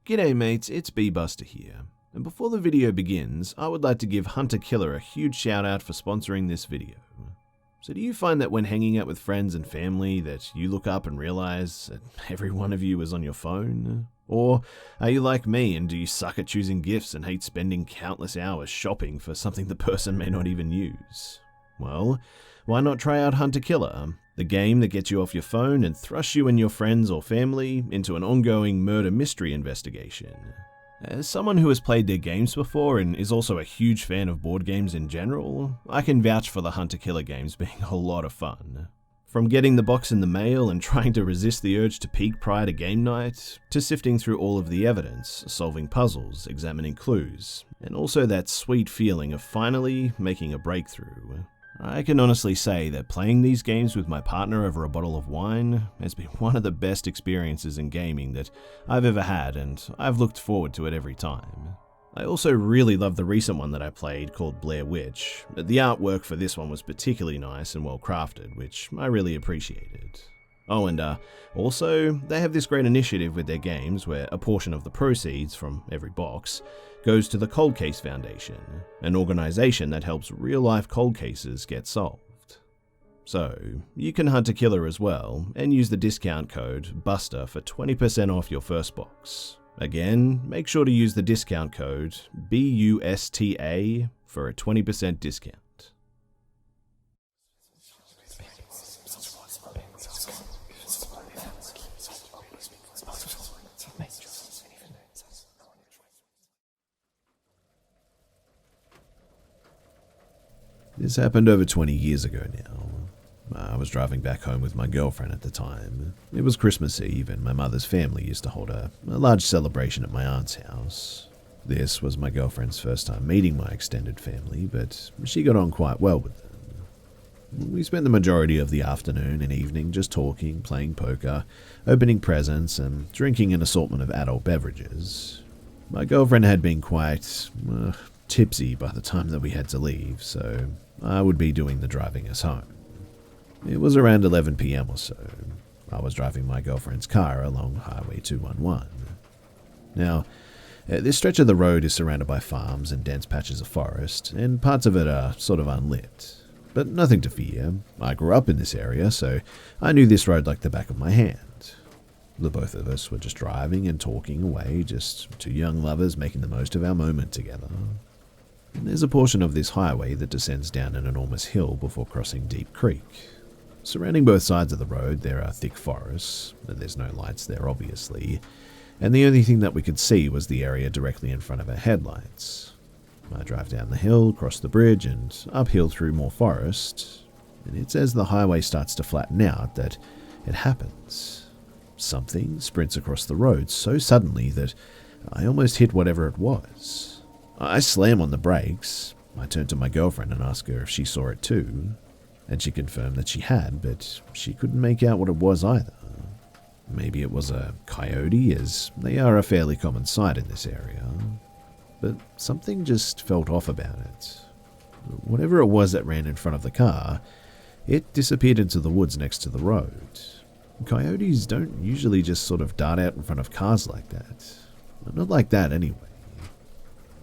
G'day mates, it's Busta here. And before the video begins, I would like to give Hunter Killer a huge shout out for sponsoring this video. So do you find that when hanging out with friends and family that you look up and realize that every one of you is on your phone? Or are you like me and do you suck at choosing gifts and hate spending countless hours shopping for something the person may not even use? Well, why not try out Hunter Killer, the game that gets you off your phone and thrusts you and your friends or family into an ongoing murder mystery investigation. As someone who has played their games before and is also a huge fan of board games in general, I can vouch for the Hunter Killer games being a lot of fun. From getting the box in the mail and trying to resist the urge to peek prior to game night, to sifting through all of the evidence, solving puzzles, examining clues, and also that sweet feeling of finally making a breakthrough. I can honestly say that playing these games with my partner over a bottle of wine has been one of the best experiences in gaming that I've ever had, and I've looked forward to it every time. I also really love the recent one that I played called Blair Witch. The artwork for this one was particularly nice and well crafted, which I really appreciated. Oh, and also, they have this great initiative with their games where a portion of the proceeds from every box goes to the Cold Case Foundation, an organization that helps real-life cold cases get solved. So, you can hunt a killer as well, and use the discount code BUSTA for 20% off your first box. Again, make sure to use the discount code BUSTA for a 20% discount. This happened over 20 years ago now. I was driving back home with my girlfriend at the time. It was Christmas Eve and my mother's family used to hold a large celebration at my aunt's house. This was my girlfriend's first time meeting my extended family, but she got on quite well with them. We spent the majority of the afternoon and evening just talking, playing poker, opening presents, and drinking an assortment of adult beverages. My girlfriend had been quite tipsy by the time that we had to leave, so I would be doing the driving us home. It was around 11 PM or so. I was driving my girlfriend's car along Highway 211. Now, this stretch of the road is surrounded by farms and dense patches of forest, and parts of it are sort of unlit. But nothing to fear. I grew up in this area, so I knew this road like the back of my hand. The both of us were just driving and talking away, just two young lovers making the most of our moment together. And there's a portion of this highway that descends down an enormous hill before crossing Deep Creek. Surrounding both sides of the road, there are thick forests. There's no lights there, obviously, and the only thing that we could see was the area directly in front of our headlights. I drive down the hill, cross the bridge, and uphill through more forest, and it's as the highway starts to flatten out that it happens. Something sprints across the road so suddenly that I almost hit whatever it was. I slam on the brakes. I turn to my girlfriend and ask her if she saw it too, and she confirmed that she had, but she couldn't make out what it was either. Maybe it was a coyote, as they are a fairly common sight in this area, but something just felt off about it. Whatever it was that ran in front of the car, it disappeared into the woods next to the road. Coyotes don't usually just sort of dart out in front of cars like that. Not like that anyway.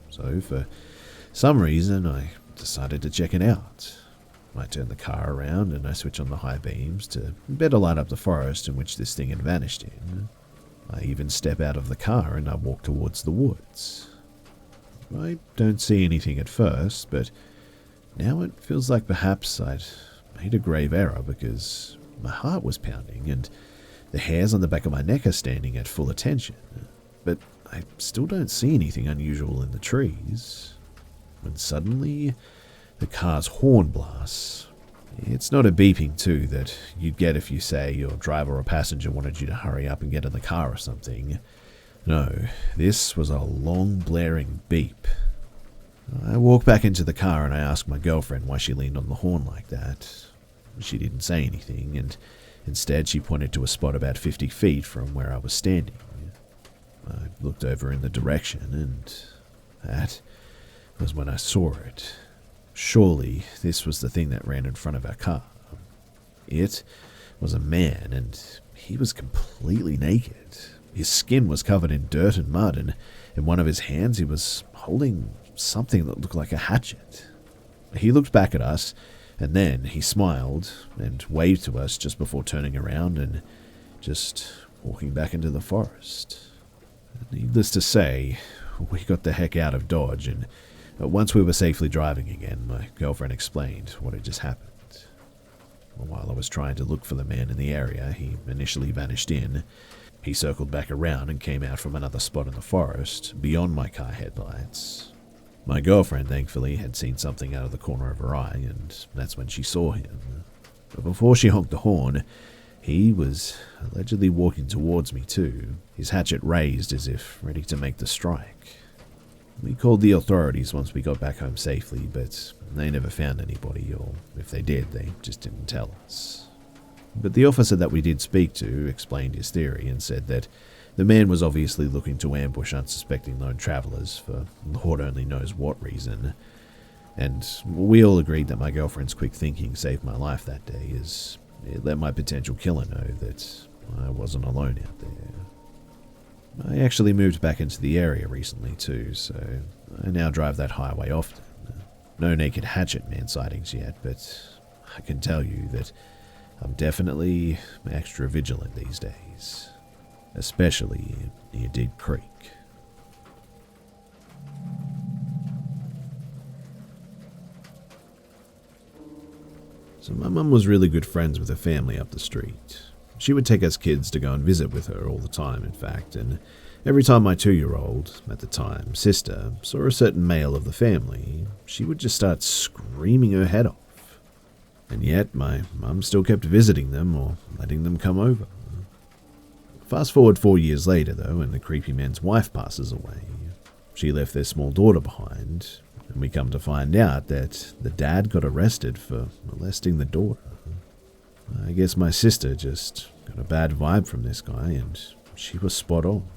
So, for some reason, I decided to check it out. I turn the car around and I switch on the high beams to better light up the forest in which this thing had vanished in. I even step out of the car and I walk towards the woods. I don't see anything at first, but now it feels like perhaps I'd made a grave error because my heart was pounding and the hairs on the back of my neck are standing at full attention. But I still don't see anything unusual in the trees. When suddenly, the car's horn blasts. It's not a beeping too that you'd get if you say your driver or passenger wanted you to hurry up and get in the car or something. No, this was a long blaring beep. I walk back into the car and I ask my girlfriend why she leaned on the horn like that. She didn't say anything, and instead she pointed to a spot about 50 feet from where I was standing. I looked over in the direction, and that was when I saw it. Surely this was the thing that ran in front of our car. It was a man, and he was completely naked. His skin was covered in dirt and mud, and in one of his hands he was holding something that looked like a hatchet. He looked back at us, and then he smiled and waved to us just before turning around and just walking back into the forest. Needless to say, we got the heck out of Dodge, and once we were safely driving again, my girlfriend explained what had just happened. While I was trying to look for the man in the area he initially vanished in, he circled back around and came out from another spot in the forest, beyond my car headlights. My girlfriend, thankfully, had seen something out of the corner of her eye, and that's when she saw him. But before she honked the horn, he was allegedly walking towards me too, his hatchet raised as if ready to make the strike. We called the authorities once we got back home safely, but they never found anybody, or if they did, they just didn't tell us. But the officer that we did speak to explained his theory and said that the man was obviously looking to ambush unsuspecting lone travelers for Lord only knows what reason. And we all agreed that my girlfriend's quick thinking saved my life that day, as it let my potential killer know that I wasn't alone out there. I actually moved back into the area recently too, so I now drive that highway often. No naked hatchet man sightings yet, but I can tell you that I'm definitely extra vigilant these days, especially near Dig Creek. So my mum was really good friends with her family up the street. She would take us kids to go and visit with her all the time, in fact, and every time my 2-year-old, at the time, sister, saw a certain male of the family, she would just start screaming her head off. And yet my mum still kept visiting them or letting them come over. Fast forward 4 years later, though, and the creepy man's wife passes away. She left their small daughter behind, and we come to find out that the dad got arrested for molesting the daughter. I guess my sister just got a bad vibe from this guy, and she was spot on.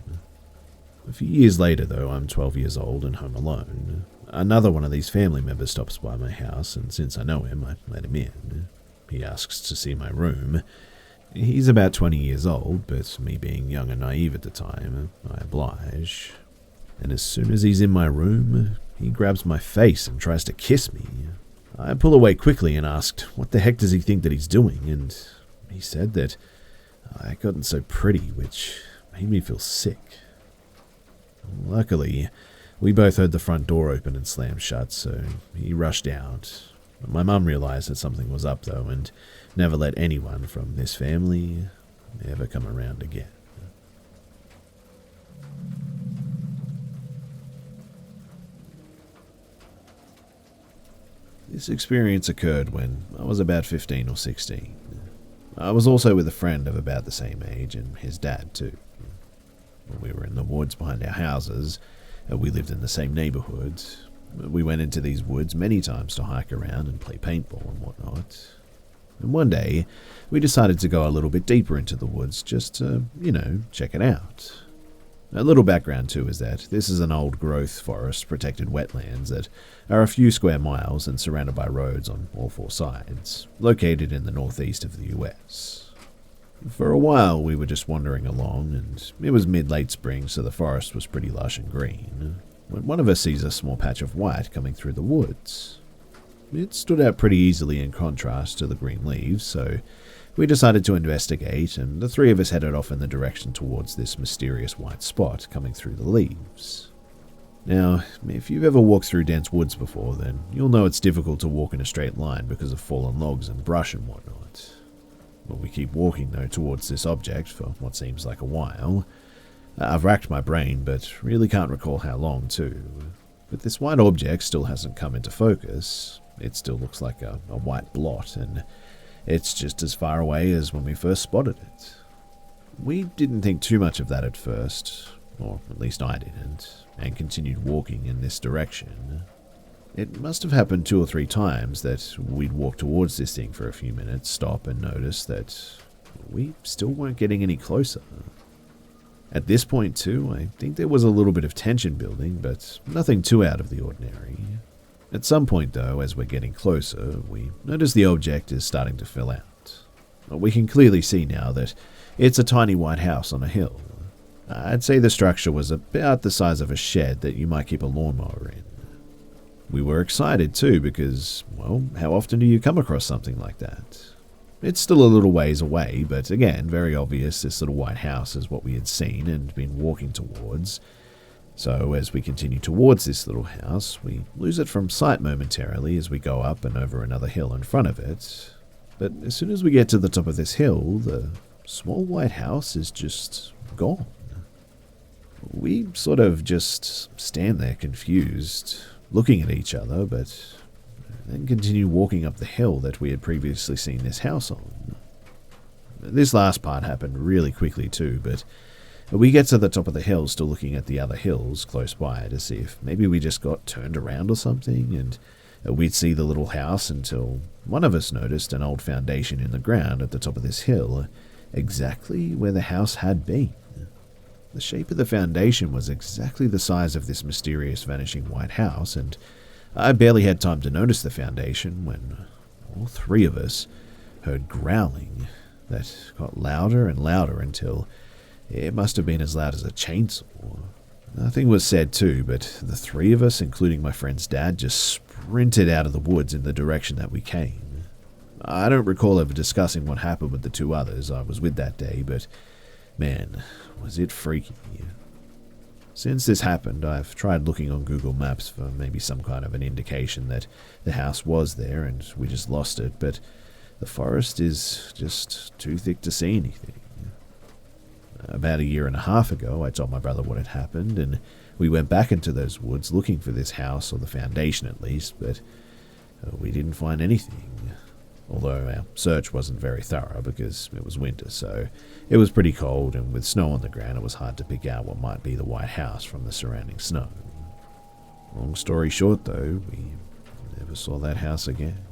A few years later, though, I'm 12 years old and home alone. Another one of these family members stops by my house, and since I know him, I let him in. He asks to see my room. He's about 20 years old, but me being young and naive at the time, I oblige. And as soon as he's in my room, he grabs my face and tries to kiss me. I pull away quickly and asked, what the heck does he think that he's doing? And he said that I gotten so pretty, which made me feel sick. Luckily, we both heard the front door open and slam shut, so he rushed out. My mum realized that something was up, though, and never let anyone from this family ever come around again. This experience occurred when I was about 15 or 16. I was also with a friend of about the same age, and his dad too. When we were in the woods behind our houses, we lived in the same neighborhood. We went into these woods many times to hike around and play paintball and whatnot. And one day, we decided to go a little bit deeper into the woods just to, check it out. A little background too is that this is an old growth forest protected wetlands that are a few square miles and surrounded by roads on all 4 sides, located in the northeast of the US. For a while we were just wandering along, and it was mid-late spring, so the forest was pretty lush and green, when one of us sees a small patch of white coming through the woods. It stood out pretty easily in contrast to the green leaves, so we decided to investigate, and the 3 of us headed off in the direction towards this mysterious white spot coming through the leaves. Now, if you've ever walked through dense woods before, then you'll know it's difficult to walk in a straight line because of fallen logs and brush and whatnot. Well, we keep walking, though, towards this object for what seems like a while. I've racked my brain, but really can't recall how long, too. But this white object still hasn't come into focus. It still looks like a white blot, and it's just as far away as when we first spotted it. We didn't think too much of that at first, or at least I didn't, and continued walking in this direction. It must have happened 2 or 3 times that we'd walk towards this thing for a few minutes, stop and notice that we still weren't getting any closer. At this point too, I think there was a little bit of tension building, but nothing too out of the ordinary. At some point though, as we're getting closer, we notice the object is starting to fill out. We can clearly see now that it's a tiny white house on a hill. I'd say the structure was about the size of a shed that you might keep a lawnmower in. We were excited too because, well, how often do you come across something like that? It's still a little ways away, but again, very obvious this little white house is what we had seen and been walking towards. So as we continue towards this little house, we lose it from sight momentarily as we go up and over another hill in front of it. But as soon as we get to the top of this hill, the small white house is just gone. We sort of just stand there confused, looking at each other, but then continue walking up the hill that we had previously seen this house on. This last part happened really quickly too, but we get to the top of the hill still looking at the other hills close by to see if maybe we just got turned around or something, and we'd see the little house until one of us noticed an old foundation in the ground at the top of this hill, exactly where the house had been. The shape of the foundation was exactly the size of this mysterious vanishing white house, and I barely had time to notice the foundation when all three of us heard growling that got louder and louder until it must have been as loud as a chainsaw. Nothing was said too, but the three of us, including my friend's dad, just sprinted out of the woods in the direction that we came. I don't recall ever discussing what happened with the two others I was with that day, but man, was it freaky. Since this happened, I've tried looking on Google Maps for maybe some kind of an indication that the house was there and we just lost it, but the forest is just too thick to see anything. About a year and a half ago, I told my brother what had happened, and we went back into those woods looking for this house, or the foundation at least, but we didn't find anything. Although our search wasn't very thorough because it was winter, so it was pretty cold, and with snow on the ground it was hard to pick out what might be the white house from the surrounding snow. Long story short though, we never saw that house again.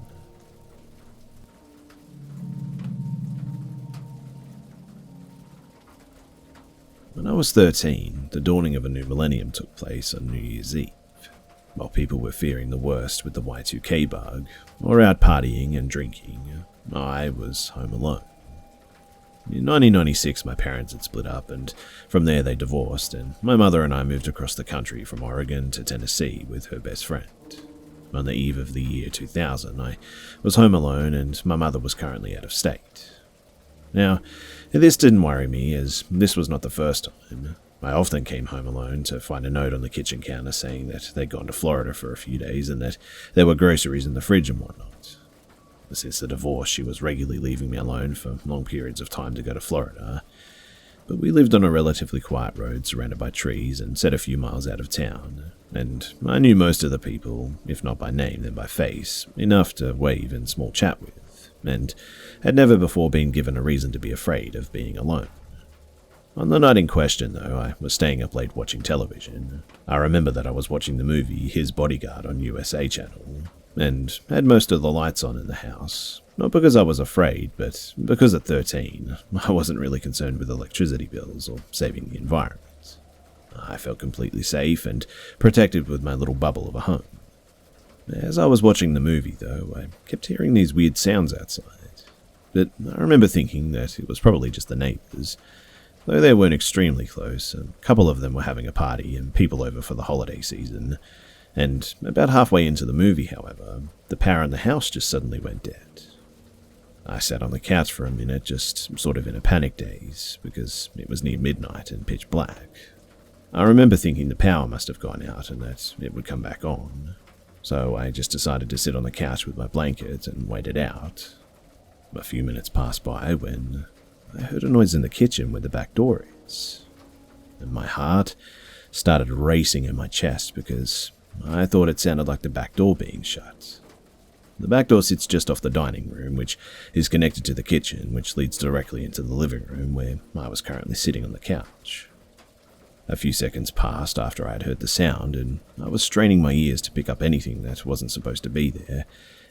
When I was 13, the dawning of a new millennium took place on New Year's Eve. While people were fearing the worst with the Y2K bug, or out partying and drinking, I was home alone. In 1996, my parents had split up, and from there they divorced, and my mother and I moved across the country from Oregon to Tennessee with her best friend. On the eve of the year 2000, I was home alone, and my mother was currently out of state. Now, this didn't worry me, as this was not the first time. I often came home alone to find a note on the kitchen counter saying that they'd gone to Florida for a few days and that there were groceries in the fridge and whatnot. Since the divorce, she was regularly leaving me alone for long periods of time to go to Florida. But we lived on a relatively quiet road surrounded by trees and set a few miles out of town, and I knew most of the people, if not by name then by face, enough to wave and small chat with, and had never before been given a reason to be afraid of being alone. On the night in question, though, I was staying up late watching television. I remember that I was watching the movie His Bodyguard on USA Channel, and had most of the lights on in the house. Not because I was afraid, but because at 13, I wasn't really concerned with electricity bills or saving the environment. I felt completely safe and protected with my little bubble of a home. As I was watching the movie, though, I kept hearing these weird sounds outside. But I remember thinking that it was probably just the neighbours. Though they weren't extremely close, a couple of them were having a party and people over for the holiday season, and about halfway into the movie, however, the power in the house just suddenly went dead. I sat on the couch for a minute, just sort of in a panic daze, because it was near midnight and pitch black. I remember thinking the power must have gone out and that it would come back on, so I just decided to sit on the couch with my blanket and wait it out. A few minutes passed by when I heard a noise in the kitchen where the back door is, and my heart started racing in my chest because I thought it sounded like the back door being shut. The back door sits just off the dining room, which is connected to the kitchen, which leads directly into the living room where I was currently sitting on the couch. A few seconds passed after I had heard the sound, and I was straining my ears to pick up anything that wasn't supposed to be there.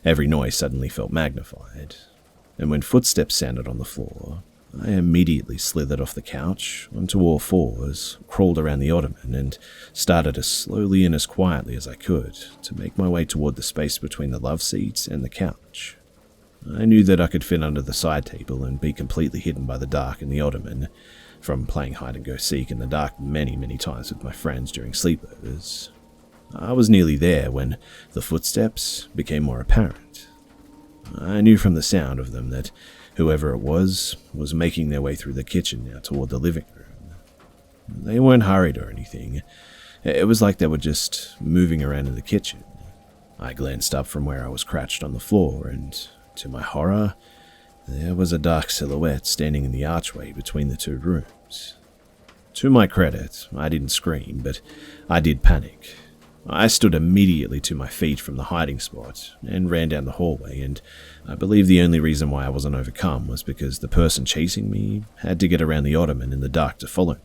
Every noise suddenly felt magnified, and when footsteps sounded on the floor, I immediately slithered off the couch onto all fours, crawled around the ottoman, and started as slowly and as quietly as I could to make my way toward the space between the love seats and the couch. I knew that I could fit under the side table and be completely hidden by the dark in the ottoman, from playing hide-and-go-seek in the dark many times with my friends during sleepovers. I was nearly there when the footsteps became more apparent. I knew from the sound of them that whoever it was making their way through the kitchen now toward the living room. They weren't hurried or anything. It was like they were just moving around in the kitchen. I glanced up from where I was crouched on the floor, and to my horror, there was a dark silhouette standing in the archway between the two rooms. To my credit, I didn't scream, but I did panic. I stood immediately to my feet from the hiding spot and ran down the hallway, and I believe the only reason why I wasn't overcome was because the person chasing me had to get around the ottoman in the dark to follow me.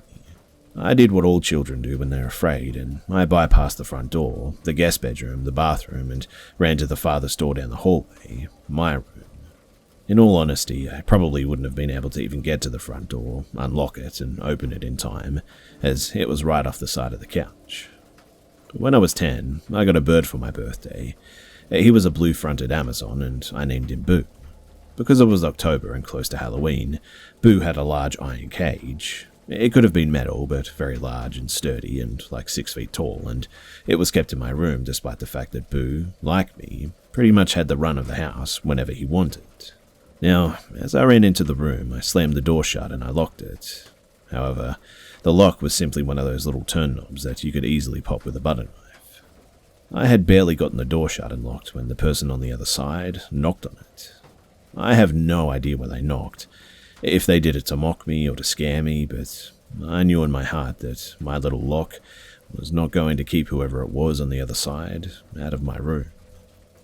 I did what all children do when they're afraid, and I bypassed the front door, the guest bedroom, the bathroom, and ran to the farthest door down the hallway, my room. In all honesty, I probably wouldn't have been able to even get to the front door, unlock it, and open it in time, as it was right off the side of the couch. When I was 10, I got a bird for my birthday. He was a blue-fronted Amazon, and I named him Boo. Because it was October and close to Halloween, Boo had a large iron cage. It could have been metal, but very large and sturdy and like 6 feet tall, and it was kept in my room despite the fact that Boo, like me, pretty much had the run of the house whenever he wanted. Now, as I ran into the room, I slammed the door shut and I locked it. However, the lock was simply one of those little turn knobs that you could easily pop with a butter knife. I had barely gotten the door shut and locked when the person on the other side knocked on it. I have no idea why they knocked, if they did it to mock me or to scare me, but I knew in my heart that my little lock was not going to keep whoever it was on the other side out of my room.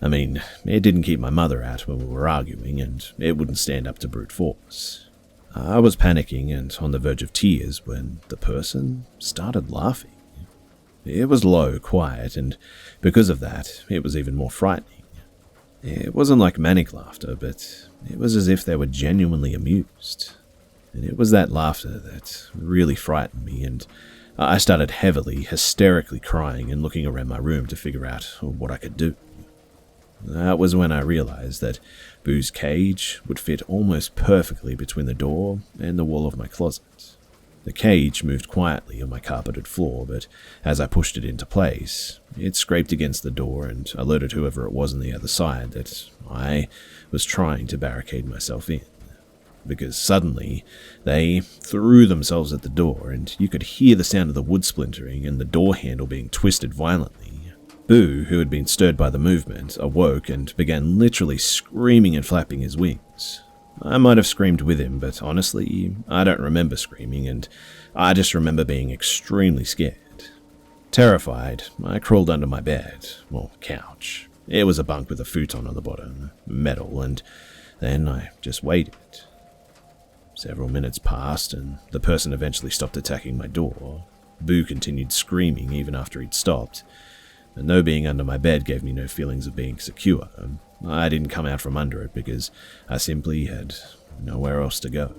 I mean, it didn't keep my mother out when we were arguing, and it wouldn't stand up to brute force. I was panicking and on the verge of tears when the person started laughing. It was low, quiet, and because of that, it was even more frightening. It wasn't like manic laughter, but it was as if they were genuinely amused. And it was that laughter that really frightened me, and I started heavily, hysterically crying and looking around my room to figure out what I could do. That was when I realized that Boo's cage would fit almost perfectly between the door and the wall of my closet. The cage moved quietly on my carpeted floor, but as I pushed it into place, it scraped against the door and alerted whoever it was on the other side that I was trying to barricade myself in. Because suddenly, they threw themselves at the door, and you could hear the sound of the wood splintering and the door handle being twisted violently. Boo, who had been stirred by the movement, awoke and began literally screaming and flapping his wings. I might have screamed with him, but honestly, I don't remember screaming, and I just remember being extremely scared. Terrified, I crawled under my bed, or couch. It was a bunk with a futon on the bottom, metal, and then I just waited. Several minutes passed, and the person eventually stopped attacking my door. Boo continued screaming even after he'd stopped, and though being under my bed gave me no feelings of being secure, I didn't come out from under it because I simply had nowhere else to go.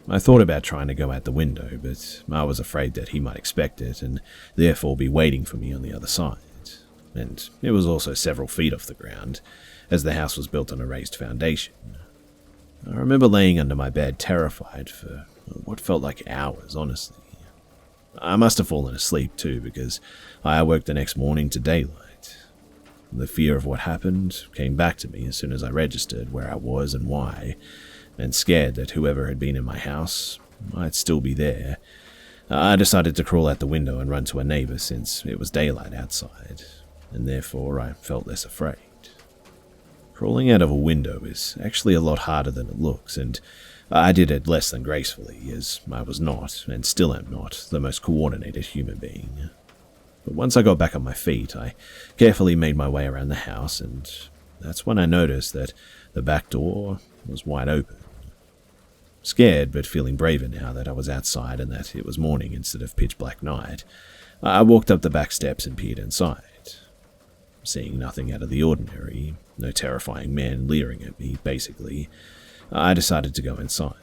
I thought about trying to go out the window, but I was afraid that he might expect it and therefore be waiting for me on the other side. And it was also several feet off the ground, as the house was built on a raised foundation. I remember laying under my bed terrified for what felt like hours, honestly. I must have fallen asleep too, because I awoke the next morning to daylight. The fear of what happened came back to me as soon as I registered where I was and why, and scared that whoever had been in my house might still be there. I decided to crawl out the window and run to a neighbor since it was daylight outside, and therefore I felt less afraid. Crawling out of a window is actually a lot harder than it looks, and I did it less than gracefully, as I was not, and still am not, the most coordinated human being. But once I got back on my feet, I carefully made my way around the house, and that's when I noticed that the back door was wide open. Scared, but feeling braver now that I was outside and that it was morning instead of pitch black night, I walked up the back steps and peered inside. Seeing nothing out of the ordinary, no terrifying man leering at me, basically, I decided to go inside.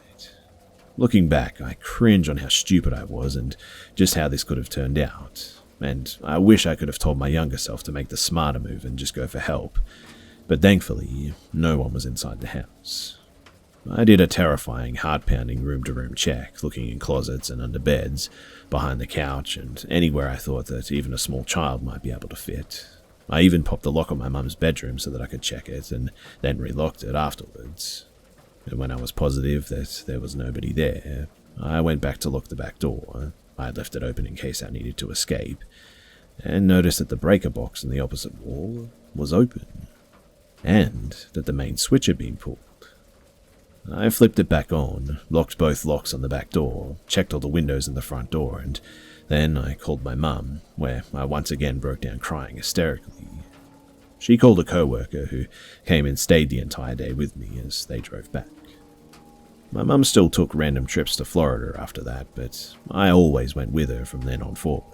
Looking back, I cringe on how stupid I was and just how this could have turned out, and I wish I could have told my younger self to make the smarter move and just go for help, but thankfully, no one was inside the house. I did a terrifying, heart-pounding room-to-room check, looking in closets and under beds, behind the couch, and anywhere I thought that even a small child might be able to fit. I even popped the lock on my mum's bedroom so that I could check it, and then relocked it afterwards. And when I was positive that there was nobody there, I went back to lock the back door. I had left it open in case I needed to escape, and noticed that the breaker box in the opposite wall was open, and that the main switch had been pulled. I flipped it back on, locked both locks on the back door, checked all the windows in the front door, and then I called my mum, where I once again broke down crying hysterically. She called a co-worker who came and stayed the entire day with me as they drove back. My mum still took random trips to Florida after that, but I always went with her from then on forward.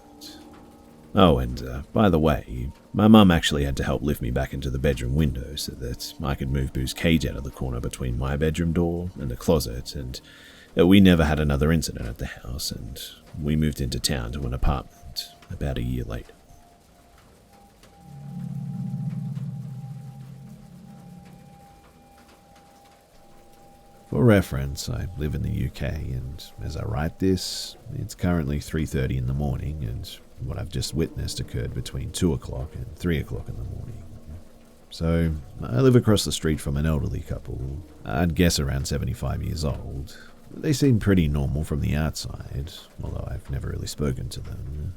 Oh, and by the way, my mum actually had to help lift me back into the bedroom window so that I could move Boo's cage out of the corner between my bedroom door and the closet, and we never had another incident at the house, and we moved into town to an apartment about a year later. For reference, I live in the UK, and as I write this, it's currently 3:30 in the morning, and what I've just witnessed occurred between 2 o'clock and 3 o'clock in the morning. So, I live across the street from an elderly couple, I'd guess around 75 years old. They seem pretty normal from the outside, although I've never really spoken to them.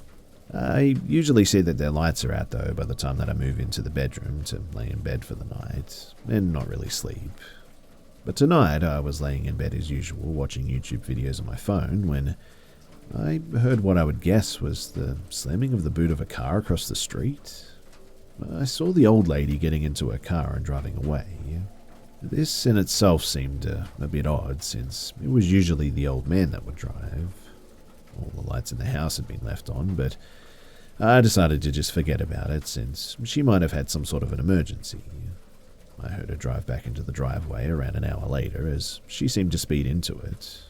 I usually see that their lights are out though by the time that I move into the bedroom to lay in bed for the night, and not really sleep. But tonight I was laying in bed as usual, watching YouTube videos on my phone, when I heard what I would guess was the slamming of the boot of a car across the street. I saw the old lady getting into her car and driving away. This in itself seemed a bit odd, since it was usually the old man that would drive. All the lights in the house had been left on, but I decided to just forget about it, since she might have had some sort of an emergency. I heard her drive back into the driveway around an hour later, as she seemed to speed into it.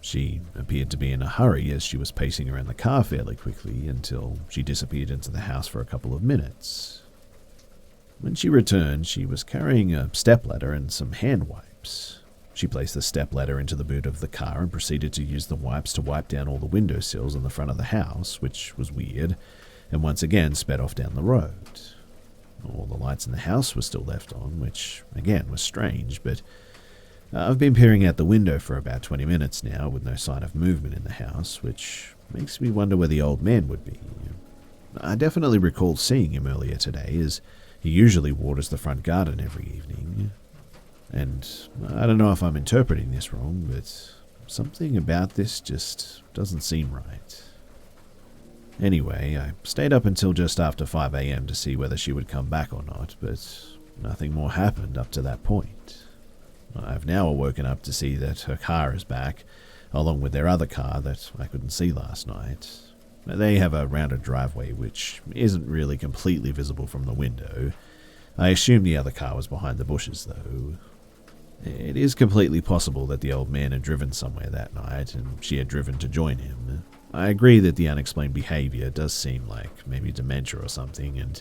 She appeared to be in a hurry, as she was pacing around the car fairly quickly until she disappeared into the house for a couple of minutes. When she returned, she was carrying a stepladder and some hand wipes. She placed the stepladder into the boot of the car and proceeded to use the wipes to wipe down all the windowsills in the front of the house, which was weird, and once again sped off down the road. All the lights in the house were still left on, which again was strange, but I've been peering out the window for about 20 minutes now with no sign of movement in the house, which makes me wonder where the old man would be. I definitely recall seeing him earlier today, as he usually waters the front garden every evening. And I don't know if I'm interpreting this wrong, but something about this just doesn't seem right. Anyway, I stayed up until just after 5 a.m. to see whether she would come back or not, but nothing more happened up to that point. I've now awoken up to see that her car is back, along with their other car that I couldn't see last night. They have a rounded driveway which isn't really completely visible from the window. I assume the other car was behind the bushes though. It is completely possible that the old man had driven somewhere that night and she had driven to join him. I agree that the unexplained behavior does seem like maybe dementia or something, and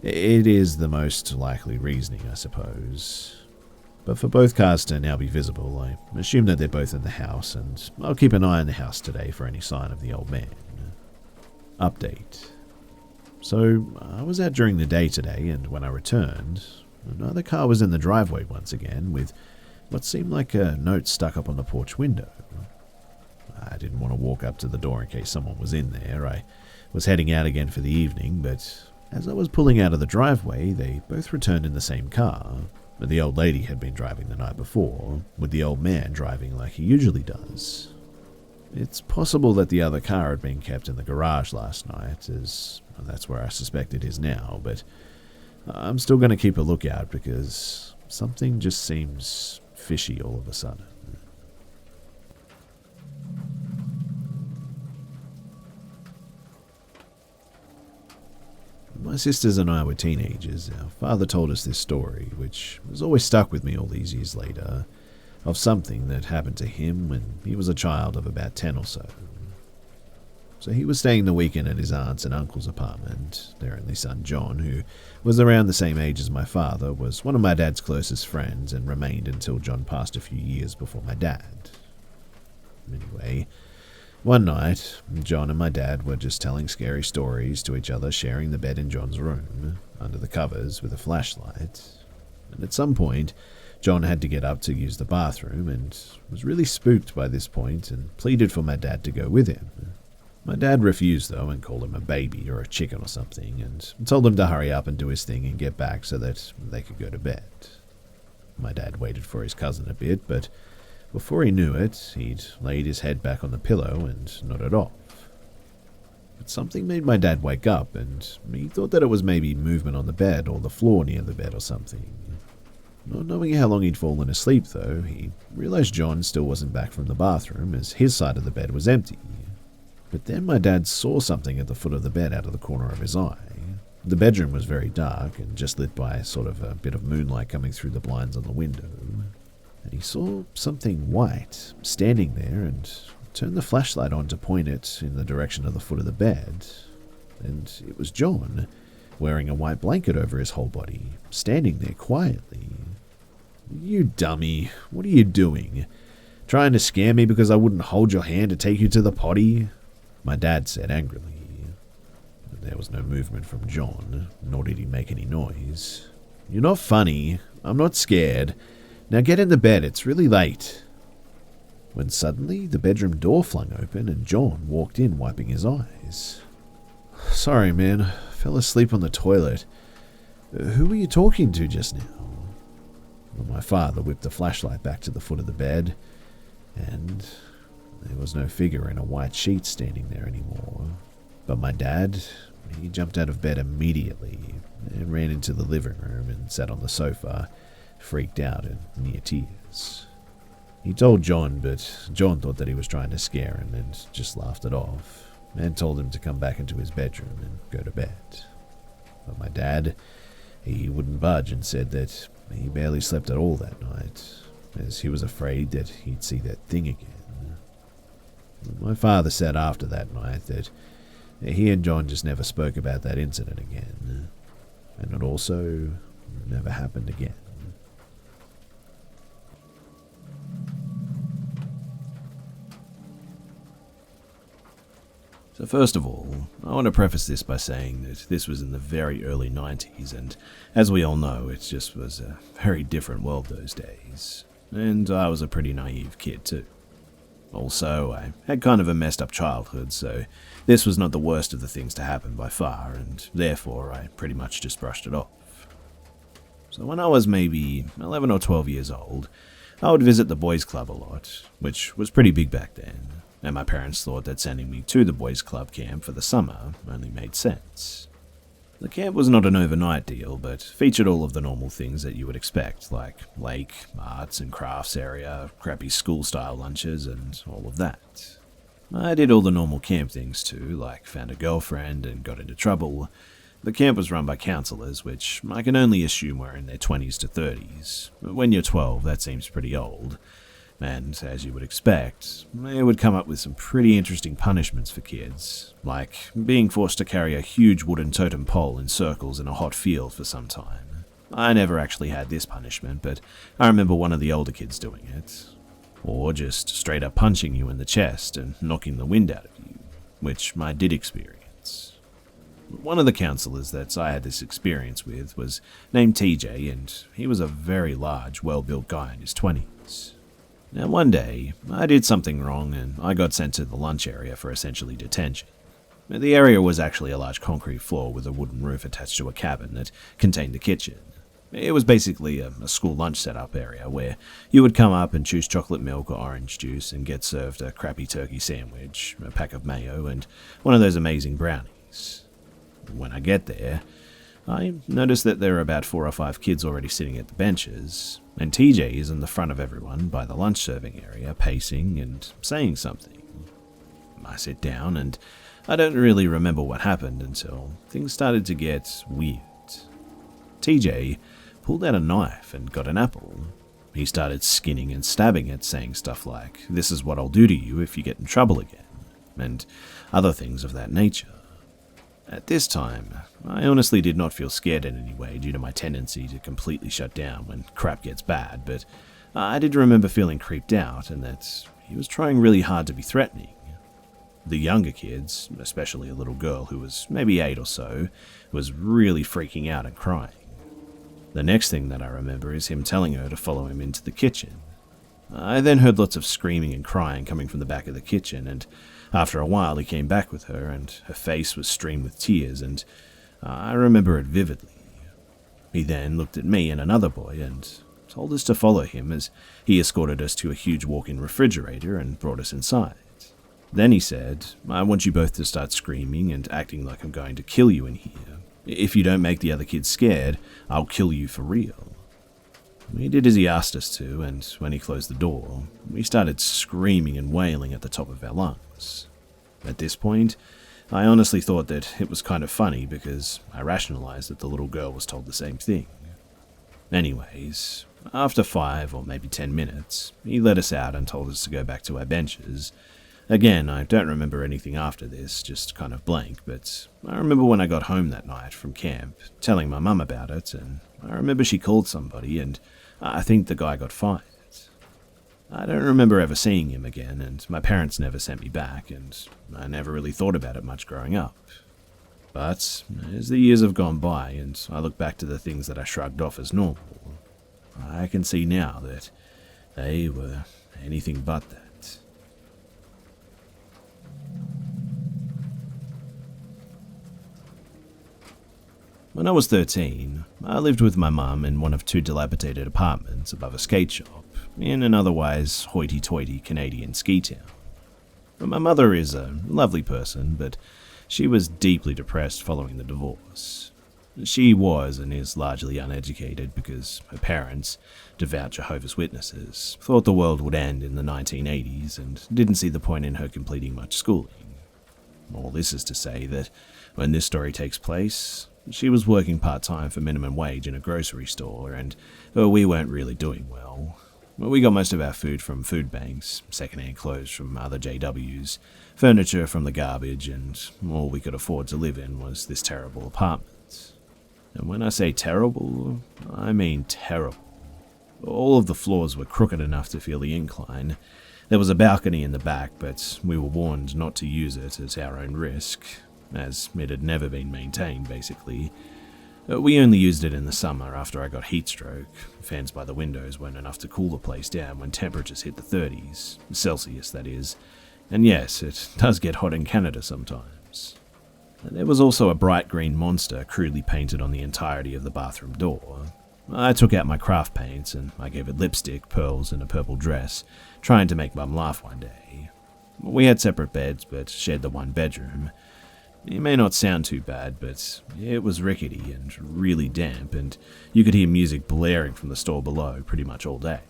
it is the most likely reasoning, I suppose. But for both cars to now be visible, I assume that they're both in the house, and I'll keep an eye on the house today for any sign of the old man. Update. So, I was out during the day today, and when I returned, another car was in the driveway once again, with what seemed like a note stuck up on the porch window. I didn't want to walk up to the door in case someone was in there. I was heading out again for the evening, but as I was pulling out of the driveway, they both returned in the same car. The old lady had been driving the night before, with the old man driving like he usually does. It's possible that the other car had been kept in the garage last night, as that's where I suspect it is now, but I'm still going to keep a lookout because something just seems fishy all of a sudden. My sisters and I were teenagers. Our father told us this story, which has always stuck with me all these years later, of something that happened to him when he was a child of about 10 or so. So he was staying the weekend at his aunt's and uncle's apartment. Their only son, John, who was around the same age as my father, was one of my dad's closest friends and remained until John passed a few years before my dad. Anyway, one night, John and my dad were just telling scary stories to each other, sharing the bed in John's room, under the covers with a flashlight. And at some point, John had to get up to use the bathroom and was really spooked by this point and pleaded for my dad to go with him. My dad refused, though, and called him a baby or a chicken or something, and told him to hurry up and do his thing and get back so that they could go to bed. My dad waited for his cousin a bit, but before he knew it, he'd laid his head back on the pillow and nodded off. But something made my dad wake up, and he thought that it was maybe movement on the bed or the floor near the bed or something. Not knowing how long he'd fallen asleep, though, he realized John still wasn't back from the bathroom, as his side of the bed was empty. But then my dad saw something at the foot of the bed out of the corner of his eye. The bedroom was very dark and just lit by sort of a bit of moonlight coming through the blinds on the window. And he saw something white standing there and turned the flashlight on to point it in the direction of the foot of the bed. And it was John, wearing a white blanket over his whole body, standing there quietly. "You dummy, what are you doing? Trying to scare me because I wouldn't hold your hand to take you to the potty?" My dad said angrily. There was no movement from John, nor did he make any noise. "You're not funny. I'm not scared. Now get in the bed, it's really late." When suddenly the bedroom door flung open and John walked in wiping his eyes. "Sorry, man. I fell asleep on the toilet. Who were you talking to just now?" Well, my father whipped the flashlight back to the foot of the bed, and there was no figure in a white sheet standing there anymore. But my dad, he jumped out of bed immediately and ran into the living room and sat on the sofa, freaked out and near tears. He told John, but John thought that he was trying to scare him and just laughed it off, and told him to come back into his bedroom and go to bed. But my dad, he wouldn't budge and said that he barely slept at all that night, as he was afraid that he'd see that thing again. My father said after that night that he and John just never spoke about that incident again, and it also never happened again. So first of all, I want to preface this by saying that this was in the very early 90s, and as we all know, it just was a very different world those days, and I was a pretty naive kid too. Also, I had kind of a messed up childhood, so this was not the worst of the things to happen by far, and therefore I pretty much just brushed it off. So when I was maybe 11 or 12 years old, I would visit the boys' club a lot, which was pretty big back then, and my parents thought that sending me to the boys' club camp for the summer only made sense. The camp was not an overnight deal, but featured all of the normal things that you would expect, like lake, arts and crafts area, crappy school-style lunches, and all of that. I did all the normal camp things too, like found a girlfriend and got into trouble. The camp was run by counselors, which I can only assume were in their 20s to 30s. When you're 12, that seems pretty old. And, as you would expect, they would come up with some pretty interesting punishments for kids, like being forced to carry a huge wooden totem pole in circles in a hot field for some time. I never actually had this punishment, but I remember one of the older kids doing it. Or just straight up punching you in the chest and knocking the wind out of you, which I did experience. One of the counselors that I had this experience with was named TJ, and he was a very large, well-built guy in his 20s. Now one day, I did something wrong and I got sent to the lunch area for essentially detention. The area was actually a large concrete floor with a wooden roof attached to a cabin that contained the kitchen. It was basically a school lunch setup area where you would come up and choose chocolate milk or orange juice and get served a crappy turkey sandwich, a pack of mayo, and one of those amazing brownies. When I get there, I notice that there are about 4 or 5 kids already sitting at the benches, and TJ is in the front of everyone by the lunch serving area, pacing and saying something. I sit down, and I don't really remember what happened until things started to get weird. TJ pulled out a knife and got an apple. He started skinning and stabbing it, saying stuff like, "This is what I'll do to you if you get in trouble again." and other things of that nature. At this time, I honestly did not feel scared in any way due to my tendency to completely shut down when crap gets bad, but I did remember feeling creeped out and that he was trying really hard to be threatening. The younger kids, especially a little girl who was maybe 8 or so, was really freaking out and crying. The next thing that I remember is him telling her to follow him into the kitchen. I then heard lots of screaming and crying coming from the back of the kitchen, and after a while he came back with her, and her face was streamed with tears, and I remember it vividly. He then looked at me and another boy and told us to follow him as he escorted us to a huge walk-in refrigerator and brought us inside. Then he said, "I want you both to start screaming and acting like I'm going to kill you in here. If you don't make the other kids scared, I'll kill you for real." We did as he asked us to, and when he closed the door, we started screaming and wailing at the top of our lungs. At this point, I honestly thought that it was kind of funny because I rationalized that the little girl was told the same thing. Anyways, after 5 or maybe 10 minutes, he let us out and told us to go back to our benches. Again, I don't remember anything after this, just kind of blank, but I remember when I got home that night from camp, telling my mum about it, and I remember she called somebody, and I think the guy got fired. I don't remember ever seeing him again, and my parents never sent me back, and I never really thought about it much growing up. But as the years have gone by, and I look back to the things that I shrugged off as normal, I can see now that they were anything but that. When I was 13, I lived with my mum in one of 2 dilapidated apartments above a skate shop in an otherwise hoity-toity Canadian ski town. My mother is a lovely person, but she was deeply depressed following the divorce. She was and is largely uneducated because her parents, devout Jehovah's Witnesses, thought the world would end in the 1980s and didn't see the point in her completing much schooling. All this is to say that when this story takes place, she was working part-time for minimum wage in a grocery store, and we weren't really doing well. We got most of our food from food banks, second-hand clothes from other JWs, furniture from the garbage, and all we could afford to live in was this terrible apartment. And when I say terrible, I mean terrible. All of the floors were crooked enough to feel the incline. There was a balcony in the back, but we were warned not to use it at our own risk, as it had never been maintained, basically. We only used it in the summer after I got heat stroke. Fans by the windows weren't enough to cool the place down when temperatures hit the 30s, Celsius that is. And yes, it does get hot in Canada sometimes. There was also a bright green monster crudely painted on the entirety of the bathroom door. I took out my craft paints and I gave it lipstick, pearls, and a purple dress, trying to make Mum laugh one day. We had separate beds but shared the one bedroom. It may not sound too bad, but it was rickety and really damp, and you could hear music blaring from the store below pretty much all day.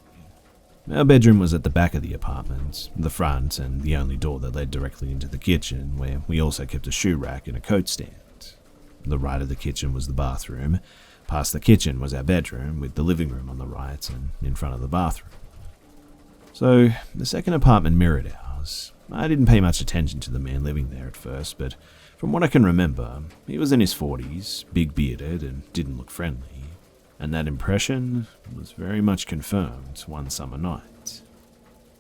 Our bedroom was at the back of the apartment, the front, and the only door that led directly into the kitchen, where we also kept a shoe rack and a coat stand. The right of the kitchen was the bathroom. Past the kitchen was our bedroom, with the living room on the right and in front of the bathroom. So, the second apartment mirrored ours. I didn't pay much attention to the man living there at first, but from what I can remember, he was in his 40s, big-bearded, and didn't look friendly. And that impression was very much confirmed one summer night.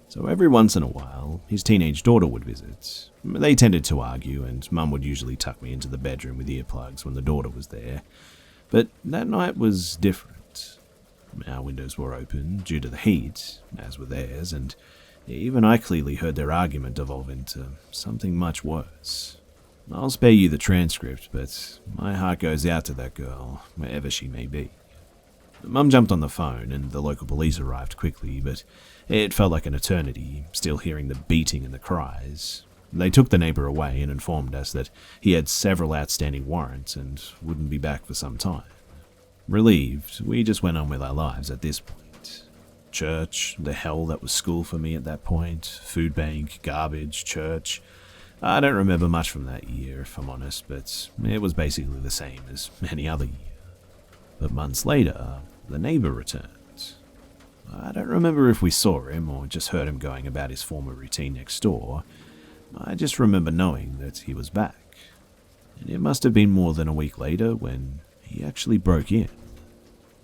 So every once in a while, his teenage daughter would visit. They tended to argue, and Mum would usually tuck me into the bedroom with earplugs when the daughter was there. But that night was different. Our windows were open due to the heat, as were theirs, and even I clearly heard their argument devolve into something much worse. I'll spare you the transcript, but my heart goes out to that girl, wherever she may be. Mum jumped on the phone, and the local police arrived quickly, but it felt like an eternity, still hearing the beating and the cries. They took the neighbour away and informed us that he had several outstanding warrants and wouldn't be back for some time. Relieved, we just went on with our lives at this point. Church, the hell that was school for me at that point, food bank, garbage, church. I don't remember much from that year, if I'm honest, but it was basically the same as any other year. But months later, the neighbour returned. I don't remember if we saw him or just heard him going about his former routine next door, I just remember knowing that he was back. And it must have been more than a week later when he actually broke in.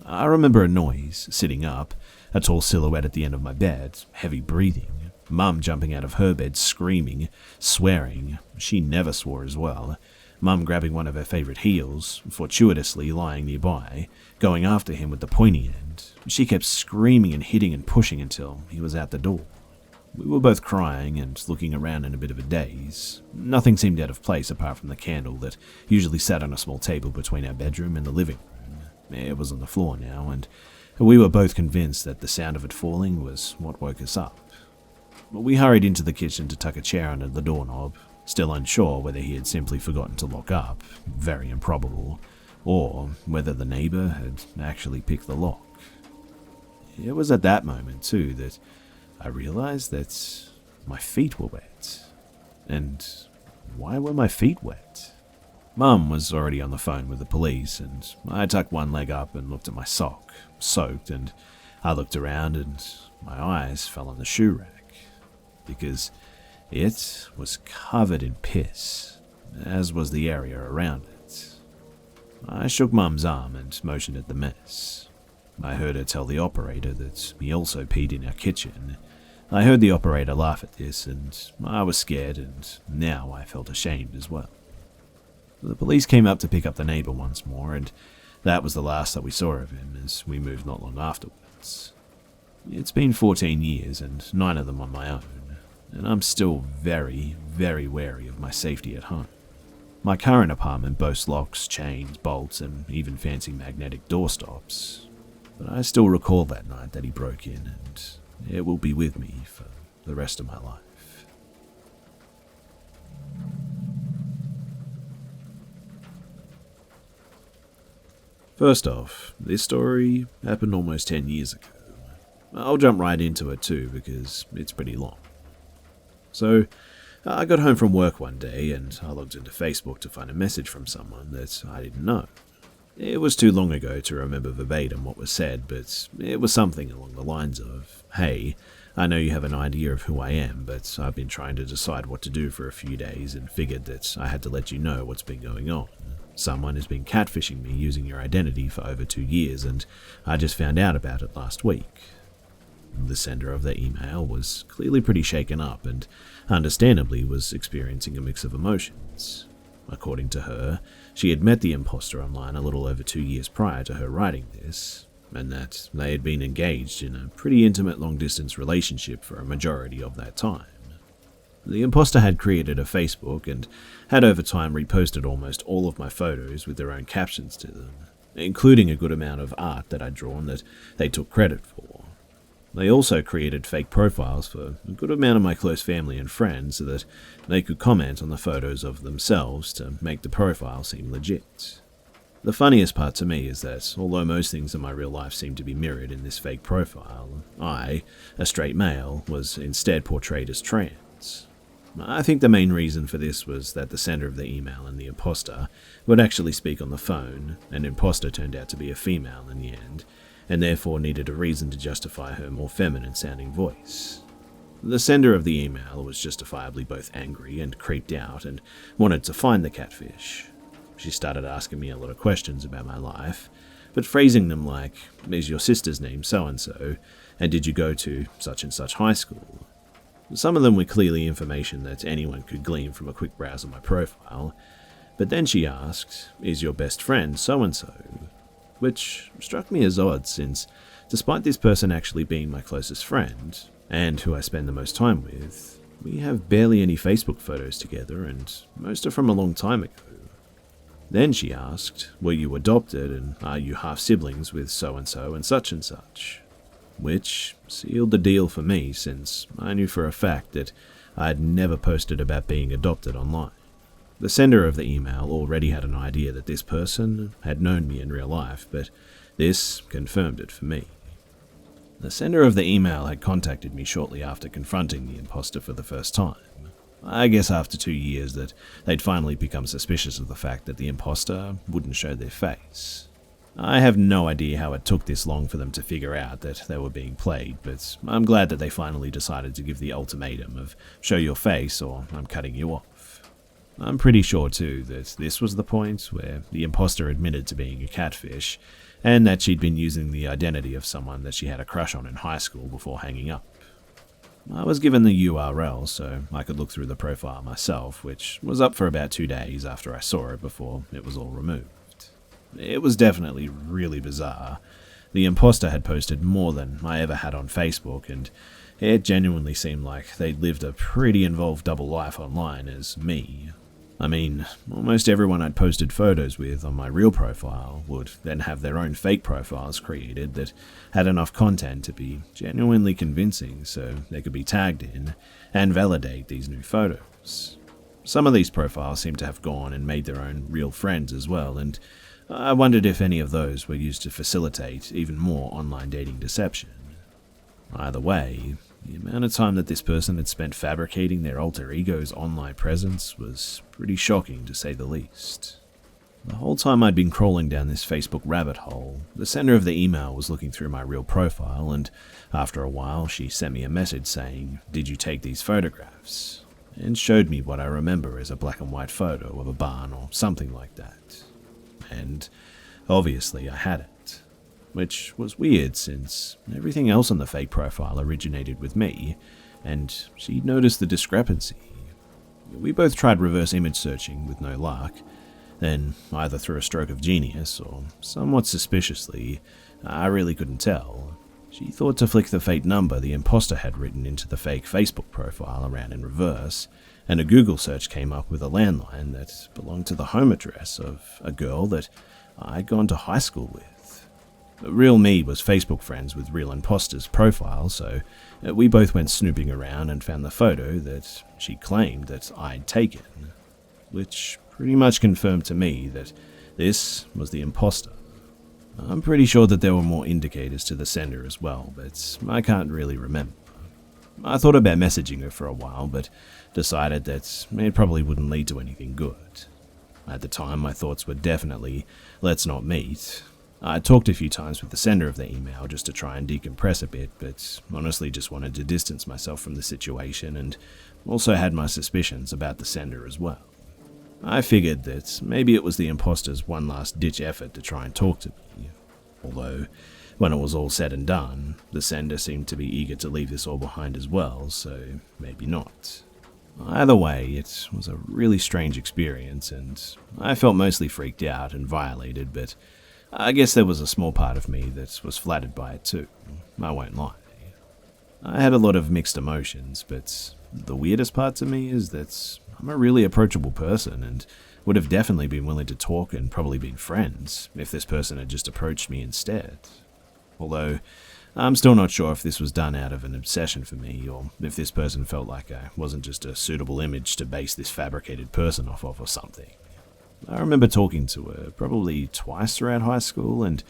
I remember a noise, sitting up, a tall silhouette at the end of my bed, heavy breathing, Mum jumping out of her bed screaming, swearing, she never swore as well, Mum grabbing one of her favourite heels, fortuitously lying nearby, going after him with the pointy end. She kept screaming and hitting and pushing until he was out the door. We were both crying and looking around in a bit of a daze. Nothing seemed out of place apart from the candle that usually sat on a small table between our bedroom and the living room. It was on the floor now, and we were both convinced that the sound of it falling was what woke us up. We hurried into the kitchen to tuck a chair under the doorknob, still unsure whether he had simply forgotten to lock up, very improbable, or whether the neighbour had actually picked the lock. It was at that moment, too, that I realised that my feet were wet. And why were my feet wet? Mum was already on the phone with the police, and I tucked one leg up and looked at my sock, soaked, and I looked around and my eyes fell on the shoe rack, because it was covered in piss, as was the area around it. I shook Mum's arm and motioned at the mess. I heard her tell the operator that he also peed in our kitchen. I heard the operator laugh at this, and I was scared, and now I felt ashamed as well. The police came up to pick up the neighbour once more, and that was the last that we saw of him as we moved not long afterwards. It's been 14 years, and 9 of them on my own, and I'm still very, very wary of my safety at home. My current apartment boasts locks, chains, bolts, and even fancy magnetic doorstops, but I still recall that night that he broke in, and it will be with me for the rest of my life. First off, this story happened almost 10 years ago. I'll jump right into it too because it's pretty long. So, I got home from work one day and I logged into Facebook to find a message from someone that I didn't know. It was too long ago to remember verbatim what was said, but it was something along the lines of, "Hey, I know you have an idea of who I am, but I've been trying to decide what to do for a few days and figured that I had to let you know what's been going on. Someone has been catfishing me using your identity for over 2 years, and I just found out about it last week." The sender of the email was clearly pretty shaken up and, understandably, was experiencing a mix of emotions. According to her, she had met the imposter online a little over 2 years prior to her writing this, and that they had been engaged in a pretty intimate long-distance relationship for a majority of that time. The imposter had created a Facebook and had over time reposted almost all of my photos with their own captions to them, including a good amount of art that I'd drawn that they took credit for. They also created fake profiles for a good amount of my close family and friends so that they could comment on the photos of themselves to make the profile seem legit. The funniest part to me is that, although most things in my real life seemed to be mirrored in this fake profile, I, a straight male, was instead portrayed as trans. I think the main reason for this was that the sender of the email and the imposter would actually speak on the phone, and imposter turned out to be a female in the end, and therefore needed a reason to justify her more feminine-sounding voice. The sender of the email was justifiably both angry and creeped out and wanted to find the catfish. She started asking me a lot of questions about my life, but phrasing them like, "Is your sister's name so-and-so, and did you go to such-and-such high school?" Some of them were clearly information that anyone could glean from a quick browse of my profile, but then she asked, "Is your best friend so-and-so?" Which struck me as odd since, despite this person actually being my closest friend, and who I spend the most time with, we have barely any Facebook photos together and most are from a long time ago. Then she asked, "Were you adopted and are you half-siblings with so-and-so and such?" Which sealed the deal for me since I knew for a fact that I had never posted about being adopted online. The sender of the email already had an idea that this person had known me in real life, but this confirmed it for me. The sender of the email had contacted me shortly after confronting the imposter for the first time. I guess after 2 years that they'd finally become suspicious of the fact that the imposter wouldn't show their face. I have no idea how it took this long for them to figure out that they were being played, but I'm glad that they finally decided to give the ultimatum of show your face or I'm cutting you off. I'm pretty sure too that this was the point where the imposter admitted to being a catfish, and that she'd been using the identity of someone that she had a crush on in high school before hanging up. I was given the URL so I could look through the profile myself, which was up for about 2 days after I saw it before it was all removed. It was definitely really bizarre. The imposter had posted more than I ever had on Facebook, and it genuinely seemed like they'd lived a pretty involved double life online as me. I mean, almost everyone I'd posted photos with on my real profile would then have their own fake profiles created that had enough content to be genuinely convincing so they could be tagged in and validate these new photos. Some of these profiles seemed to have gone and made their own real friends as well, and I wondered if any of those were used to facilitate even more online dating deception. Either way, the amount of time that this person had spent fabricating their alter ego's online presence was pretty shocking to say the least. The whole time I'd been crawling down this Facebook rabbit hole, the sender of the email was looking through my real profile, and after a while she sent me a message saying, "Did you take these photographs?" and showed me what I remember as a black and white photo of a barn or something like that. And obviously I had it, which was weird since everything else on the fake profile originated with me, and she'd noticed the discrepancy. We both tried reverse image searching with no luck. Then, either through a stroke of genius or somewhat suspiciously, I really couldn't tell, she thought to flick the fake number the imposter had written into the fake Facebook profile around in reverse, and a Google search came up with a landline that belonged to the home address of a girl that I'd gone to high school with. Real me was Facebook friends with real imposter's profile, so we both went snooping around and found the photo that she claimed that I'd taken, which pretty much confirmed to me that this was the imposter. I'm pretty sure that there were more indicators to the sender as well, but I can't really remember. I thought about messaging her for a while, but decided that it probably wouldn't lead to anything good. At the time, my thoughts were definitely, let's not meet. I talked a few times with the sender of the email just to try and decompress a bit, but honestly just wanted to distance myself from the situation, and also had my suspicions about the sender as well. I figured that maybe it was the imposter's one last ditch effort to try and talk to me, although when it was all said and done, the sender seemed to be eager to leave this all behind as well, so maybe not. Either way, it was a really strange experience, and I felt mostly freaked out and violated, but I guess there was a small part of me that was flattered by it too, I won't lie. I had a lot of mixed emotions, but the weirdest part to me is that I'm a really approachable person and would have definitely been willing to talk and probably been friends if this person had just approached me instead. Although, I'm still not sure if this was done out of an obsession for me, or if this person felt like I wasn't just a suitable image to base this fabricated person off of or something. I remember talking to her probably twice throughout high school, and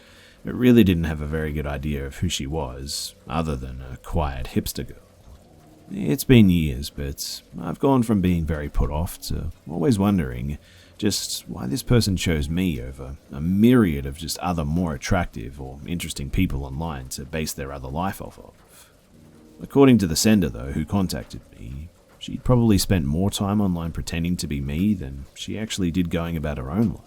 I really didn't have a very good idea of who she was, other than a quiet hipster girl. It's been years, but I've gone from being very put off to always wondering just why this person chose me over a myriad of just other more attractive or interesting people online to base their other life off of. According to the sender, though, who contacted me, she'd probably spent more time online pretending to be me than she actually did going about her own life.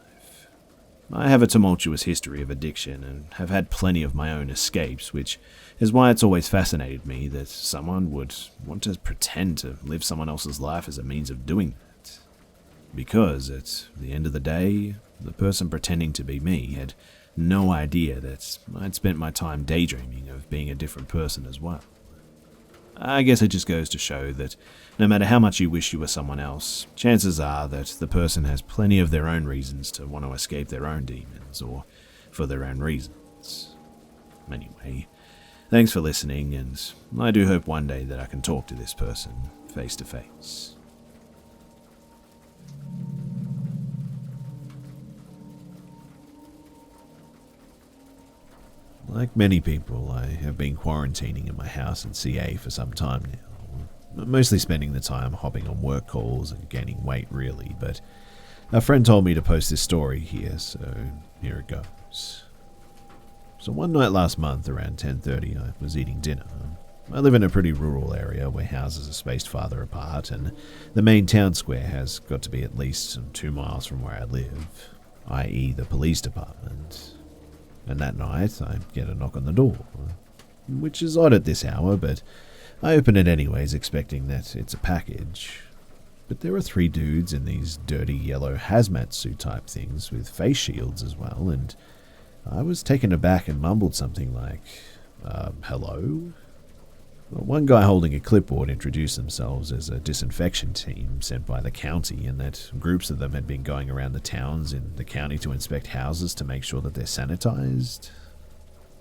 I have a tumultuous history of addiction and have had plenty of my own escapes, which is why it's always fascinated me that someone would want to pretend to live someone else's life as a means of doing that. Because, at the end of the day, the person pretending to be me had no idea that I'd spent my time daydreaming of being a different person as well. I guess it just goes to show that no matter how much you wish you were someone else, chances are that the person has plenty of their own reasons to want to escape their own demons, or for their own reasons. Anyway, thanks for listening, and I do hope one day that I can talk to this person face to face. Like many people, I have been quarantining in my house in CA for some time now, mostly spending the time hopping on work calls and gaining weight really, but a friend told me to post this story here, so here it goes. So one night last month, around 10:30, I was eating dinner. I live in a pretty rural area where houses are spaced farther apart, and the main town square has got to be at least 2 miles from where I live, i.e. the police department. And that night, I get a knock on the door, which is odd at this hour, but I open it anyways, expecting that it's a package. But there are 3 dudes in these dirty yellow hazmat suit type things with face shields as well, and I was taken aback and mumbled something like, hello? Well, one guy holding a clipboard introduced themselves as a disinfection team sent by the county, and that groups of them had been going around the towns in the county to inspect houses to make sure that they're sanitized.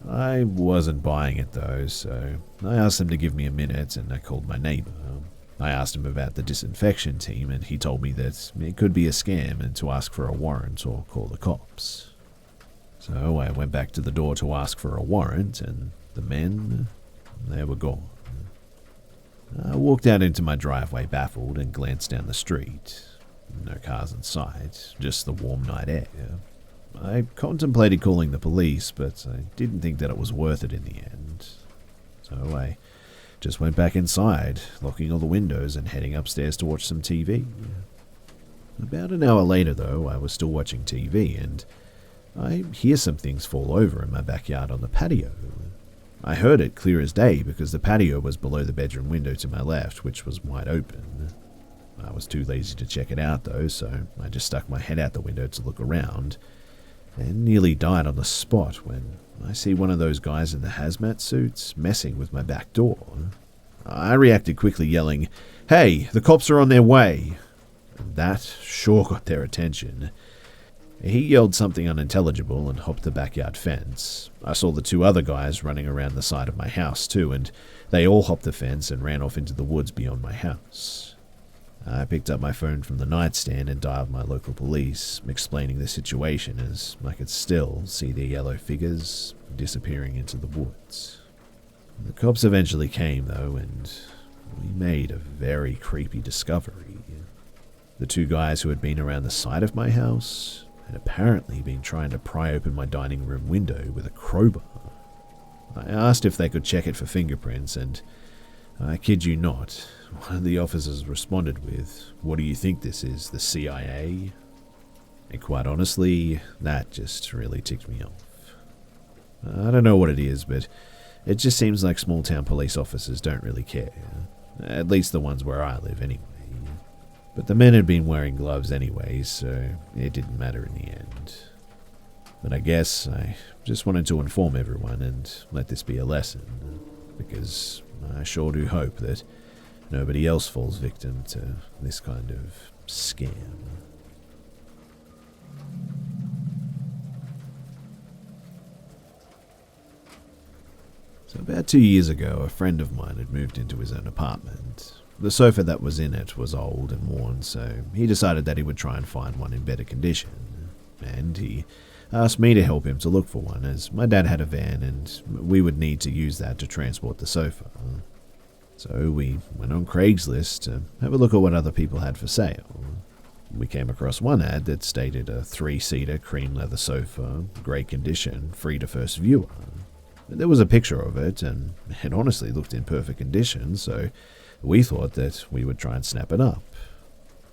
I wasn't buying it though, so I asked them to give me a minute, and I called my neighbor. I asked him about the disinfection team, and he told me that it could be a scam and to ask for a warrant or call the cops. So I went back to the door to ask for a warrant, and the men, they were gone. I walked out into my driveway baffled and glanced down the street. No cars in sight, just the warm night air. I contemplated calling the police, but I didn't think that it was worth it in the end. So I just went back inside, locking all the windows and heading upstairs to watch some TV. About an hour later, though, I was still watching TV, and I hear some things fall over in my backyard on the patio. I heard it clear as day because the patio was below the bedroom window to my left, which was wide open. I was too lazy to check it out though, so I just stuck my head out the window to look around, and nearly died on the spot when I see one of those guys in the hazmat suits messing with my back door. I reacted quickly, yelling, "Hey, the cops are on their way!" And that sure got their attention. He yelled something unintelligible and hopped the backyard fence. I saw the 2 other guys running around the side of my house too, and they all hopped the fence and ran off into the woods beyond my house. I picked up my phone from the nightstand and dialed my local police, explaining the situation as I could still see their yellow figures disappearing into the woods. The cops eventually came though, and we made a very creepy discovery. The 2 guys who had been around the side of my house had apparently been trying to pry open my dining room window with a crowbar. I asked if they could check it for fingerprints, and I kid you not, one of the officers responded with, "What do you think this is, the CIA?" And quite honestly, that just really ticked me off. I don't know what it is, but it just seems like small-town police officers don't really care. At least the ones where I live, anyway. But the men had been wearing gloves anyway, so it didn't matter in the end. But I guess I just wanted to inform everyone and let this be a lesson, because I sure do hope that nobody else falls victim to this kind of scam. So about 2 years ago, a friend of mine had moved into his own apartment. The sofa that was in it was old and worn, so he decided that he would try and find one in better condition. And he asked me to help him to look for one, as my dad had a van and we would need to use that to transport the sofa. So we went on Craigslist to have a look at what other people had for sale. We came across one ad that stated a 3-seater cream leather sofa, great condition, free to first viewer. There was a picture of it, and it honestly looked in perfect condition, so we thought that we would try and snap it up.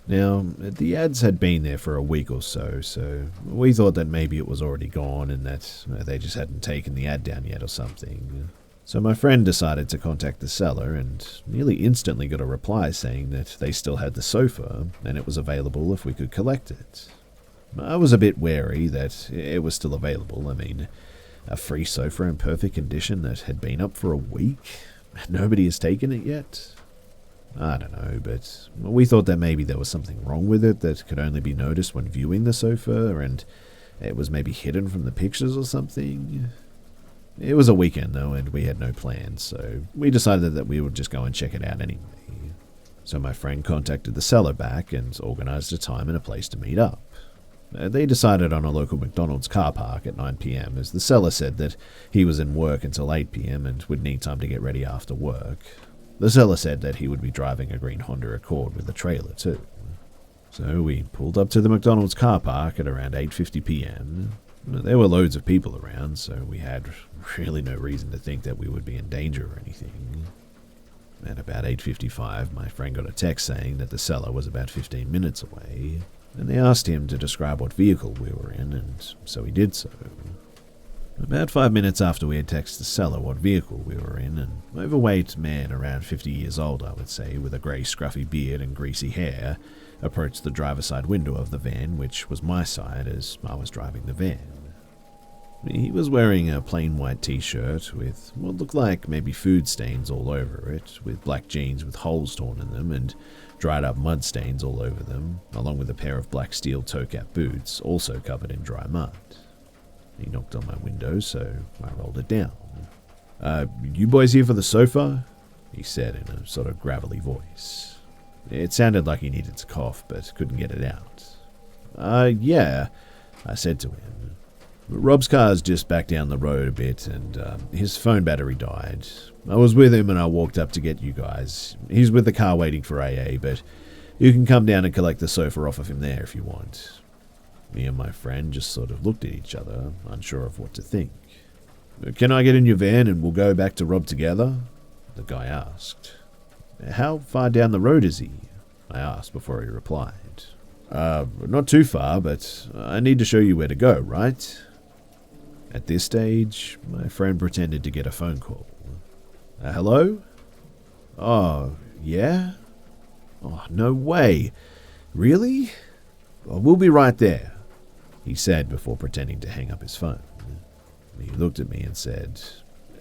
Now, the ads had been there for a week or so we thought that maybe it was already gone and that they just hadn't taken the ad down yet or something. So my friend decided to contact the seller and nearly instantly got a reply saying that they still had the sofa and it was available if we could collect it. I was a bit wary that it was still available. I mean, a free sofa in perfect condition that had been up for a week? Nobody has taken it yet? I don't know, but we thought that maybe there was something wrong with it that could only be noticed when viewing the sofa, and it was maybe hidden from the pictures or something. It was a weekend though, and we had no plans, so we decided that we would just go and check it out anyway. So my friend contacted the seller back and organised a time and a place to meet up. They decided on a local McDonald's car park at 9 p.m. as the seller said that he was in work until 8 p.m. and would need time to get ready after work. The seller said that he would be driving a green Honda Accord with a trailer too. So we pulled up to the McDonald's car park at around 8:50 p.m. There were loads of people around, so we had really no reason to think that we would be in danger or anything. At about 8:55, my friend got a text saying that the seller was about 15 minutes away, and they asked him to describe what vehicle we were in, and so he did so. About 5 minutes after we had texted the seller what vehicle we were in, an overweight man around 50 years old, I would say, with a grey scruffy beard and greasy hair, approached the driver's side window of the van, which was my side as I was driving the van. He was wearing a plain white t-shirt with what looked like maybe food stains all over it, with black jeans with holes torn in them and dried up mud stains all over them, along with a pair of black steel toe-cap boots also covered in dry mud. He knocked on my window, so I rolled it down. You boys here for the sofa? He said in a sort of gravelly voice. It sounded like he needed to cough, but couldn't get it out. Yeah, I said to him. Rob's car's just back down the road a bit, and his phone battery died. I was with him and I walked up to get you guys. He's with the car waiting for AA, but you can come down and collect the sofa off of him there if you want. Me and my friend just sort of looked at each other, unsure of what to think. Can I get in your van and we'll go back to Rob together? The guy asked. How far down the road is he? I asked before he replied. Not too far, but I need to show you where to go, right? At this stage, my friend pretended to get a phone call. Hello? Oh, yeah? Oh, no way. Really? Well, we'll be right there, he said before pretending to hang up his phone. He looked at me and said,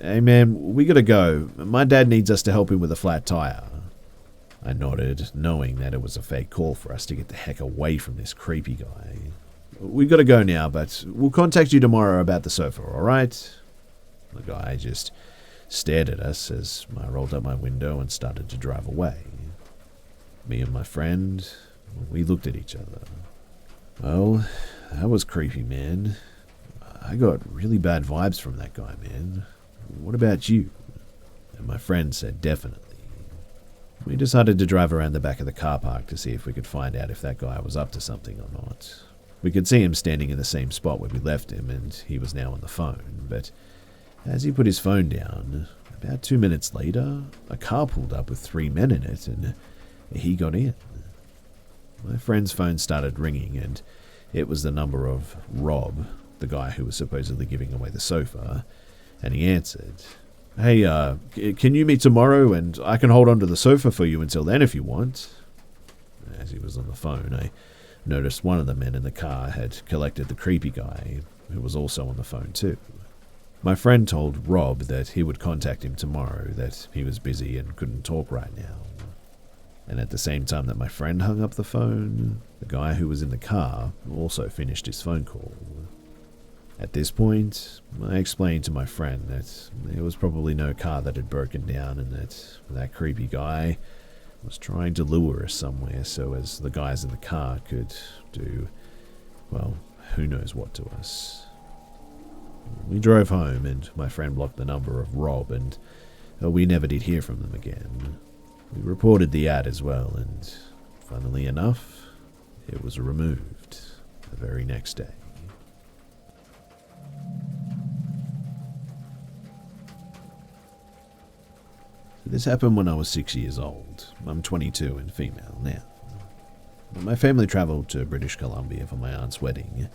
Hey man, we gotta go. My dad needs us to help him with a flat tire. I nodded, knowing that it was a fake call for us to get the heck away from this creepy guy. We gotta go now, but we'll contact you tomorrow about the sofa, alright? The guy just stared at us as I rolled up my window and started to drive away. Me and my friend, we looked at each other. Well, that was creepy, man. I got really bad vibes from that guy, man. What about you? And my friend said definitely. We decided to drive around the back of the car park to see if we could find out if that guy was up to something or not. We could see him standing in the same spot where we left him, and he was now on the phone, but as he put his phone down, about 2 minutes later, a car pulled up with 3 men in it, and he got in. My friend's phone started ringing, and it was the number of Rob, the guy who was supposedly giving away the sofa, and he answered. Hey, can you meet tomorrow, and I can hold on to the sofa for you until then if you want? As he was on the phone, I noticed one of the men in the car had collected the creepy guy, who was also on the phone too. My friend told Rob that he would contact him tomorrow, that he was busy and couldn't talk right now. And at the same time that my friend hung up the phone, the guy who was in the car also finished his phone call. At this point, I explained to my friend that there was probably no car that had broken down and that creepy guy was trying to lure us somewhere so as the guys in the car could do, well, who knows what to us. We drove home and my friend blocked the number of Rob and we never did hear from them again. We reported the ad as well and, funnily enough, it was removed the very next day. This happened when I was 6 years old. I'm 22 and female now. My family travelled to British Columbia for my aunt's wedding.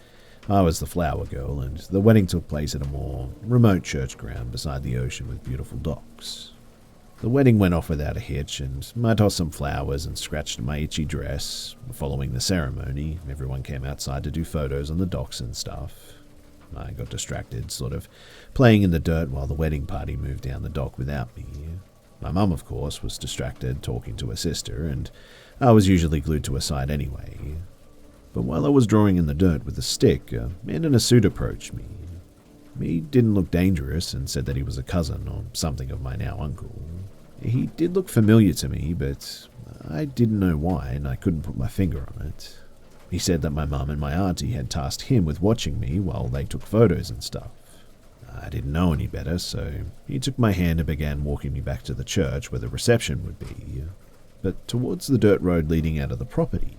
I was the flower girl, and the wedding took place at a more remote church ground beside the ocean with beautiful docks. The wedding went off without a hitch, and I tossed some flowers and scratched my itchy dress. Following the ceremony, everyone came outside to do photos on the docks and stuff. I got distracted, sort of playing in the dirt while the wedding party moved down the dock without me. My mum, of course, was distracted talking to her sister, and I was usually glued to her side anyway. But while I was drawing in the dirt with a stick, a man in a suit approached me. He didn't look dangerous and said that he was a cousin or something of my now uncle. He did look familiar to me, but I didn't know why and I couldn't put my finger on it. He said that my mum and my auntie had tasked him with watching me while they took photos and stuff. I didn't know any better, so he took my hand and began walking me back to the church where the reception would be, but towards the dirt road leading out of the property.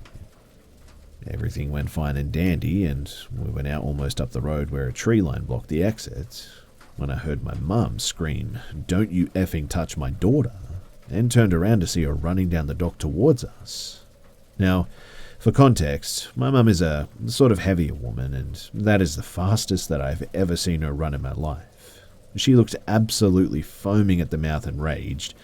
Everything went fine and dandy, and we were now almost up the road where a tree line blocked the exit, when I heard my mum scream, "Don't you effing touch my daughter," and turned around to see her running down the dock towards us. Now, for context, my mum is a sort of heavier woman, and that is the fastest that I've ever seen her run in my life. She looked absolutely foaming at the mouth and raged,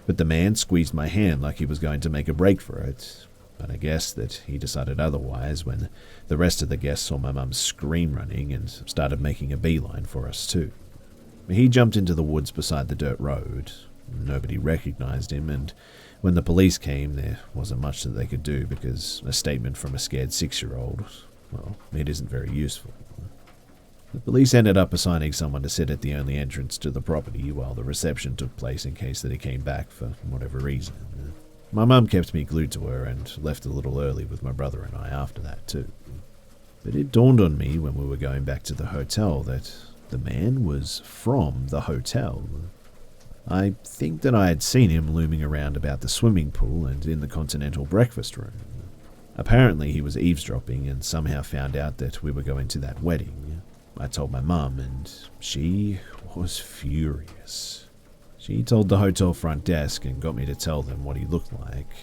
but the man squeezed my hand like he was going to make a break for it. But I guess that he decided otherwise when the rest of the guests saw my mum scream running and started making a beeline for us too. He jumped into the woods beside the dirt road. Nobody recognized him, and when the police came, there wasn't much that they could do because a statement from a scared 6-year-old, well, it isn't very useful. The police ended up assigning someone to sit at the only entrance to the property while the reception took place in case that he came back for whatever reason. My mum kept me glued to her and left a little early with my brother and I after that too. But it dawned on me when we were going back to the hotel that the man was from the hotel. I think that I had seen him looming around about the swimming pool and in the continental breakfast room. Apparently he was eavesdropping and somehow found out that we were going to that wedding. I told my mum and she was furious. She told the hotel front desk and got me to tell them what he looked like.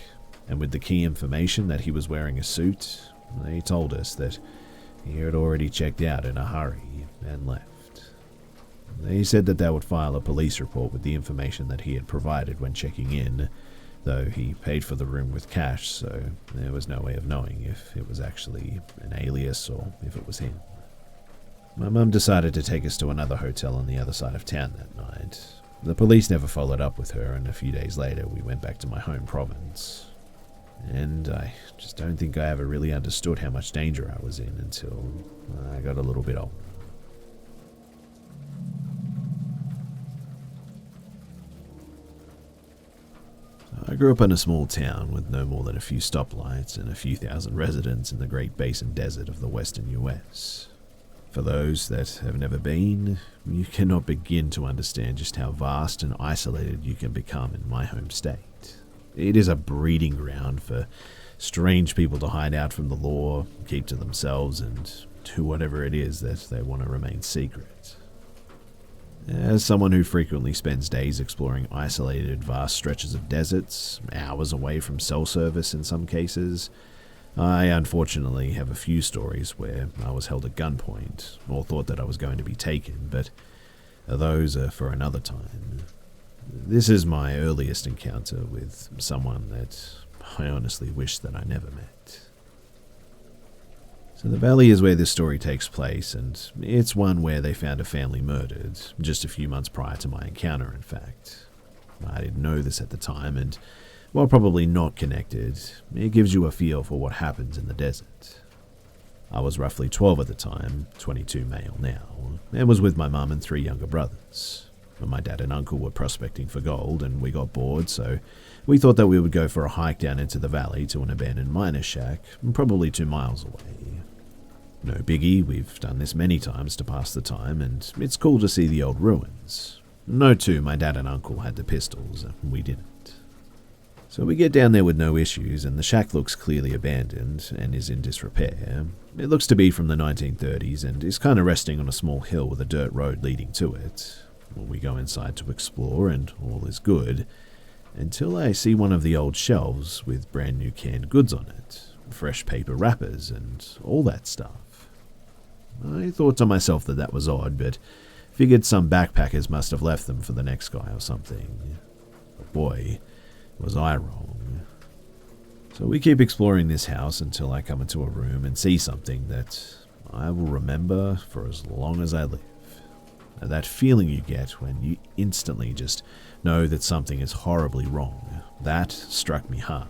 And with the key information that he was wearing a suit, they told us that he had already checked out in a hurry and left. They said that they would file a police report with the information that he had provided when checking in, though he paid for the room with cash, so there was no way of knowing if it was actually an alias or if it was him. My mum decided to take us to another hotel on the other side of town that night. The police never followed up with her, and a few days later we went back to my home province. And I just don't think I ever really understood how much danger I was in until I got a little bit older. I grew up in a small town with no more than a few stoplights and a few thousand residents in the Great Basin Desert of the western US. For those that have never been, you cannot begin to understand just how vast and isolated you can become in my home state. It is a breeding ground for strange people to hide out from the law, keep to themselves, and do whatever it is that they want to remain secret. As someone who frequently spends days exploring isolated, vast stretches of deserts, hours away from cell service in some cases, I unfortunately have a few stories where I was held at gunpoint or thought that I was going to be taken, but those are for another time. This is my earliest encounter with someone that I honestly wish that I never met. So the valley is where this story takes place, and it's one where they found a family murdered, just a few months prior to my encounter, in fact. I didn't know this at the time, and while probably not connected, it gives you a feel for what happens in the desert. I was roughly 12 at the time, 22 male now, and was with my mum and 3 younger brothers. My dad and uncle were prospecting for gold, and we got bored, so we thought that we would go for a hike down into the valley to an abandoned miner's shack, probably 2 miles away. No biggie, we've done this many times to pass the time, and it's cool to see the old ruins. No two, my dad and uncle had the pistols, and we didn't. So we get down there with no issues, and the shack looks clearly abandoned and is in disrepair. It looks to be from the 1930s and is kind of resting on a small hill with a dirt road leading to it. Well, we go inside to explore, and all is good, until I see one of the old shelves with brand new canned goods on it, fresh paper wrappers, and all that stuff. I thought to myself that that was odd, but figured some backpackers must have left them for the next guy or something. But boy, was I wrong. So we keep exploring this house until I come into a room and see something that I will remember for as long as I live. That feeling you get when you instantly just know that something is horribly wrong, that struck me hard.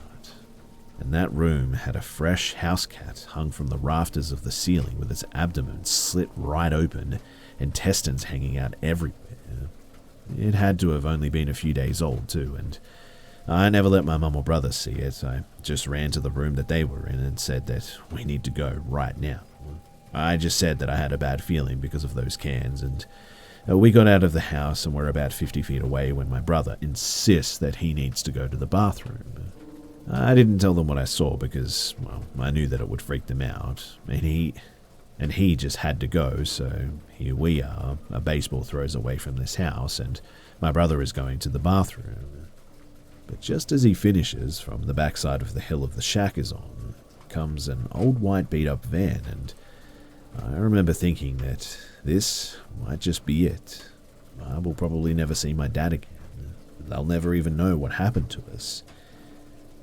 And that room had a fresh house cat hung from the rafters of the ceiling with its abdomen slit right open, intestines hanging out everywhere. It had to have only been a few days old too, and I never let my mum or brother see it. I just ran to the room that they were in and said that we need to go right now. I just said that I had a bad feeling because of those cans, and we got out of the house and we're about 50 feet away when my brother insists that he needs to go to the bathroom. I didn't tell them what I saw because, well, I knew that it would freak them out, and he just had to go, so here we are, a baseball throws away from this house, and my brother is going to the bathroom. But just as he finishes, from the backside of the hill of the shack is on, comes an old white beat-up van, and I remember thinking that this might just be it. I will probably never see my dad again. They'll never even know what happened to us.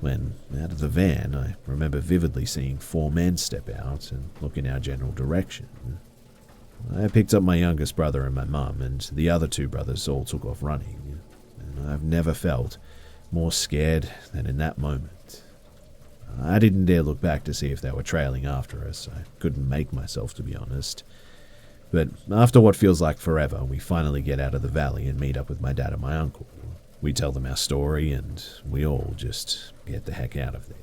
When out of the van, I remember vividly seeing 4 men step out and look in our general direction. I picked up my youngest brother and my mum, and the other 2 brothers all took off running. And I've never felt more scared than in that moment. I didn't dare look back to see if they were trailing after us. I couldn't make myself, to be honest. But after what feels like forever, we finally get out of the valley and meet up with my dad and my uncle. We tell them our story, and we all just get the heck out of there.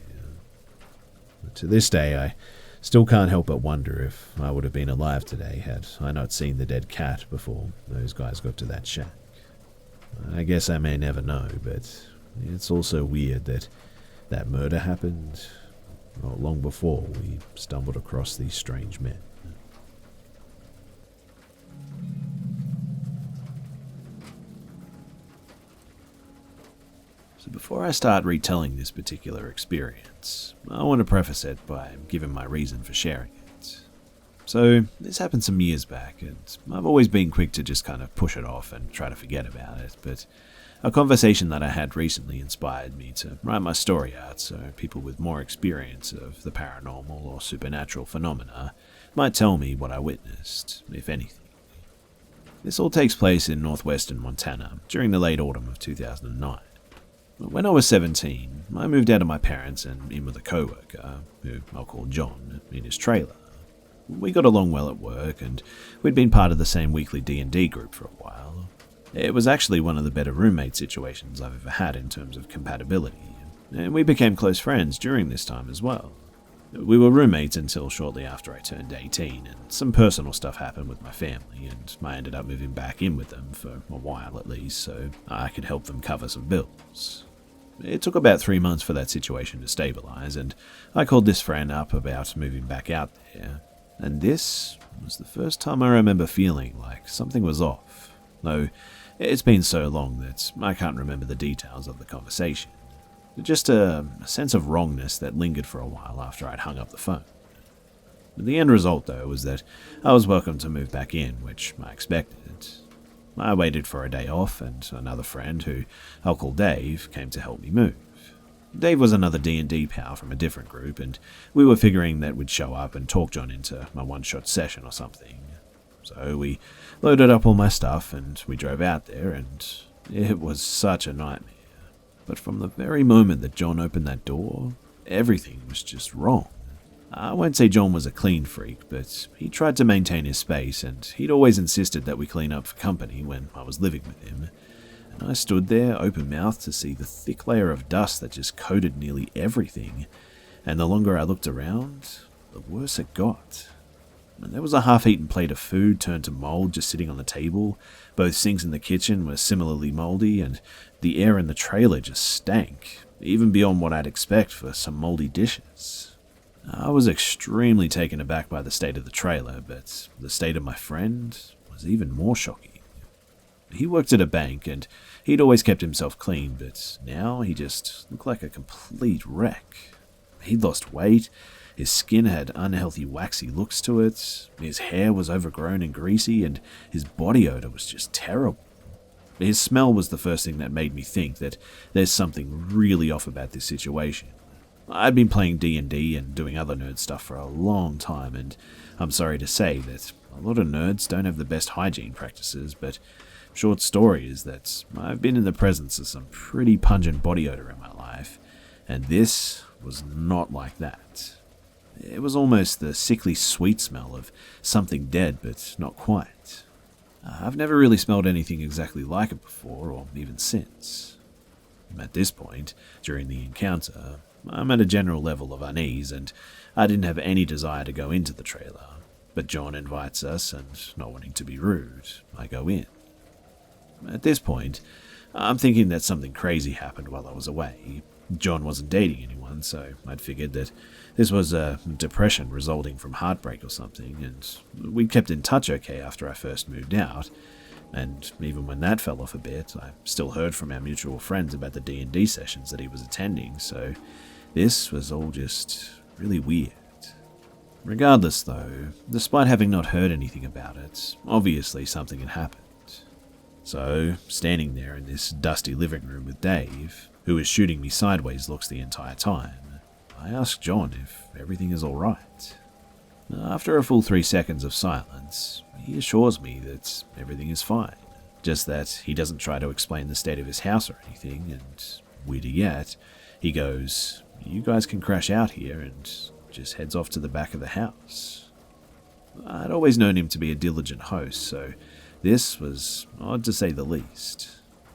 But to this day, I still can't help but wonder if I would have been alive today had I not seen the dead cat before those guys got to that shack. I guess I may never know, but it's also weird that that murder happened long before we stumbled across these strange men. So before I start retelling this particular experience, I want to preface it by giving my reason for sharing it. So this happened some years back, and I've always been quick to just kind of push it off and try to forget about it, but a conversation that I had recently inspired me to write my story out so people with more experience of the paranormal or supernatural phenomena might tell me what I witnessed, if anything. This all takes place in northwestern Montana during the late autumn of 2009. When I was 17, I moved out of my parents and in with a co-worker, who I'll call John, in his trailer. We got along well at work, and we'd been part of the same weekly D&D group for a while. It was actually one of the better roommate situations I've ever had in terms of compatibility, and we became close friends during this time as well. We were roommates until shortly after I turned 18, and some personal stuff happened with my family, and I ended up moving back in with them for a while at least, so I could help them cover some bills. It took about 3 months for that situation to stabilize, and I called this friend up about moving back out there. And this was the first time I remember feeling like something was off, though it's been so long that I can't remember the details of the conversation. Just a sense of wrongness that lingered for a while after I'd hung up the phone. The end result, though, was that I was welcome to move back in, which I expected. I waited for a day off, and another friend, who I'll call Dave, came to help me move. Dave was another D&D pal from a different group, and we were figuring that we'd show up and talk John into my one-shot session or something. So we loaded up all my stuff, and we drove out there, and it was such a nightmare. But from the very moment that John opened that door, everything was just wrong. I won't say John was a clean freak, but he tried to maintain his space, and he'd always insisted that we clean up for company when I was living with him. And I stood there, open-mouthed, to see the thick layer of dust that just coated nearly everything, and the longer I looked around, the worse it got. And there was a half-eaten plate of food turned to mold just sitting on the table. Both sinks in the kitchen were similarly moldy, and the air in the trailer just stank, even beyond what I'd expect for some moldy dishes. I was extremely taken aback by the state of the trailer, but the state of my friend was even more shocking. He worked at a bank, and he'd always kept himself clean, but now he just looked like a complete wreck. He'd lost weight, his skin had unhealthy waxy looks to it, his hair was overgrown and greasy, and his body odor was just terrible. His smell was the first thing that made me think that there's something really off about this situation. I'd been playing D&D and doing other nerd stuff for a long time, and I'm sorry to say that a lot of nerds don't have the best hygiene practices, but short story is that I've been in the presence of some pretty pungent body odor in my life, and this was not like that. It was almost the sickly sweet smell of something dead, but not quite. I've never really smelled anything exactly like it before, or even since. At this point, during the encounter, I'm at a general level of unease, and I didn't have any desire to go into the trailer. But John invites us, and not wanting to be rude, I go in. At this point, I'm thinking that something crazy happened while I was away. John wasn't dating anyone, so I'd figured that this was a depression resulting from heartbreak or something, and we kept in touch okay after I first moved out. And even when that fell off a bit, I still heard from our mutual friends about the D&D sessions that he was attending, so this was all just really weird. Regardless though, despite having not heard anything about it, obviously something had happened. So, standing there in this dusty living room with Dave, who was shooting me sideways looks the entire time, I asked John if everything is alright. After a full 3 seconds of silence, he assures me that everything is fine, just that he doesn't try to explain the state of his house or anything, and weirder yet, he goes, "You guys can crash out here," and just heads off to the back of the house. I'd always known him to be a diligent host, so this was odd to say the least.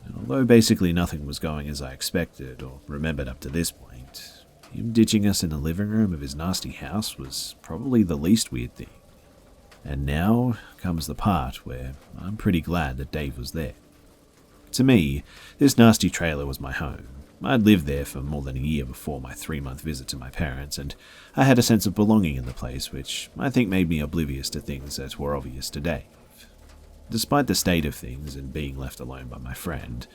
And although basically nothing was going as I expected or remembered up to this point, him ditching us in the living room of his nasty house was probably the least weird thing. And now comes the part where I'm pretty glad that Dave was there. To me, this nasty trailer was my home. I'd lived there for more than a year before my 3-month visit to my parents, and I had a sense of belonging in the place, which I think made me oblivious to things that were obvious to Dave. Despite the state of things and being left alone by my friend,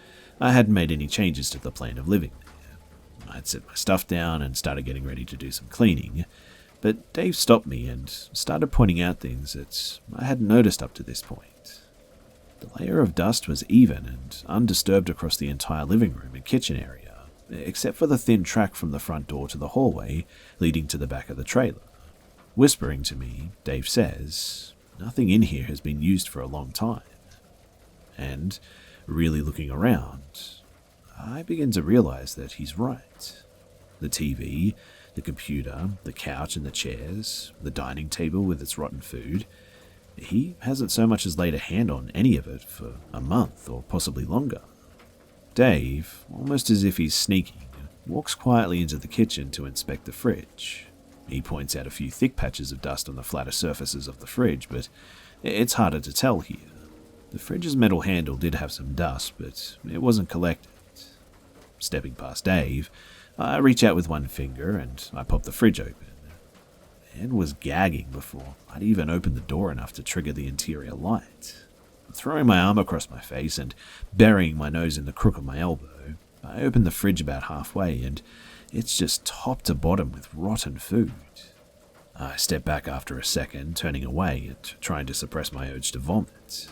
I hadn't made any changes to the plan of living there. I'd set my stuff down and started getting ready to do some cleaning, but Dave stopped me and started pointing out things that I hadn't noticed up to this point. The layer of dust was even and undisturbed across the entire living room and kitchen area, except for the thin track from the front door to the hallway leading to the back of the trailer. Whispering to me, Dave says, "Nothing in here has been used for a long time." And, really looking around, I begin to realize that he's right. The TV, the computer, the couch and the chairs, the dining table with its rotten food, he hasn't so much as laid a hand on any of it for a month or possibly longer. Dave, almost as if he's sneaking, walks quietly into the kitchen to inspect the fridge. He points out a few thick patches of dust on the flatter surfaces of the fridge, but it's harder to tell here. The fridge's metal handle did have some dust, but it wasn't collected. Stepping past Dave, I reach out with one finger and I pop the fridge open. Ed was gagging before I'd even opened the door enough to trigger the interior light. Throwing my arm across my face and burying my nose in the crook of my elbow, I open the fridge about halfway and it's just top to bottom with rotten food. I step back after a second, turning away and trying to suppress my urge to vomit.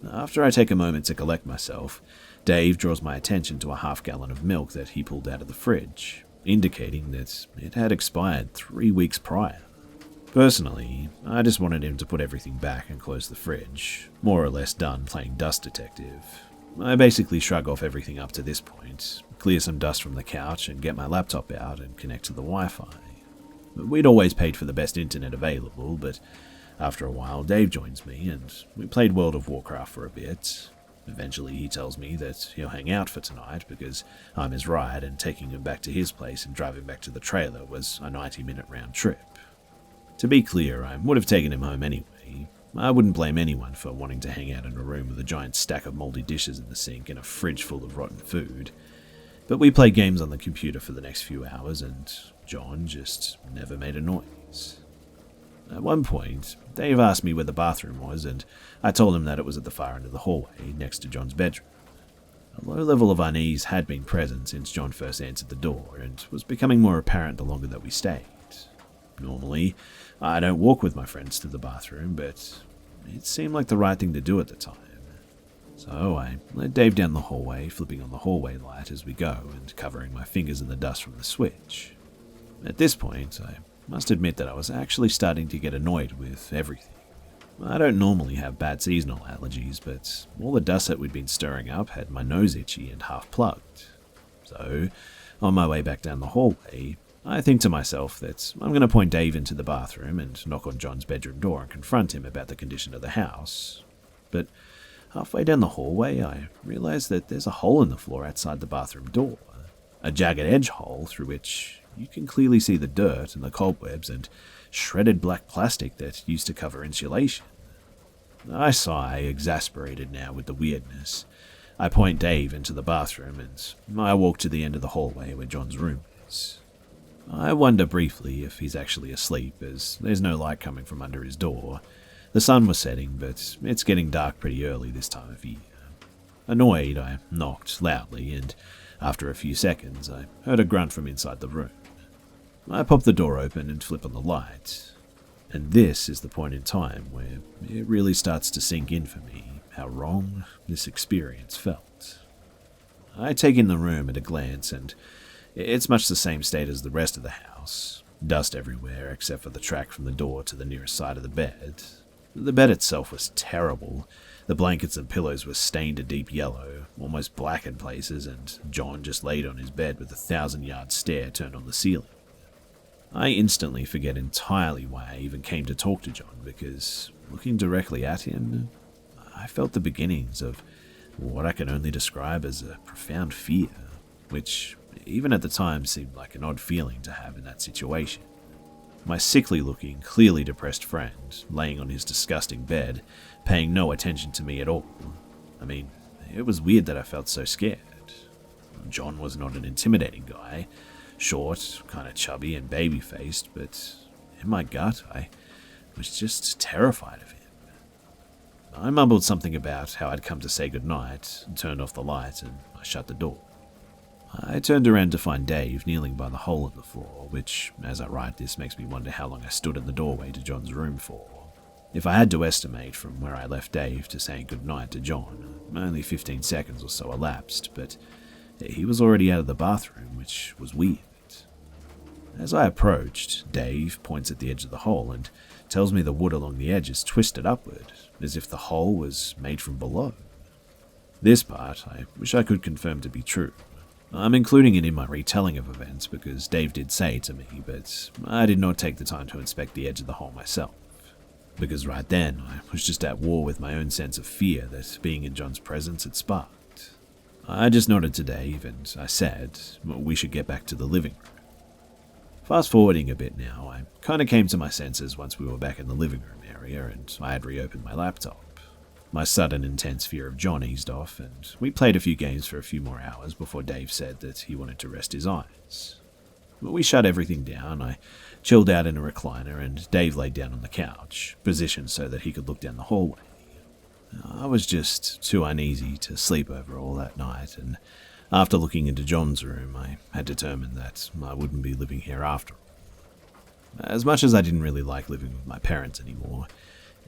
After I take a moment to collect myself, Dave draws my attention to a half-gallon of milk that he pulled out of the fridge, indicating that it had expired 3 weeks prior. Personally, I just wanted him to put everything back and close the fridge, more or less done playing dust detective. I basically shrug off everything up to this point, clear some dust from the couch and get my laptop out and connect to the Wi-Fi. We'd always paid for the best internet available, but after a while Dave joins me and we played World of Warcraft for a bit. Eventually he tells me that he'll hang out for tonight because I'm his ride and taking him back to his place and driving back to the trailer was a 90-minute round trip. To be clear, I would have taken him home anyway. I wouldn't blame anyone for wanting to hang out in a room with a giant stack of moldy dishes in the sink and a fridge full of rotten food. But we played games on the computer for the next few hours and John just never made a noise. At one point, Dave asked me where the bathroom was, and I told him that it was at the far end of the hallway, next to John's bedroom. A low level of unease had been present since John first answered the door, and was becoming more apparent the longer that we stayed. Normally, I don't walk with my friends to the bathroom, but it seemed like the right thing to do at the time. So I led Dave down the hallway, flipping on the hallway light as we go, and covering my fingers in the dust from the switch. At this point, I must admit that I was actually starting to get annoyed with everything. I don't normally have bad seasonal allergies, but all the dust that we'd been stirring up had my nose itchy and half plugged. So, on my way back down the hallway, I think to myself that I'm going to point Dave into the bathroom and knock on John's bedroom door and confront him about the condition of the house. But halfway down the hallway, I realize that there's a hole in the floor outside the bathroom door, a jagged edge hole through which you can clearly see the dirt and the cobwebs and shredded black plastic that used to cover insulation. I sigh, exasperated now with the weirdness. I point Dave into the bathroom, and I walk to the end of the hallway where John's room is. I wonder briefly if he's actually asleep, as there's no light coming from under his door. The sun was setting, but it's getting dark pretty early this time of year. Annoyed, I knocked loudly, and after a few seconds, I heard a grunt from inside the room. I pop the door open and flip on the light, and this is the point in time where it really starts to sink in for me how wrong this experience felt. I take in the room at a glance, and it's much the same state as the rest of the house. Dust everywhere except for the track from the door to the nearest side of the bed. The bed itself was terrible. The blankets and pillows were stained a deep yellow, almost black in places, and John just laid on his bed with a 1,000-yard stare turned on the ceiling. I instantly forget entirely why I even came to talk to John, because looking directly at him, I felt the beginnings of what I can only describe as a profound fear, which even at the time seemed like an odd feeling to have in that situation. My sickly-looking, clearly depressed friend, laying on his disgusting bed, paying no attention to me at all. I mean, it was weird that I felt so scared. John was not an intimidating guy, short, kind of chubby and baby-faced, but in my gut, I was just terrified of him. I mumbled something about how I'd come to say goodnight, turned off the light, and I shut the door. I turned around to find Dave kneeling by the hole in the floor, which, as I write this, makes me wonder how long I stood in the doorway to John's room for. If I had to estimate from where I left Dave to saying goodnight to John, only 15 seconds or so elapsed, but he was already out of the bathroom, which was weird. As I approached, Dave points at the edge of the hole and tells me the wood along the edge is twisted upward, as if the hole was made from below. This part I wish I could confirm to be true. I'm including it in my retelling of events because Dave did say it to me, but I did not take the time to inspect the edge of the hole myself. Because right then, I was just at war with my own sense of fear that being in John's presence had sparked. I just nodded to Dave and I said, we should get back to the living room. Fast forwarding a bit now, I kind of came to my senses once we were back in the living room area and I had reopened my laptop. My sudden intense fear of John eased off, and we played a few games for a few more hours before Dave said that he wanted to rest his eyes. We shut everything down, I chilled out in a recliner, and Dave laid down on the couch, positioned so that he could look down the hallway. I was just too uneasy to sleep over all that night, and after looking into John's room, I had determined that I wouldn't be living here after all. As much as I didn't really like living with my parents anymore,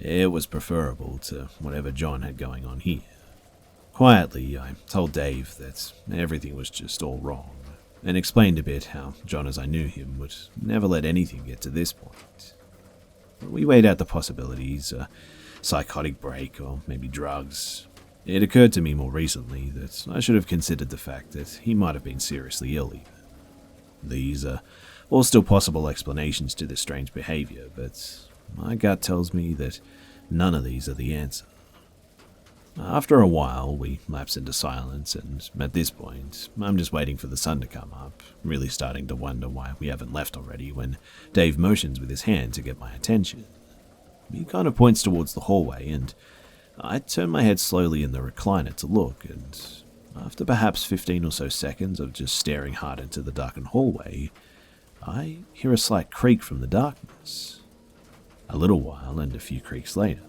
it was preferable to whatever John had going on here. Quietly, I told Dave that everything was just all wrong, and explained a bit how John as I knew him would never let anything get to this point. We weighed out the possibilities, a psychotic break or maybe drugs. It occurred to me more recently that I should have considered the fact that he might have been seriously ill even. These are all still possible explanations to this strange behavior, but my gut tells me that none of these are the answer. After a while, we lapse into silence, and at this point, I'm just waiting for the sun to come up, really starting to wonder why we haven't left already when Dave motions with his hand to get my attention. He kind of points towards the hallway, and I turn my head slowly in the recliner to look, and after perhaps 15 or so seconds of just staring hard into the darkened hallway, I hear a slight creak from the darkness. A little while, and a few creaks later,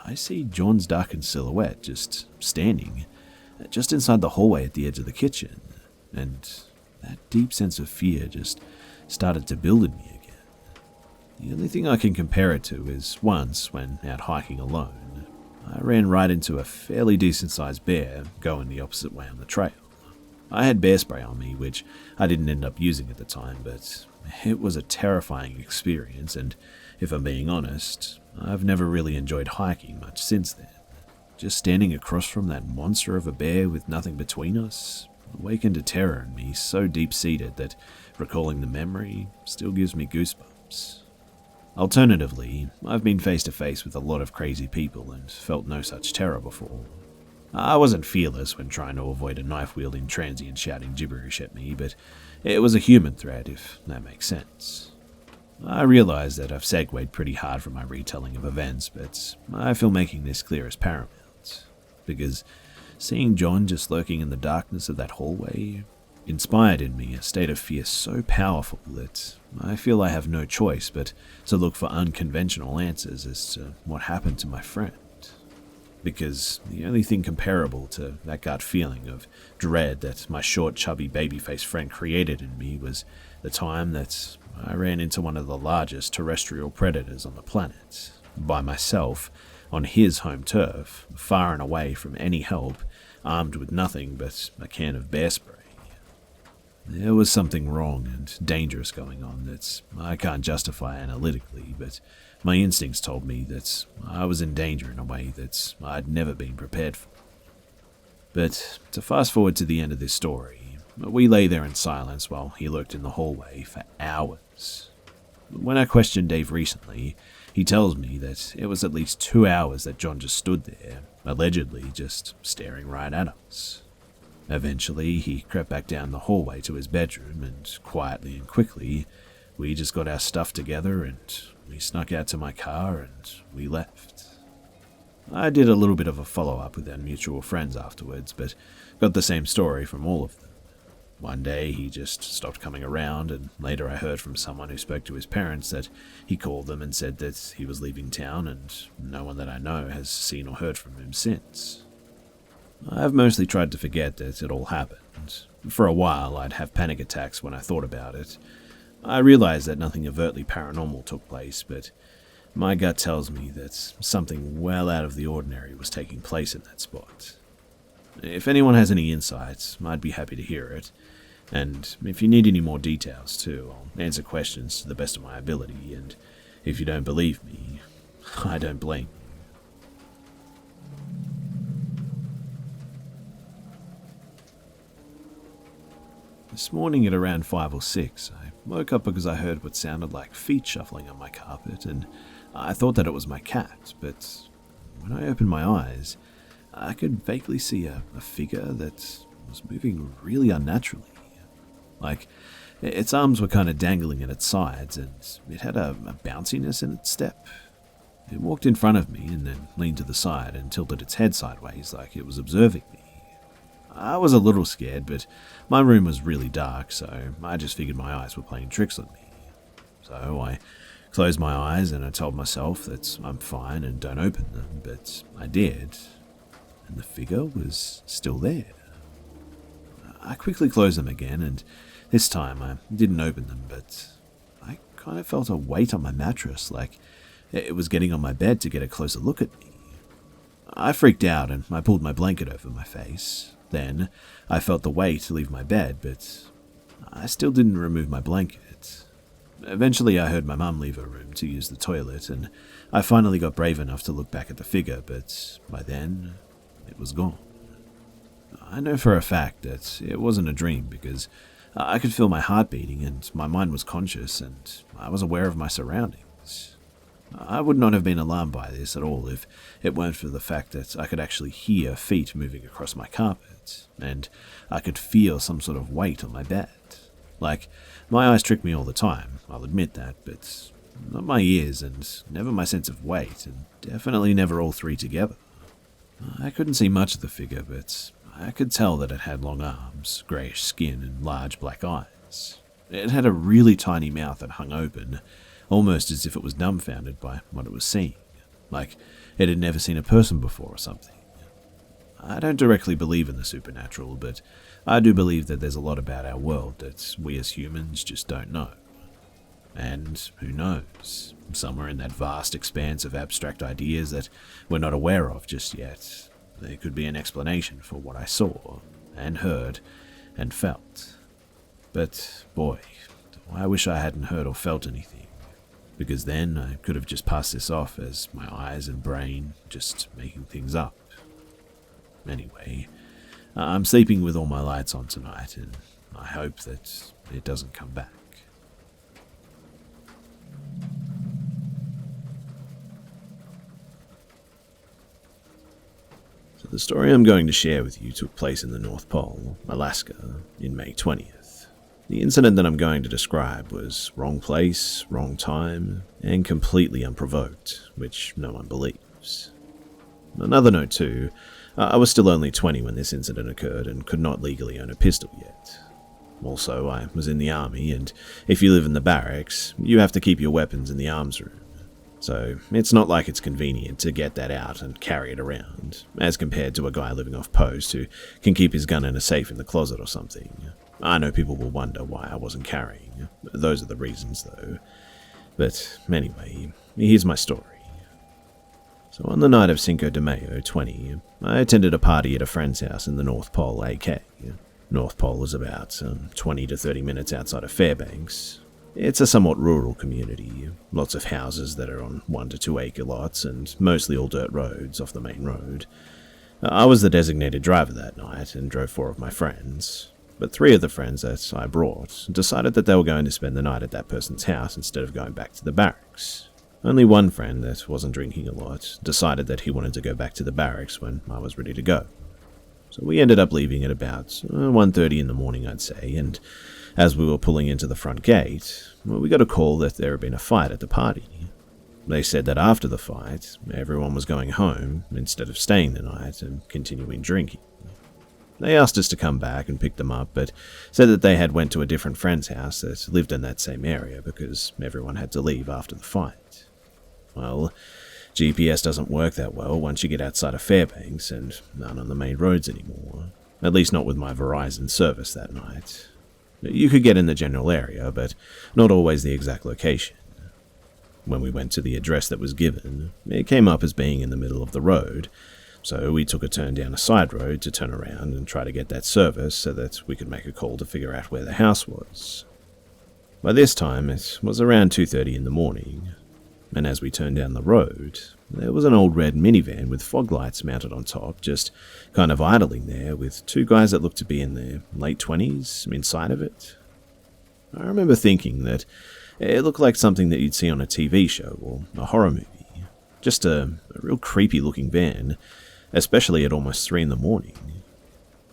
I see John's darkened silhouette just standing, just inside the hallway at the edge of the kitchen, and that deep sense of fear just started to build in me again. The only thing I can compare it to is once, when out hiking alone, I ran right into a fairly decent-sized bear going the opposite way on the trail. I had bear spray on me, which I didn't end up using at the time, but it was a terrifying experience, and if I'm being honest, I've never really enjoyed hiking much since then. Just standing across from that monster of a bear with nothing between us awakened a terror in me so deep-seated that recalling the memory still gives me goosebumps. Alternatively, I've been face to face with a lot of crazy people and felt no such terror before. I wasn't fearless when trying to avoid a knife-wielding transient shouting gibberish at me, but it was a human threat, if that makes sense. I realize that I've segued pretty hard from my retelling of events, but I feel making this clear as paramount, because seeing John just lurking in the darkness of that hallway inspired in me a state of fear so powerful that I feel I have no choice but to look for unconventional answers as to what happened to my friend. Because the only thing comparable to that gut feeling of dread that my short, chubby, baby-faced friend created in me was the time that I ran into one of the largest terrestrial predators on the planet, by myself, on his home turf, far and away from any help, armed with nothing but a can of bear spray. There was something wrong and dangerous going on that I can't justify analytically, but my instincts told me that I was in danger in a way that I'd never been prepared for. But to fast forward to the end of this story, we lay there in silence while he lurked in the hallway for hours. When I questioned Dave recently, he tells me that it was at least 2 hours that John just stood there, allegedly just staring right at us. Eventually, he crept back down the hallway to his bedroom, and quietly and quickly, we just got our stuff together and we snuck out to my car and we left. I did a little bit of a follow-up with our mutual friends afterwards, but got the same story from all of them. One day he just stopped coming around, and later I heard from someone who spoke to his parents that he called them and said that he was leaving town, and no one that I know has seen or heard from him since. I've mostly tried to forget that it all happened. For a while, I'd have panic attacks when I thought about it. I realized that nothing overtly paranormal took place, but my gut tells me that something well out of the ordinary was taking place in that spot. If anyone has any insights, I'd be happy to hear it. And if you need any more details too, I'll answer questions to the best of my ability, and if you don't believe me, I don't blame you. This morning at around 5 or 6, I woke up because I heard what sounded like feet shuffling on my carpet, and I thought that it was my cat, but when I opened my eyes, I could vaguely see a figure that was moving really unnaturally. Like, its arms were kind of dangling at its sides, and it had a bounciness in its step. It walked in front of me and then leaned to the side and tilted its head sideways like it was observing me. I was a little scared, but my room was really dark, so I just figured my eyes were playing tricks on me. So I closed my eyes and I told myself that I'm fine and don't open them, but I did, and the figure was still there. I quickly closed them again, and this time I didn't open them, but I kind of felt a weight on my mattress, like it was getting on my bed to get a closer look at me. I freaked out and I pulled my blanket over my face. Then I felt the weight leave my bed, but I still didn't remove my blanket. Eventually I heard my mum leave her room to use the toilet, and I finally got brave enough to look back at the figure, but by then it was gone. I know for a fact that it wasn't a dream because I could feel my heart beating and my mind was conscious and I was aware of my surroundings. I would not have been alarmed by this at all if it weren't for the fact that I could actually hear feet moving across my carpet, and I could feel some sort of weight on my bed. Like, my eyes trick me all the time, I'll admit that, but not my ears and never my sense of weight, and definitely never all three together. I couldn't see much of the figure, but I could tell that it had long arms, greyish skin, and large black eyes. It had a really tiny mouth that hung open, almost as if it was dumbfounded by what it was seeing, like it had never seen a person before or something. I don't directly believe in the supernatural, but I do believe that there's a lot about our world that we as humans just don't know. And who knows, somewhere in that vast expanse of abstract ideas that we're not aware of just yet, there could be an explanation for what I saw, and heard, and felt. But boy, I wish I hadn't heard or felt anything, because then I could have just passed this off as my eyes and brain just making things up. Anyway, I'm sleeping with all my lights on tonight, and I hope that it doesn't come back. So the story I'm going to share with you took place in the North Pole, Alaska, in May 20th. The incident that I'm going to describe was wrong place, wrong time, and completely unprovoked, which no one believes. Another note too, I was still only 20 when this incident occurred and could not legally own a pistol yet. Also, I was in the army, and if you live in the barracks, you have to keep your weapons in the arms room. So it's not like it's convenient to get that out and carry it around, as compared to a guy living off post who can keep his gun in a safe in the closet or something. I know people will wonder why I wasn't carrying. Those are the reasons, though. But anyway, here's my story. So on the night of Cinco de Mayo 20, I attended a party at a friend's house in the North Pole, AK. North Pole is about 20 to 30 minutes outside of Fairbanks. It's a somewhat rural community, lots of houses that are on 1 to 2 acre lots and mostly all dirt roads off the main road. I was the designated driver that night and drove 4 of my friends, but 3 of the friends that I brought decided that they were going to spend the night at that person's house instead of going back to the barracks. Only one friend that wasn't drinking a lot decided that he wanted to go back to the barracks when I was ready to go. So we ended up leaving at about 1:30 in the morning, I'd say, and as we were pulling into the front gate, we got a call that there had been a fight at the party. They said that after the fight, everyone was going home instead of staying the night and continuing drinking. They asked us to come back and pick them up, but said that they had went to a different friend's house that lived in that same area because everyone had to leave after the fight. Well, GPS doesn't work that well once you get outside of Fairbanks and none on the main roads anymore, at least not with my Verizon service that night. You could get in the general area, but not always the exact location. When we went to the address that was given, it came up as being in the middle of the road, so we took a turn down a side road to turn around and try to get that service so that we could make a call to figure out where the house was. By this time, it was around 2:30 in the morning, and as we turned down the road, there was an old red minivan with fog lights mounted on top, just kind of idling there with 2 guys that looked to be in their late 20s inside of it. I remember thinking that it looked like something that you'd see on a TV show or a horror movie. Just a real creepy looking van, especially at almost 3 in the morning.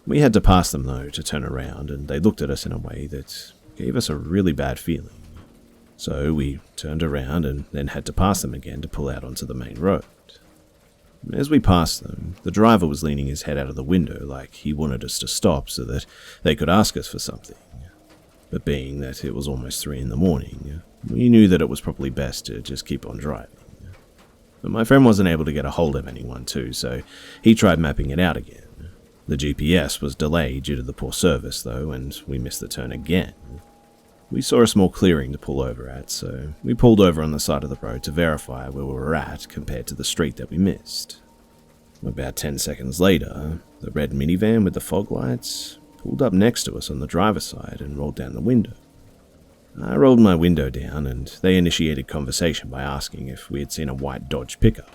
We had to pass them though to turn around, and they looked at us in a way that gave us a really bad feeling. So we turned around and then had to pass them again to pull out onto the main road. As we passed them, the driver was leaning his head out of the window like he wanted us to stop so that they could ask us for something. But being that it was almost 3 in the morning, we knew that it was probably best to just keep on driving. But my friend wasn't able to get a hold of anyone too, so he tried mapping it out again. The GPS was delayed due to the poor service though, and we missed the turn again. We saw a small clearing to pull over at, so we pulled over on the side of the road to verify where we were at compared to the street that we missed. About 10 seconds later, the red minivan with the fog lights pulled up next to us on the driver's side and rolled down the window. I rolled my window down and they initiated conversation by asking if we had seen a white Dodge pickup.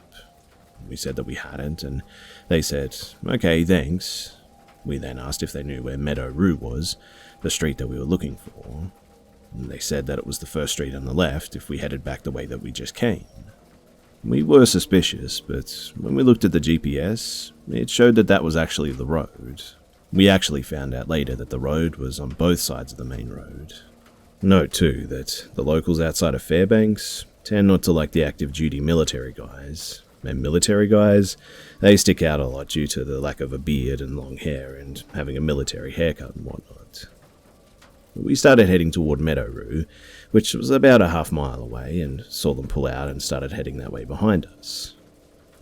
We said that we hadn't, and they said, "Okay, thanks." We then asked if they knew where Meadow Rue was, the street that we were looking for. They said that it was the first street on the left if we headed back the way that we just came. We were suspicious, but when we looked at the GPS, it showed that that was actually the road. We actually found out later that the road was on both sides of the main road. Note too that the locals outside of Fairbanks tend not to like the active duty military guys, and military guys, they stick out a lot due to the lack of a beard and long hair and having a military haircut and whatnot. We started heading toward Meadow Rue, which was about a half-mile away, and saw them pull out and started heading that way behind us.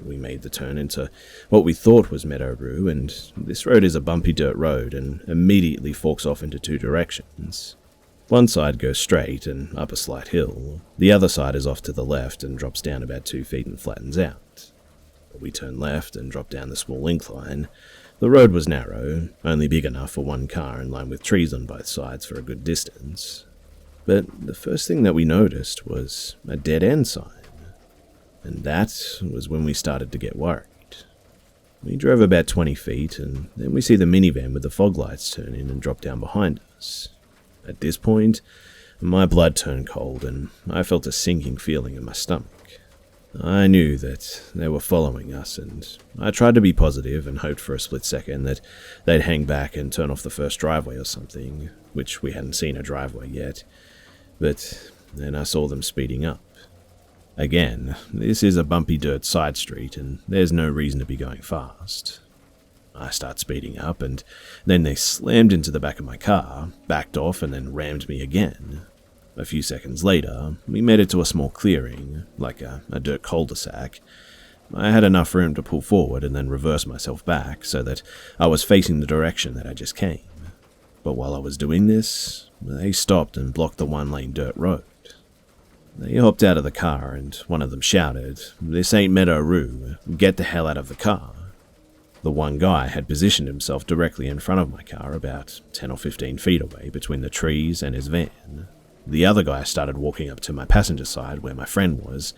We made the turn into what we thought was Meadow Rue, and this road is a bumpy dirt road and immediately forks off into 2 directions. One side goes straight and up a slight hill. The other side is off to the left and drops down about 2 feet and flattens out. We turned left and dropped down the small incline. The road was narrow, only big enough for 1 car and lined with trees on both sides for a good distance. But the first thing that we noticed was a dead-end sign. And that was when we started to get worried. We drove about 20 feet, and then we see the minivan with the fog lights turn in and drop down behind us. At this point, my blood turned cold, and I felt a sinking feeling in my stomach. I knew that they were following us, and I tried to be positive and hoped for a split second that they'd hang back and turn off the first driveway or something, which we hadn't seen a driveway yet. But then I saw them speeding up. Again, this is a bumpy dirt side street, and there's no reason to be going fast. I start speeding up, and then they slammed into the back of my car, backed off, and then rammed me again. A few seconds later, we made it to a small clearing, like a dirt cul-de-sac. I had enough room to pull forward and then reverse myself back so that I was facing the direction that I just came. But while I was doing this, they stopped and blocked the one-lane dirt road. They hopped out of the car and one of them shouted, "This ain't Meadow-Roo, get the hell out of the car." The one guy had positioned himself directly in front of my car, about 10 or 15 feet away between the trees and his van. The other guy started walking up to my passenger side where my friend was.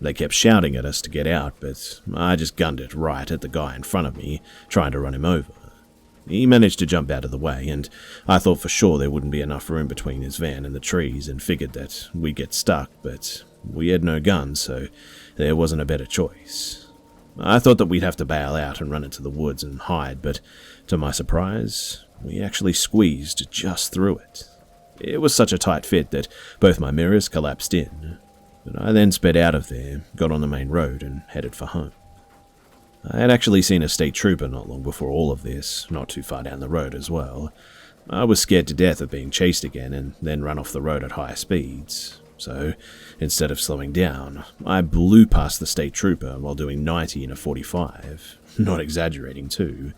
They kept shouting at us to get out, but I just gunned it right at the guy in front of me, trying to run him over. He managed to jump out of the way, and I thought for sure there wouldn't be enough room between his van and the trees and figured that we'd get stuck, but we had no guns, so there wasn't a better choice. I thought that we'd have to bail out and run into the woods and hide, but to my surprise, we actually squeezed just through it. It was such a tight fit that both my mirrors collapsed in, but I then sped out of there, got on the main road, and headed for home. I had actually seen a state trooper not long before all of this, not too far down the road as well. I was scared to death of being chased again and then run off the road at higher speeds. So, instead of slowing down, I blew past the state trooper while doing 90 in a 45, not exaggerating too.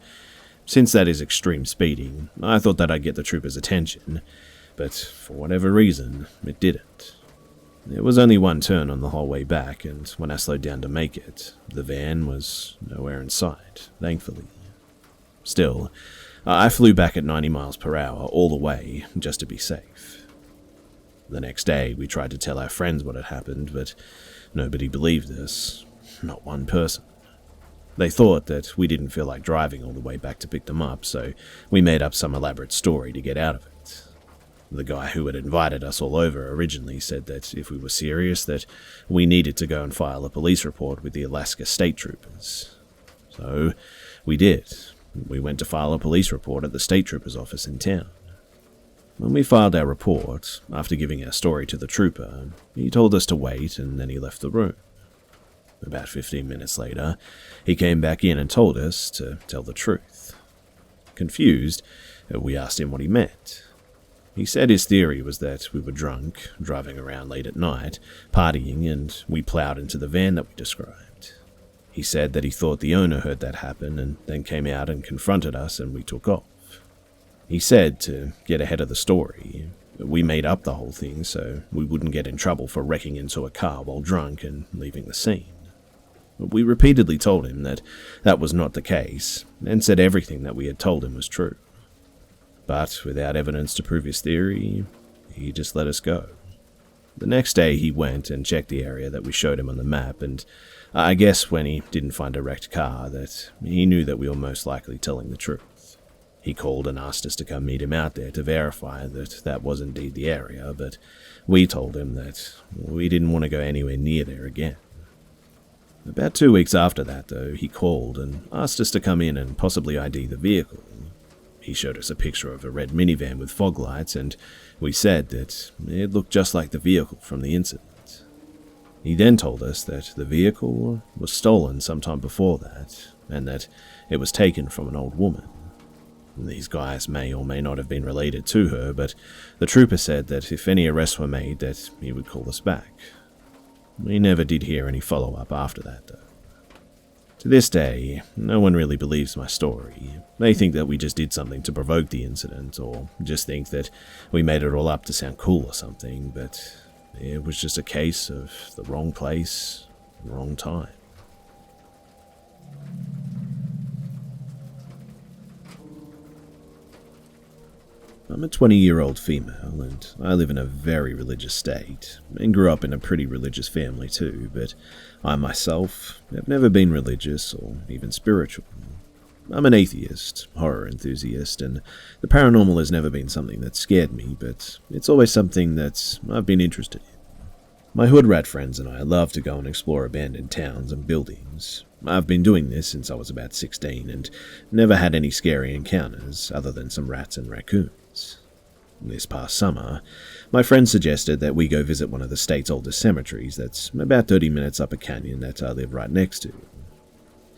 Since that is extreme speeding, I thought that I'd get the trooper's attention, but for whatever reason, it didn't. There was only one turn on the whole way back, and when I slowed down to make it, the van was nowhere in sight, thankfully. Still, I flew back at 90 miles per hour all the way, just to be safe. The next day, we tried to tell our friends what had happened, but nobody believed us. Not one person. They thought that we didn't feel like driving all the way back to pick them up, so we made up some elaborate story to get out of it. The guy who had invited us all over originally said that if we were serious, that we needed to go and file a police report with the Alaska State Troopers. So we did. We went to file a police report at the State Trooper's office in town. When we filed our report, after giving our story to the trooper, he told us to wait and then he left the room. About 15 minutes later, he came back in and told us to tell the truth. Confused, we asked him what he meant. He said his theory was that we were drunk, driving around late at night, partying, and we ploughed into the van that we described. He said that he thought the owner heard that happen and then came out and confronted us and we took off. He said to get ahead of the story, we made up the whole thing so we wouldn't get in trouble for wrecking into a car while drunk and leaving the scene. We repeatedly told him that that was not the case and said everything that we had told him was true. But without evidence to prove his theory, he just let us go. The next day he went and checked the area that we showed him on the map, and I guess when he didn't find a wrecked car, that he knew that we were most likely telling the truth. He called and asked us to come meet him out there to verify that that was indeed the area, but we told him that we didn't want to go anywhere near there again. About 2 weeks after that, though, he called and asked us to come in and possibly ID the vehicle. He showed us a picture of a red minivan with fog lights, and we said that it looked just like the vehicle from the incident. He then told us that the vehicle was stolen sometime before that, and that it was taken from an old woman. These guys may or may not have been related to her, but the trooper said that if any arrests were made, that he would call us back. We never did hear any follow-up after that, though. To this day, no one really believes my story. They think that we just did something to provoke the incident, or just think that we made it all up to sound cool or something, but it was just a case of the wrong place, wrong time. I'm a 20-year-old female, and I live in a very religious state, and grew up in a pretty religious family too, but I myself have never been religious or even spiritual. I'm an atheist, horror enthusiast, and the paranormal has never been something that scared me, but it's always something that I've been interested in. My hood rat friends and I love to go and explore abandoned towns and buildings. I've been doing this since I was about 16 and never had any scary encounters other than some rats and raccoons. This past summer, my friend suggested that we go visit one of the state's oldest cemeteries that's about 30 minutes up a canyon that I live right next to.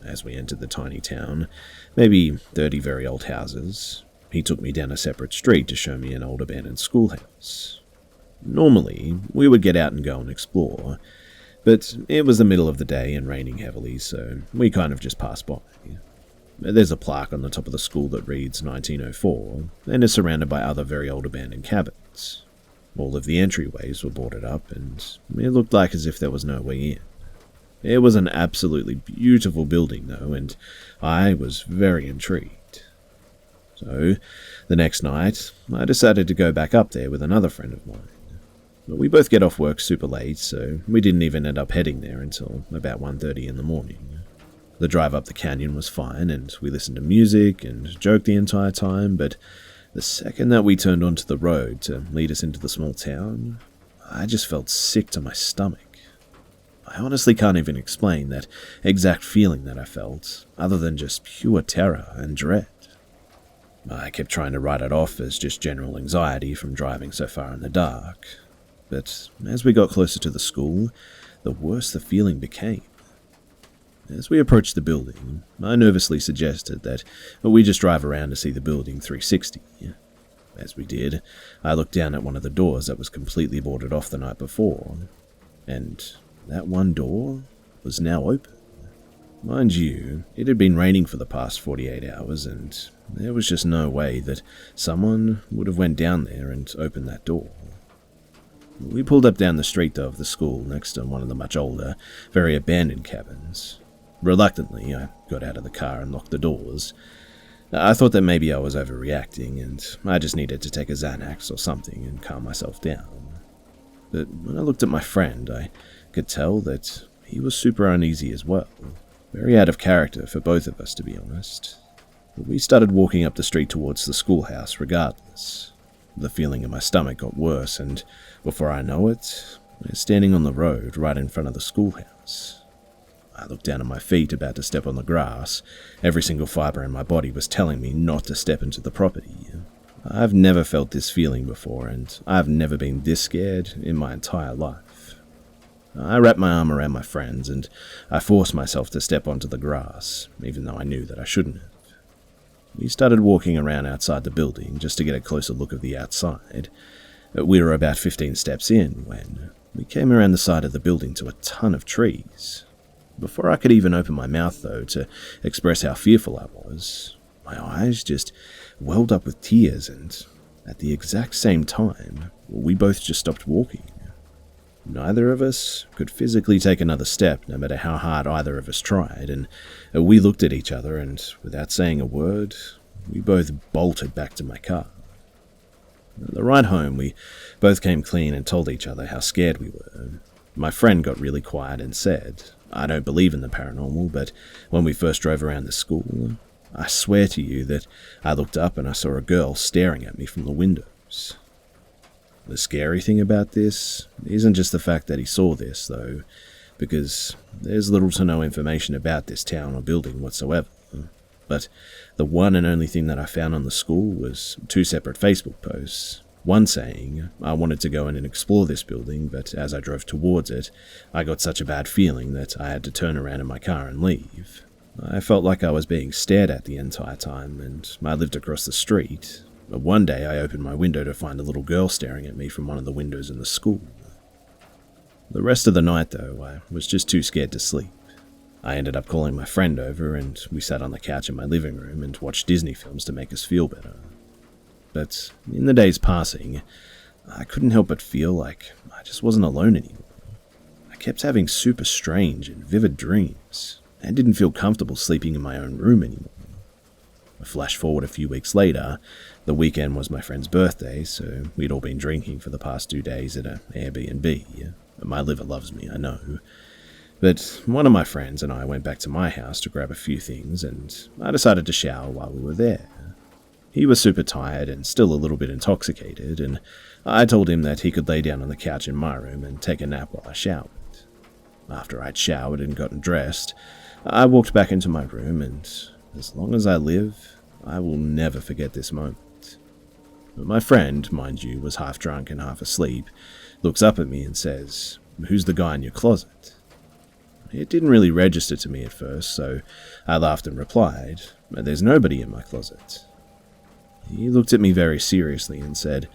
As we entered the tiny town, maybe 30 very old houses, he took me down a separate street to show me an old abandoned schoolhouse. Normally, we would get out and go and explore, but it was the middle of the day and raining heavily, so we kind of just passed by. There's a plaque on the top of the school that reads 1904, and is surrounded by other very old abandoned cabins. All of the entryways were boarded up, and it looked like as if there was no way in. It was an absolutely beautiful building, though, and I was very intrigued. So, the next night, I decided to go back up there with another friend of mine. But we both get off work super late, so we didn't even end up heading there until about 1:30 in the morning. The drive up the canyon was fine, and we listened to music and joked the entire time, but the second that we turned onto the road to lead us into the small town, I just felt sick to my stomach. I honestly can't even explain that exact feeling that I felt, other than just pure terror and dread. I kept trying to write it off as just general anxiety from driving so far in the dark, but as we got closer to the school, the worse the feeling became. As we approached the building, I nervously suggested that we just drive around to see the building 360. As we did, I looked down at one of the doors that was completely boarded off the night before, and that one door was now open. Mind you, it had been raining for the past 48 hours, and there was just no way that someone would have went down there and opened that door. We pulled up down the street, though, of the school next to one of the much older, very abandoned cabins. Reluctantly, I got out of the car and locked the doors. I thought that maybe I was overreacting, and I just needed to take a Xanax or something and calm myself down. But when I looked at my friend, I could tell that he was super uneasy as well. Very out of character for both of us, to be honest. But we started walking up the street towards the schoolhouse regardless. The feeling in my stomach got worse, and before I know it, we're standing on the road right in front of the schoolhouse. I looked down at my feet, about to step on the grass. Every single fiber in my body was telling me not to step into the property. I've never felt this feeling before, and I've never been this scared in my entire life. I wrapped my arm around my friends, and I forced myself to step onto the grass, even though I knew that I shouldn't have. We started walking around outside the building just to get a closer look of the outside. We were about 15 steps in when we came around the side of the building to a ton of trees. Before I could even open my mouth, though, to express how fearful I was, my eyes just welled up with tears, and at the exact same time, we both just stopped walking. Neither of us could physically take another step, no matter how hard either of us tried, and we looked at each other, and without saying a word, we both bolted back to my car. The ride home, we both came clean and told each other how scared we were. My friend got really quiet and said, "I don't believe in the paranormal, but when we first drove around the school, I swear to you that I looked up and I saw a girl staring at me from the windows." The scary thing about this isn't just the fact that he saw this, though, because there's little to no information about this town or building whatsoever. But the one and only thing that I found on the school was 2 separate Facebook posts. One saying, I wanted to go in and explore this building, but as I drove towards it, I got such a bad feeling that I had to turn around in my car and leave. I felt like I was being stared at the entire time, and I lived across the street. But one day I opened my window to find a little girl staring at me from one of the windows in the school. The rest of the night, though, I was just too scared to sleep. I ended up calling my friend over, and we sat on the couch in my living room and watched Disney films to make us feel better. But in the days passing, I couldn't help but feel like I just wasn't alone anymore. I kept having super strange and vivid dreams, and didn't feel comfortable sleeping in my own room anymore. Flash forward a few weeks later, the weekend was my friend's birthday, so we'd all been drinking for the past 2 days at an Airbnb. My liver loves me, I know. But one of my friends and I went back to my house to grab a few things, and I decided to shower while we were there. He was super tired and still a little bit intoxicated, and I told him that he could lay down on the couch in my room and take a nap while I showered. After I'd showered and gotten dressed, I walked back into my room, and as long as I live, I will never forget this moment. My friend, mind you, was half drunk and half asleep, looks up at me and says, "Who's the guy in your closet?" It didn't really register to me at first, so I laughed and replied, "There's nobody in my closet." He looked at me very seriously and said,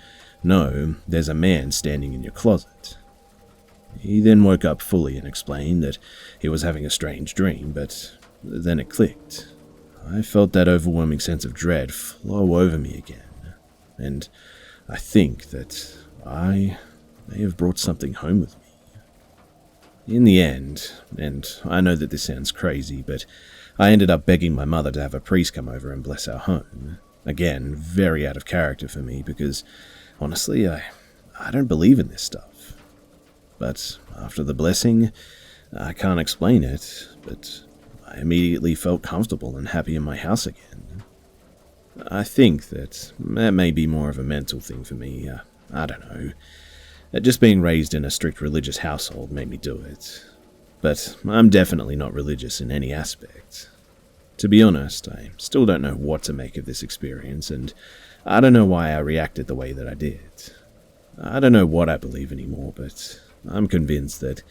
"No, there's a man standing in your closet." He then woke up fully and explained that he was having a strange dream, but then it clicked. I felt that overwhelming sense of dread flow over me again, and I think that I may have brought something home with me. In the end, and I know that this sounds crazy, but I ended up begging my mother to have a priest come over and bless our home. Again, very out of character for me because, honestly, I don't believe in this stuff. But after the blessing, I can't explain it, but I immediately felt comfortable and happy in my house again. I think that may be more of a mental thing for me. I don't know. Just being raised in a strict religious household made me do it. But I'm definitely not religious in any aspect. To be honest, I still don't know what to make of this experience, and I don't know why I reacted the way that I did. I don't know what I believe anymore, but I'm convinced that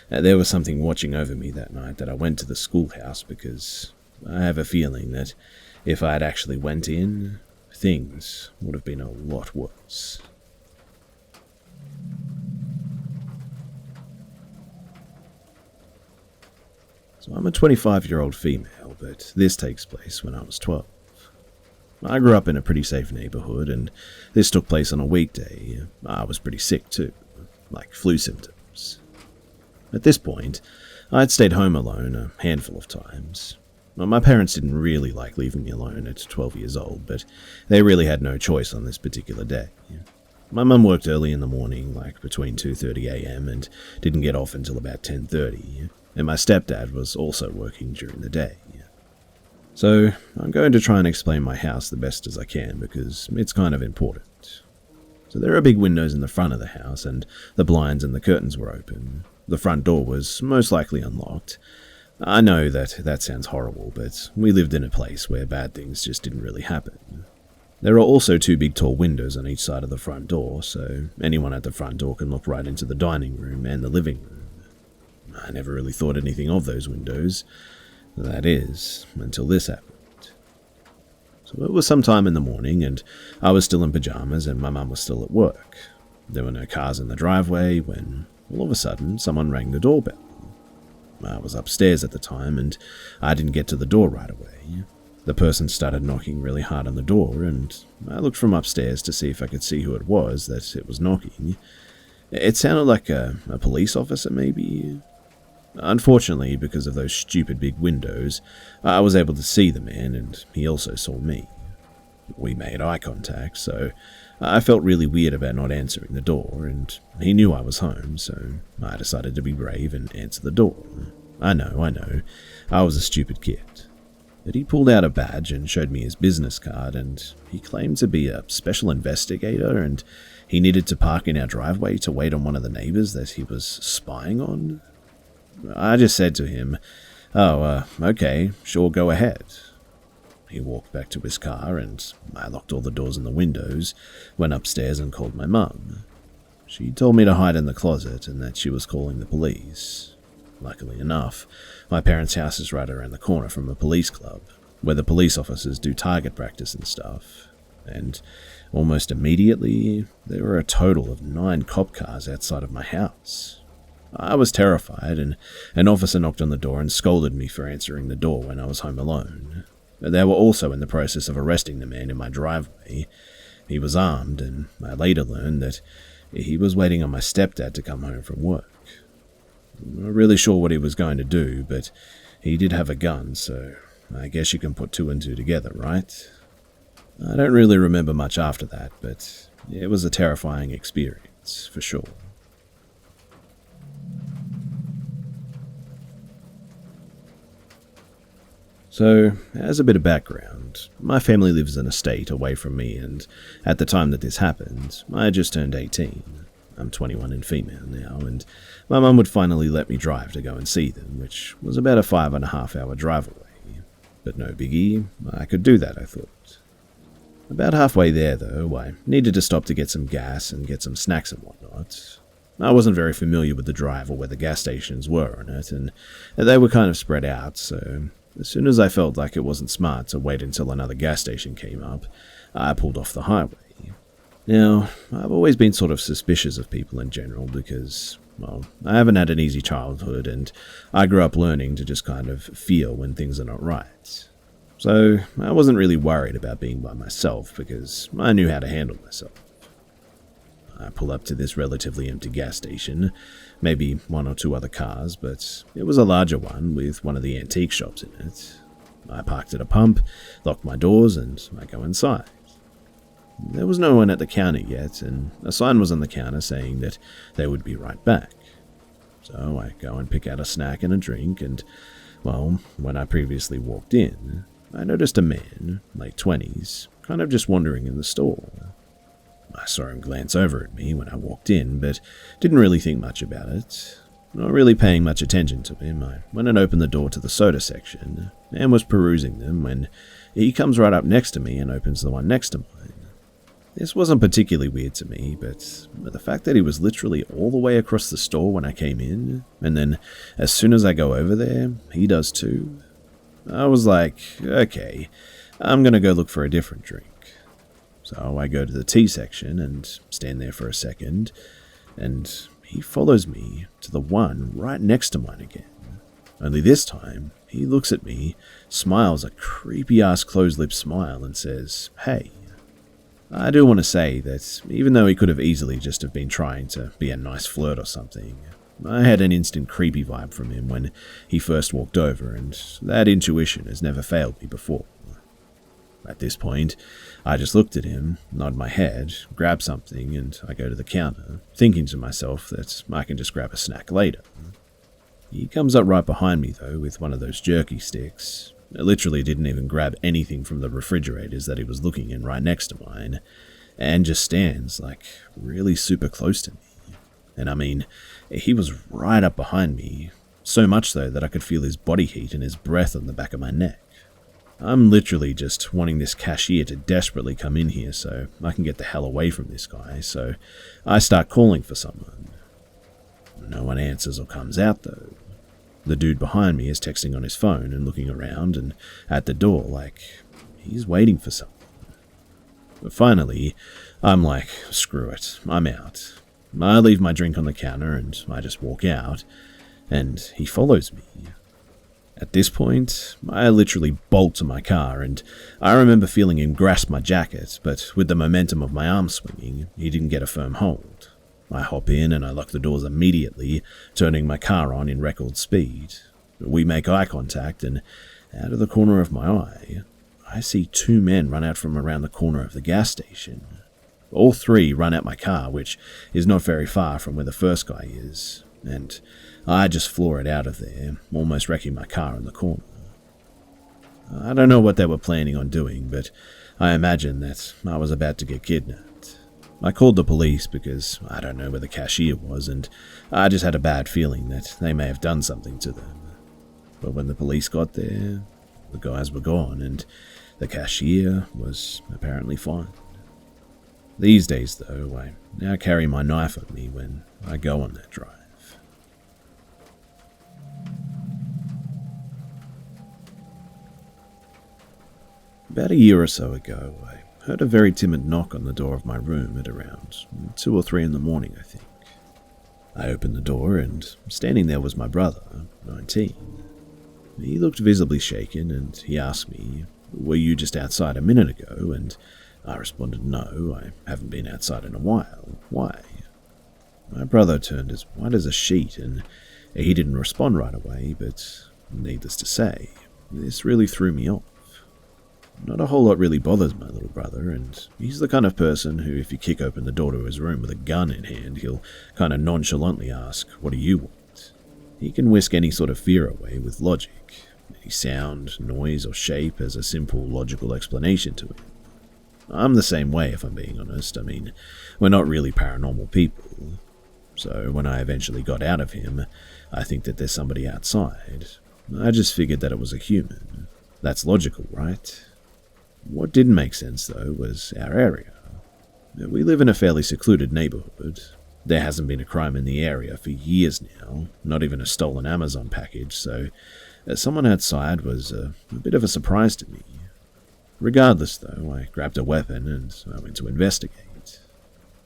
there was something watching over me that night that I went to the schoolhouse because I have a feeling that if I had actually went in, things would have been a lot worse. So I'm a 25-year-old female, but this takes place when I was 12. I grew up in a pretty safe neighborhood, and this took place on a weekday. I was pretty sick too, like flu symptoms. At this point, I had stayed home alone a handful of times. My parents didn't really like leaving me alone at 12 years old, but they really had no choice on this particular day. My mum worked early in the morning, like between 2:30 a.m., and didn't get off until about 10:30, and my stepdad was also working during the day. So I'm going to try and explain my house the best as I can because it's kind of important. So there are big windows in the front of the house, and the blinds and the curtains were open. The front door was most likely unlocked. I know that sounds horrible, but we lived in a place where bad things just didn't really happen. There are also two big tall windows on each side of the front door, so anyone at the front door can look right into the dining room and the living room. I never really thought anything of those windows, that is, until this happened. So it was sometime in the morning, and I was still in pajamas and my mum was still at work. There were no cars in the driveway when, all of a sudden, someone rang the doorbell. I was upstairs at the time, and I didn't get to the door right away. The person started knocking really hard on the door, and I looked from upstairs to see if I could see who it was knocking. It sounded like a police officer, maybe. Unfortunately, because of those stupid big windows, I was able to see the man, and he also saw me. We made eye contact, so I felt really weird about not answering the door, and he knew I was home, so I decided to be brave and answer the door. I know, I was a stupid kid. But he pulled out a badge and showed me his business card, and he claimed to be a special investigator, and he needed to park in our driveway to wait on one of the neighbors that he was spying on. I just said to him, okay, sure, go ahead. He walked back to his car, and I locked all the doors and the windows, went upstairs and called my mum. She told me to hide in the closet and that she was calling the police. Luckily enough, my parents' house is right around the corner from a police club, where the police officers do target practice and stuff. And almost immediately, there were a total of 9 cop cars outside of my house. I was terrified, and an officer knocked on the door and scolded me for answering the door when I was home alone. They were also in the process of arresting the man in my driveway. He was armed, and I later learned that he was waiting on my stepdad to come home from work. I'm not really sure what he was going to do, but he did have a gun, so I guess you can put 2 and 2 together, right? I don't really remember much after that, but it was a terrifying experience, for sure. So, as a bit of background, my family lives in a state away from me, and at the time that this happened, I had just turned 18. I'm 21 and female now, and my mum would finally let me drive to go and see them, which was about a 5.5-hour drive away. But no biggie, I could do that, I thought. About halfway there, though, I needed to stop to get some gas and get some snacks and whatnot. I wasn't very familiar with the drive or where the gas stations were on it, and they were kind of spread out, so as soon as I felt like it wasn't smart to wait until another gas station came up, I pulled off the highway. Now, I've always been sort of suspicious of people in general because, well, I haven't had an easy childhood, and I grew up learning to just kind of feel when things are not right. So I wasn't really worried about being by myself because I knew how to handle myself. I pull up to this relatively empty gas station, maybe one or two other cars, but it was a larger one with one of the antique shops in it. I parked at a pump, locked my doors, and I go inside. There was no one at the counter yet, and a sign was on the counter saying that they would be right back. So I go and pick out a snack and a drink, and, well, when I previously walked in, I noticed a man, late 20s, kind of just wandering in the store. I saw him glance over at me when I walked in, but didn't really think much about it. Not really paying much attention to him, I went and opened the door to the soda section, and was perusing them when he comes right up next to me and opens the one next to mine. This wasn't particularly weird to me, but the fact that he was literally all the way across the store when I came in, and then as soon as I go over there, he does too, I was like, okay, I'm gonna go look for a different drink. So I go to the tea section and stand there for a second, and he follows me to the one right next to mine again. Only this time, he looks at me, smiles a creepy-ass closed-lip smile, and says, "Hey." I do want to say that even though he could have easily just have been trying to be a nice flirt or something, I had an instant creepy vibe from him when he first walked over, and that intuition has never failed me before. At this point, I just looked at him, nod my head, grab something, and I go to the counter, thinking to myself that I can just grab a snack later. He comes up right behind me, though, with one of those jerky sticks. I literally didn't even grab anything from the refrigerators that he was looking in right next to mine, and just stands, like, really super close to me. And I mean, he was right up behind me, so much so that I could feel his body heat and his breath on the back of my neck. I'm literally just wanting this cashier to desperately come in here so I can get the hell away from this guy, so I start calling for someone. No one answers or comes out, though. The dude behind me is texting on his phone and looking around and at the door like he's waiting for someone. But finally, I'm like, screw it, I'm out. I leave my drink on the counter and I just walk out, and he follows me. At this point, I literally bolt to my car, and I remember feeling him grasp my jacket, but with the momentum of my arm swinging, he didn't get a firm hold. I hop in and I lock the doors immediately, turning my car on in record speed. We make eye contact, and out of the corner of my eye, I see two men run out from around the corner of the gas station. All three run at my car, which is not very far from where the first guy is, and I just floor it out of there, almost wrecking my car in the corner. I don't know what they were planning on doing, but I imagine that I was about to get kidnapped. I called the police because I don't know where the cashier was, and I just had a bad feeling that they may have done something to them. But when the police got there, the guys were gone, and the cashier was apparently fine. These days, though, I now carry my knife with me when I go on that drive. About a year or so ago, I heard a very timid knock on the door of my room at around 2 or 3 in the morning, I think. I opened the door, and standing there was my brother, 19. He looked visibly shaken, and he asked me, "Were you just outside a minute ago?" And I responded, "No, I haven't been outside in a while. Why?" My brother turned as white as a sheet, and he didn't respond right away, but needless to say, this really threw me off. Not a whole lot really bothers my little brother, and he's the kind of person who, if you kick open the door to his room with a gun in hand, he'll kind of nonchalantly ask, "What do you want?" He can whisk any sort of fear away with logic. Any sound, noise, or shape has a simple, logical explanation to it. I'm the same way, if I'm being honest. I mean, we're not really paranormal people. So when I eventually got out of him, I think that there's somebody outside. I just figured that it was a human. That's logical, right? What didn't make sense, though, was our area. We live in a fairly secluded neighborhood. There hasn't been a crime in the area for years now, not even a stolen Amazon package, so someone outside was a bit of a surprise to me. Regardless, though, I grabbed a weapon and I went to investigate.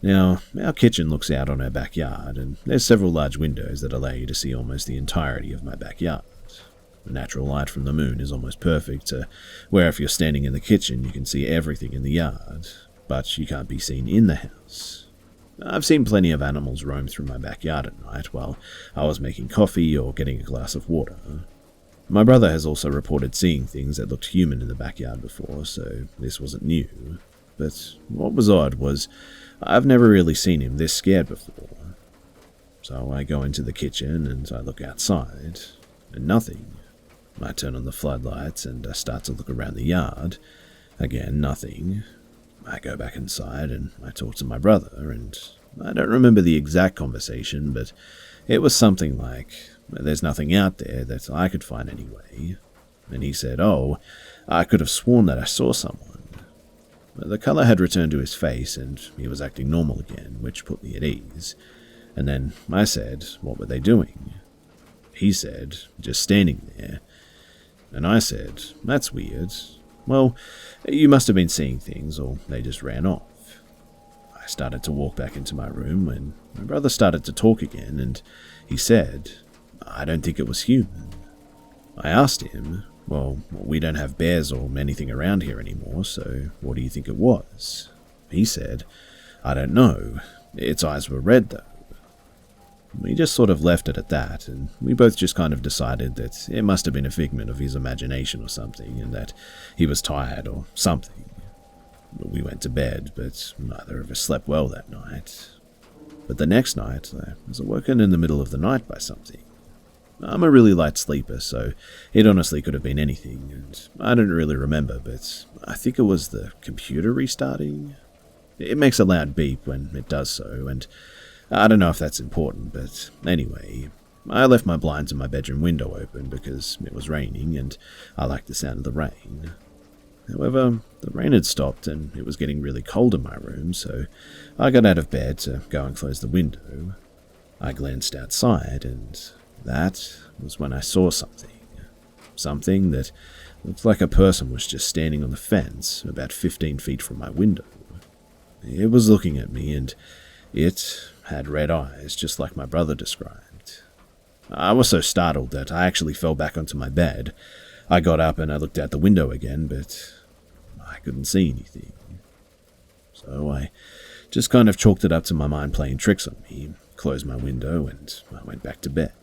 Now, our kitchen looks out on our backyard, and there's several large windows that allow you to see almost the entirety of my backyard. The natural light from the moon is almost perfect to where if you're standing in the kitchen you can see everything in the yard, but you can't be seen in the house. I've seen plenty of animals roam through my backyard at night while I was making coffee or getting a glass of water. My brother has also reported seeing things that looked human in the backyard before, so this wasn't new. But what was odd was I've never really seen him this scared before. So I go into the kitchen and I look outside, and nothing. I turn on the floodlights and I start to look around the yard. Again, nothing. I go back inside and I talk to my brother, and I don't remember the exact conversation, but it was something like, "There's nothing out there that I could find anyway." And he said, "Oh, I could have sworn that I saw someone." The colour had returned to his face and he was acting normal again, which put me at ease. And then I said, "What were they doing?" He said, "Just standing there." And I said, "That's weird. Well, you must have been seeing things, or they just ran off." I started to walk back into my room when my brother started to talk again, and he said, "I don't think it was human." I asked him, "Well, we don't have bears or anything around here anymore, so what do you think it was?" He said, "I don't know. Its eyes were red, though." We just sort of left it at that, and we both just kind of decided that it must have been a figment of his imagination or something, and that he was tired or something. We went to bed, but neither of us slept well that night. But the next night, I was awoken in the middle of the night by something. I'm a really light sleeper, so it honestly could have been anything, and I don't really remember, but I think it was the computer restarting. It makes a loud beep when it does so, and I don't know if that's important, but anyway, I left my blinds and my bedroom window open because it was raining and I liked the sound of the rain. However, the rain had stopped and it was getting really cold in my room, so I got out of bed to go and close the window. I glanced outside, and that was when I saw something. Something that looked like a person was just standing on the fence about 15 feet from my window. It was looking at me, and it had red eyes, just like my brother described. I was so startled that I actually fell back onto my bed. I got up and I looked out the window again, but I couldn't see anything. So I just kind of chalked it up to my mind playing tricks on me, closed my window, and I went back to bed.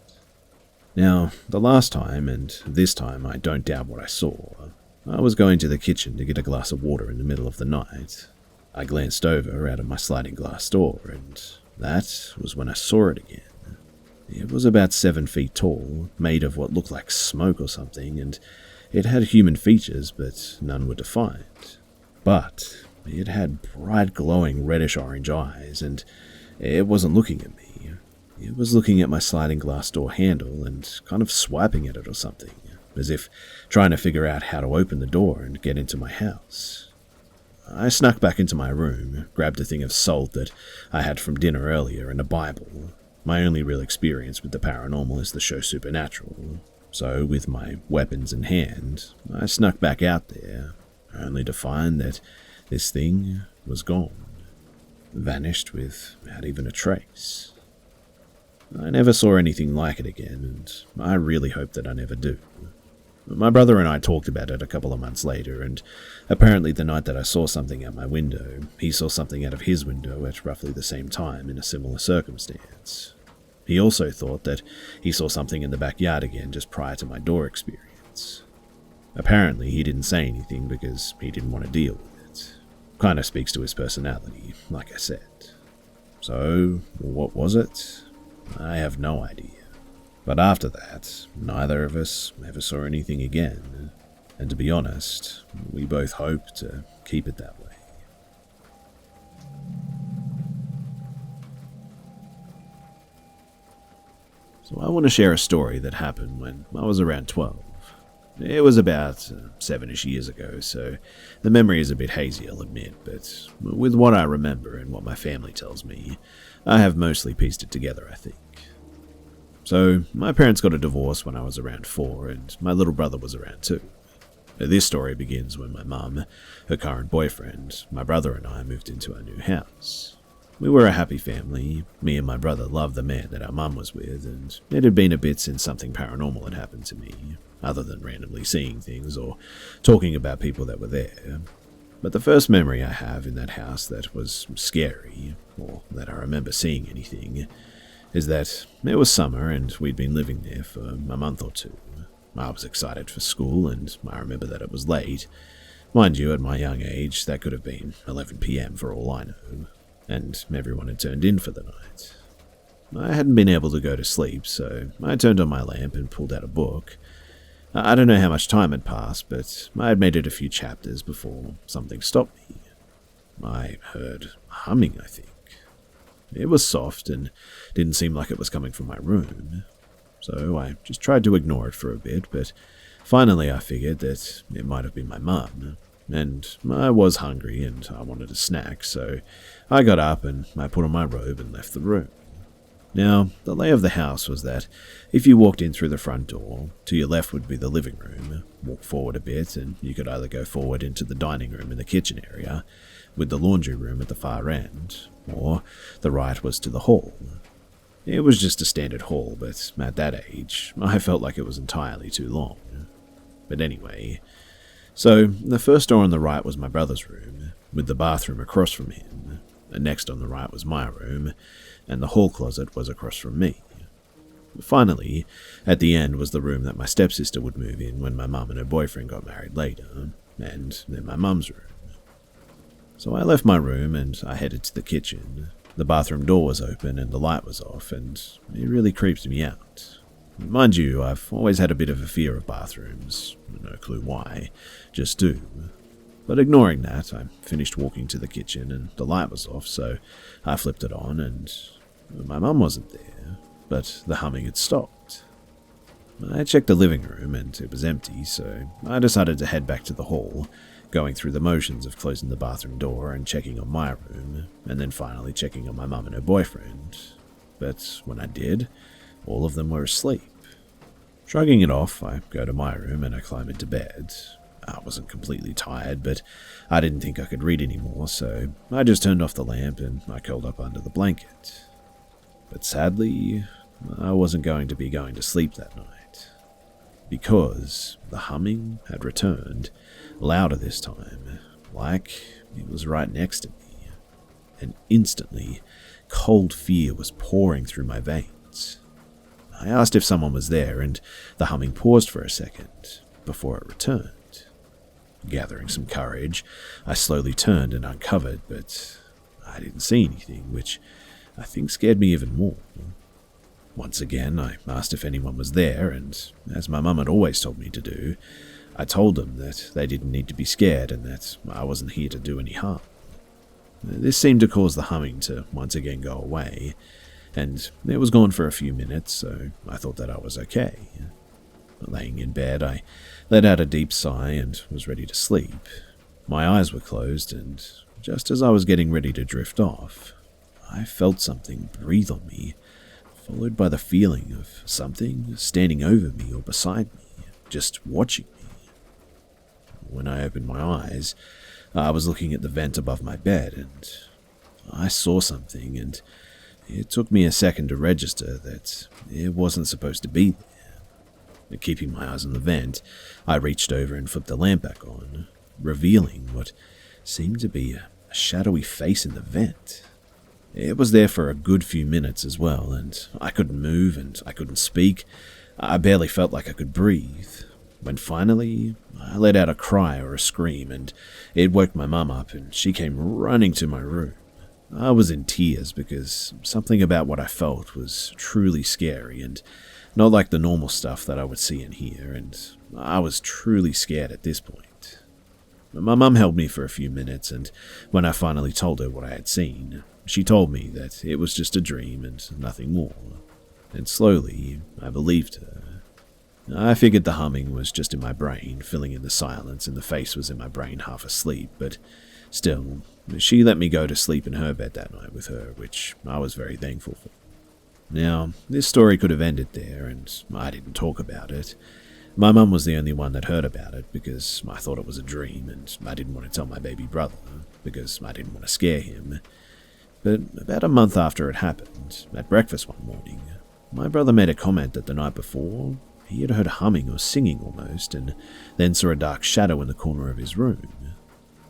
Now, the last time, and this time I don't doubt what I saw, I was going to the kitchen to get a glass of water in the middle of the night. I glanced over out of my sliding glass door, and that was when I saw it again. It was about 7 feet tall, made of what looked like smoke or something, and it had human features, but none were defined. But it had bright glowing reddish-orange eyes, and it wasn't looking at me. It was looking at my sliding glass door handle and kind of swiping at it or something, as if trying to figure out how to open the door and get into my house. I snuck back into my room, grabbed a thing of salt that I had from dinner earlier and a Bible. My only real experience with the paranormal is the show Supernatural. So, with my weapons in hand, I snuck back out there, only to find that this thing was gone. Vanished without even a trace. I never saw anything like it again, and I really hope that I never do. My brother and I talked about it a couple of months later, and apparently the night that I saw something out my window, he saw something out of his window at roughly the same time in a similar circumstance. He also thought that he saw something in the backyard again just prior to my door experience. Apparently he didn't say anything because he didn't want to deal with it. Kind of speaks to his personality, like I said. So, what was it? I have no idea. But after that, neither of us ever saw anything again, and to be honest, we both hope to keep it that way. So I want to share a story that happened when I was around 12. It was about 7-ish years ago, so the memory is a bit hazy, I'll admit, but with what I remember and what my family tells me, I have mostly pieced it together, I think. So, my parents got a divorce when I was around 4, and my little brother was around 2. This story begins when my mum, her current boyfriend, my brother and I moved into our new house. We were a happy family. Me and my brother loved the man that our mum was with, and it had been a bit since something paranormal had happened to me, other than randomly seeing things or talking about people that were there. But the first memory I have in that house that was scary, or that I remember seeing anything, is that it was summer and we'd been living there for a month or 2. I was excited for school, and I remember that it was late. Mind you, at my young age, that could have been 11 p.m. for all I know, and everyone had turned in for the night. I hadn't been able to go to sleep, so I turned on my lamp and pulled out a book. I don't know how much time had passed, but I had made it a few chapters before something stopped me. I heard humming, I think. It was soft and didn't seem like it was coming from my room, so I just tried to ignore it for a bit, but finally I figured that it might have been my mum, and I was hungry and I wanted a snack, so I got up and I put on my robe and left the room. Now, the lay of the house was that if you walked in through the front door, to your left would be the living room, walk forward a bit and you could either go forward into the dining room and the kitchen area, with the laundry room at the far end, or the right was to the hall. It was just a standard hall, but at that age, I felt like it was entirely too long. But anyway, so the first door on the right was my brother's room, with the bathroom across from him. The next on the right was my room, and the hall closet was across from me. Finally, at the end was the room that my stepsister would move in when my mum and her boyfriend got married later, and then my mum's room. So I left my room and I headed to the kitchen. The bathroom door was open and the light was off, and it really creeped me out. Mind you, I've always had a bit of a fear of bathrooms. No clue why, just do. But ignoring that, I finished walking to the kitchen and the light was off, so I flipped it on and my mum wasn't there, but the humming had stopped. I checked the living room and it was empty, so I decided to head back to the hall, going through the motions of closing the bathroom door and checking on my room, and then finally checking on my mum and her boyfriend. But when I did, all of them were asleep. Shrugging it off, I go to my room and I climb into bed. I wasn't completely tired, but I didn't think I could read anymore, so I just turned off the lamp and I curled up under the blanket. But sadly, I wasn't going to sleep that night, because the humming had returned, louder this time, like it was right next to me, and instantly, cold fear was pouring through my veins. I asked if someone was there, and the humming paused for a second before it returned. Gathering some courage, I slowly turned and uncovered, but I didn't see anything, which I think scared me even more. Once again, I asked if anyone was there, and as my mum had always told me to do, I told them that they didn't need to be scared and that I wasn't here to do any harm. This seemed to cause the humming to once again go away, and it was gone for a few minutes, so I thought that I was okay. Laying in bed, I let out a deep sigh and was ready to sleep. My eyes were closed, and just as I was getting ready to drift off, I felt something breathe on me, followed by the feeling of something standing over me or beside me, just watching me. When I opened my eyes, I was looking at the vent above my bed, and I saw something, and it took me a second to register that it wasn't supposed to be there. Keeping my eyes on the vent, I reached over and flipped the lamp back on, revealing what seemed to be a shadowy face in the vent. It was there for a good few minutes as well, and I couldn't move and I couldn't speak. I barely felt like I could breathe, when finally I let out a cry or a scream, and it woke my mum up and she came running to my room. I was in tears because something about what I felt was truly scary and not like the normal stuff that I would see and hear, and I was truly scared at this point. My mum held me for a few minutes, and when I finally told her what I had seen, she told me that it was just a dream and nothing more, and slowly I believed her. I figured the humming was just in my brain, filling in the silence, and the face was in my brain half asleep, but Still, she let me go to sleep in her bed that night with her, which I was very thankful for. Now, this story could have ended there, and I didn't talk about it. My mum was the only one that heard about it because I thought it was a dream, and I didn't want to tell my baby brother because I didn't want to scare him. But about a month after it happened, at breakfast one morning, my brother made a comment that the night before, he had heard humming or singing almost, and then saw a dark shadow in the corner of his room.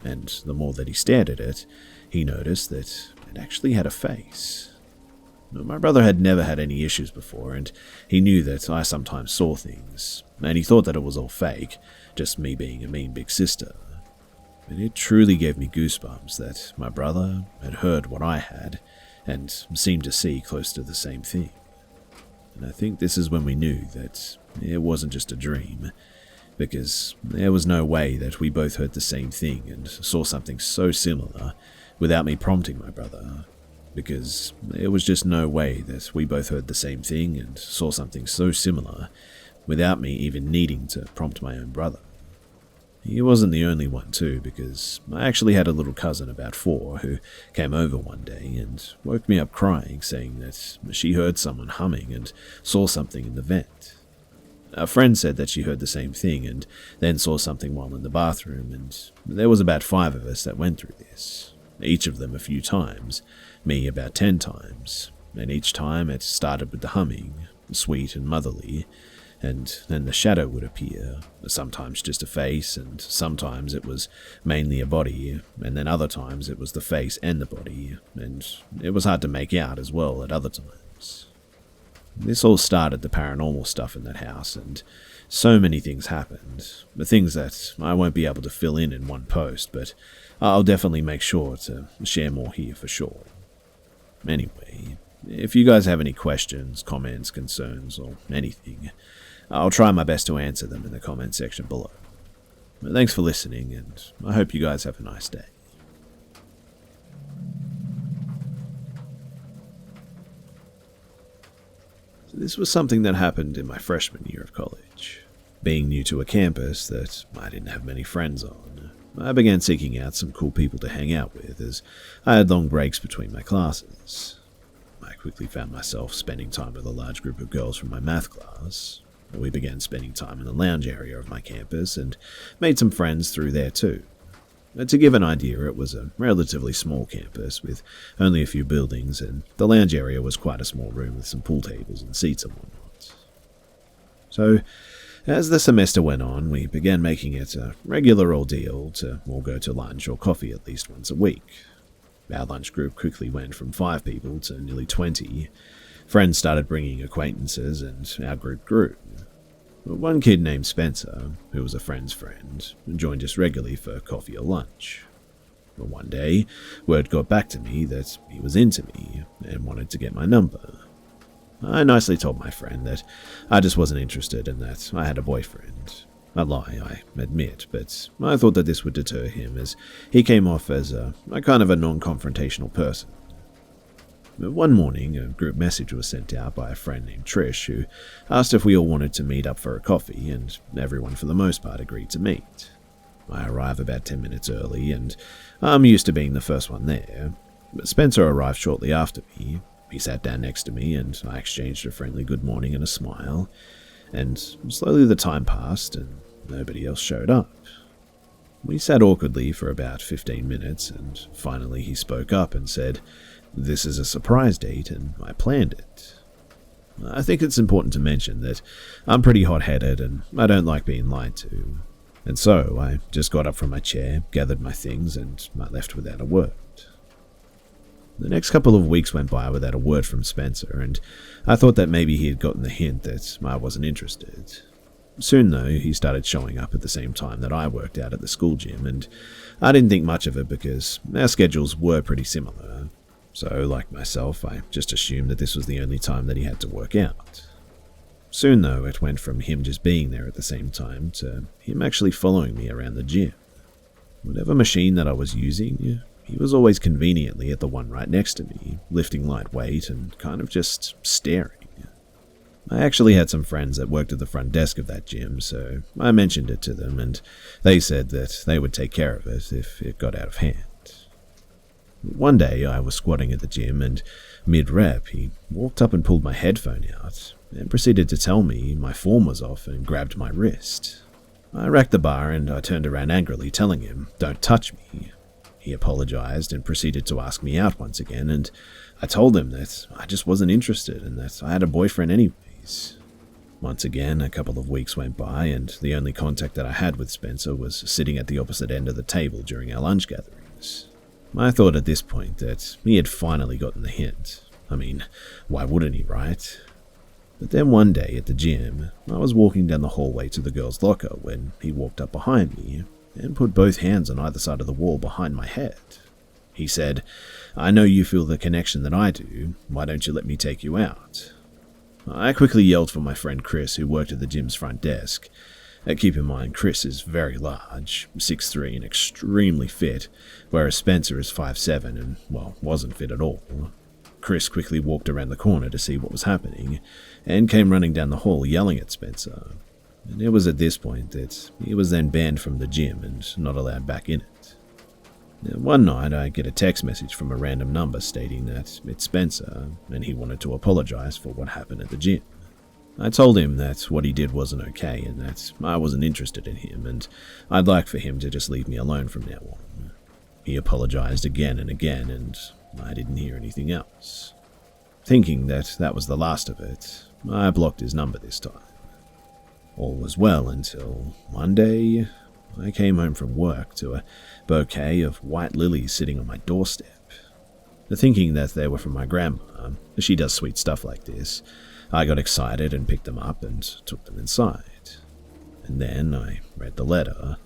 And the more that he stared at it, he noticed that it actually had a face. My brother had never had any issues before, and he knew that I sometimes saw things, and he thought that it was all fake, just me being a mean big sister. But it truly gave me goosebumps that my brother had heard what I had, and seemed to see close to the same thing. And I think this is when we knew that it wasn't just a dream, because there was no way that we both heard the same thing and saw something so similar without me prompting my brother, because there was just no way that we both heard the same thing and saw something so similar without me even needing to prompt my own brother. He wasn't the only one too, because I actually had a little cousin about 4 who came over one day and woke me up crying, saying that she heard someone humming and saw something in the vent. A friend said that she heard the same thing and then saw something while in the bathroom, and there was about 5 of us that went through this, each of them a few times, me about 10 times, and each time it started with the humming, sweet and motherly, and then the shadow would appear, sometimes just a face, and sometimes it was mainly a body, and then other times it was the face and the body, and it was hard to make out as well at other times. This all started the paranormal stuff in that house, and so many things happened, the things that I won't be able to fill in one post, but I'll definitely make sure to share more here for sure. Anyway, if you guys have any questions, comments, concerns, or anything, I'll try my best to answer them in the comment section below. Thanks for listening, and I hope you guys have a nice day. So this was something that happened in my freshman year of college. Being new to a campus that I didn't have many friends on, I began seeking out some cool people to hang out with as I had long breaks between my classes. I quickly found myself spending time with a large group of girls from my math class. We began spending time in the lounge area of my campus and made some friends through there too. To give an idea, it was a relatively small campus with only a few buildings, and the lounge area was quite a small room with some pool tables and seats and whatnot. So, as the semester went on, we began making it a regular ordeal to all go to lunch or coffee at least once a week. Our lunch group quickly went from 5 people to nearly 20. Friends started bringing acquaintances, and our group grew. One kid named Spencer, who was a friend's friend, joined us regularly for coffee or lunch. One day, word got back to me that he was into me and wanted to get my number. I nicely told my friend that I just wasn't interested and that I had a boyfriend. A lie, I admit, but I thought that this would deter him as he came off as a kind of a non-confrontational person. One morning, a group message was sent out by a friend named Trish who asked if we all wanted to meet up for a coffee, and everyone for the most part agreed to meet. I arrive about 10 minutes early, and I'm used to being the first one there. But Spencer arrived shortly after me. He sat down next to me, and I exchanged a friendly good morning and a smile. And slowly the time passed, and nobody else showed up. We sat awkwardly for about 15 minutes, and finally he spoke up and said, "This is a surprise date, and I planned it." I think it's important to mention that I'm pretty hot-headed, and I don't like being lied to. And so I just got up from my chair, gathered my things, and I left without a word. The next couple of weeks went by without a word from Spencer, and I thought that maybe he had gotten the hint that I wasn't interested. Soon, though, he started showing up at the same time that I worked out at the school gym, and I didn't think much of it because our schedules were pretty similar. So, like myself, I just assumed that this was the only time that he had to work out. Soon, though, it went from him just being there at the same time to him actually following me around the gym. Whatever machine that I was using, he was always conveniently at the one right next to me, lifting light weight and kind of just staring. I actually had some friends that worked at the front desk of that gym, so I mentioned it to them, and they said that they would take care of it if it got out of hand. One day I was squatting at the gym and mid-rep he walked up and pulled my headphone out and proceeded to tell me my form was off and grabbed my wrist. I racked the bar and I turned around angrily telling him, "Don't touch me." He apologized and proceeded to ask me out once again, and I told him that I just wasn't interested and that I had a boyfriend anyways. Once again, a couple of weeks went by and the only contact that I had with Spencer was sitting at the opposite end of the table during our lunch gatherings. I thought at this point that he had finally gotten the hint. I mean, why wouldn't he, right? But then one day at the gym, I was walking down the hallway to the girls' locker when he walked up behind me and put both hands on either side of the wall behind my head. He said, "I know you feel the connection that I do. Why don't you let me take you out?" I quickly yelled for my friend Chris, who worked at the gym's front desk. Keep in mind, Chris is very large, 6'3", and extremely fit, whereas Spencer is 5'7", and, well, wasn't fit at all. Chris quickly walked around the corner to see what was happening, and came running down the hall yelling at Spencer. And it was at this point that he was then banned from the gym and not allowed back in it. Now, one night I get a text message from a random number stating that it's Spencer, and he wanted to apologize for what happened at the gym. I told him that what he did wasn't okay and that I wasn't interested in him and I'd like for him to just leave me alone from now on. He apologized again and again and I didn't hear anything else. Thinking that that was the last of it, I blocked his number this time. All was well until one day I came home from work to a bouquet of white lilies sitting on my doorstep. Thinking that they were from my grandma, she does sweet stuff like this, I got excited and picked them up and took them inside. And then I read the letter.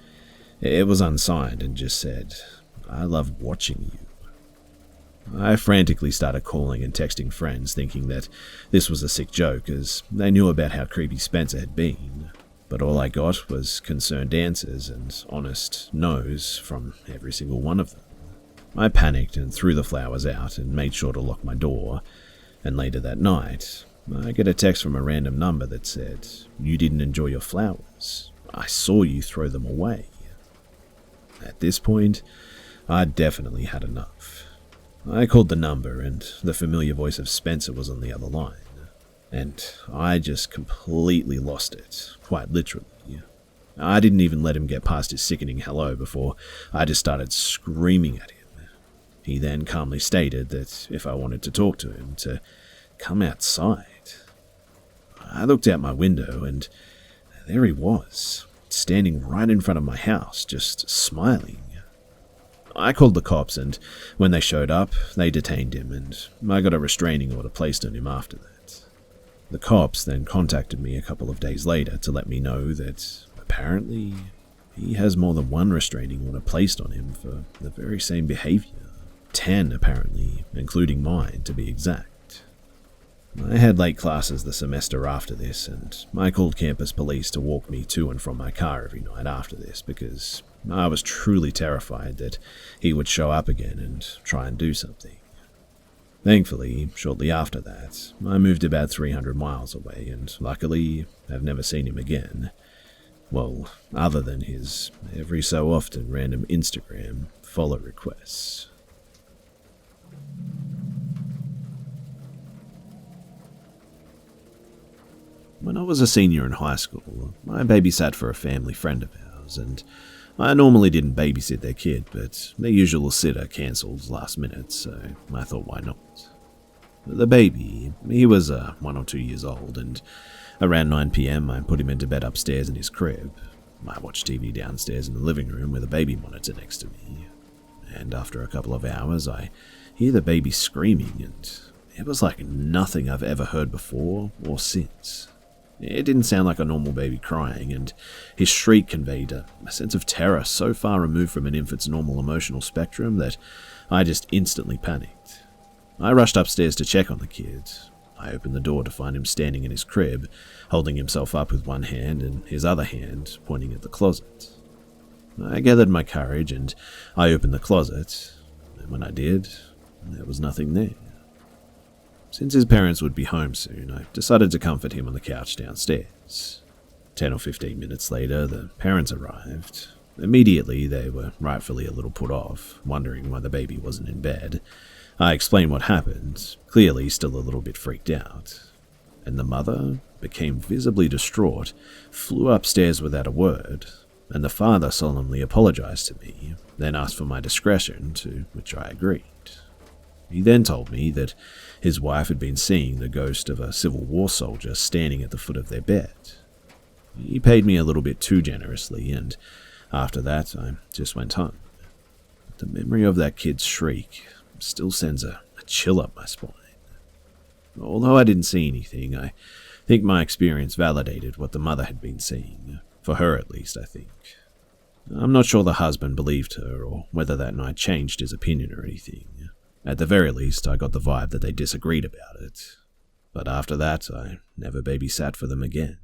It was unsigned and just said, "I love watching you." I frantically started calling and texting friends thinking that this was a sick joke as they knew about how creepy Spencer had been. But all I got was concerned answers and honest no's from every single one of them. I panicked and threw the flowers out and made sure to lock my door. And later that night, I get a text from a random number that said, "You didn't enjoy your flowers. I saw you throw them away." At this point, I'd definitely had enough. I called the number and the familiar voice of Spencer was on the other line. And I just completely lost it, quite literally. I didn't even let him get past his sickening hello before I just started screaming at him. He then calmly stated that if I wanted to talk to him, to come outside. I looked out my window and there he was, standing right in front of my house, just smiling. I called the cops and when they showed up, they detained him and I got a restraining order placed on him after that. The cops then contacted me a couple of days later to let me know that apparently he has more than one restraining order placed on him for the very same behavior. 10 apparently, including mine to be exact. I had late classes the semester after this, and I called campus police to walk me to and from my car every night after this because I was truly terrified that he would show up again and try and do something. Thankfully, shortly after that, I moved about 300 miles away, and luckily, I've never seen him again. Well, other than his every so often random Instagram follow requests. When I was a senior in high school, I babysat for a family friend of ours, and I normally didn't babysit their kid, but their usual sitter cancelled last minute, so I thought why not. The baby, he was 1 or 2 years old, and around 9 p.m. I put him into bed upstairs in his crib. I watched TV downstairs in the living room with a baby monitor next to me, and after a couple of hours I hear the baby screaming, and it was like nothing I've ever heard before or since. It didn't sound like a normal baby crying, and his shriek conveyed a sense of terror so far removed from an infant's normal emotional spectrum that I just instantly panicked. I rushed upstairs to check on the kid. I opened the door to find him standing in his crib, holding himself up with one hand and his other hand pointing at the closet. I gathered my courage and I opened the closet, and when I did, there was nothing there. Since his parents would be home soon, I decided to comfort him on the couch downstairs. 10 or 15 minutes later, the parents arrived. Immediately, they were rightfully a little put off, wondering why the baby wasn't in bed. I explained what happened, clearly still a little bit freaked out. And the mother became visibly distraught, flew upstairs without a word, and the father solemnly apologized to me, then asked for my discretion, to which I agreed. He then told me that his wife had been seeing the ghost of a Civil War soldier standing at the foot of their bed. He paid me a little bit too generously, and after that I just went home. The memory of that kid's shriek still sends a chill up my spine. Although I didn't see anything, I think my experience validated what the mother had been seeing, for her at least, I think. I'm not sure the husband believed her, or whether that night changed his opinion or anything. At the very least, I got the vibe that they disagreed about it. But after that, I never babysat for them again.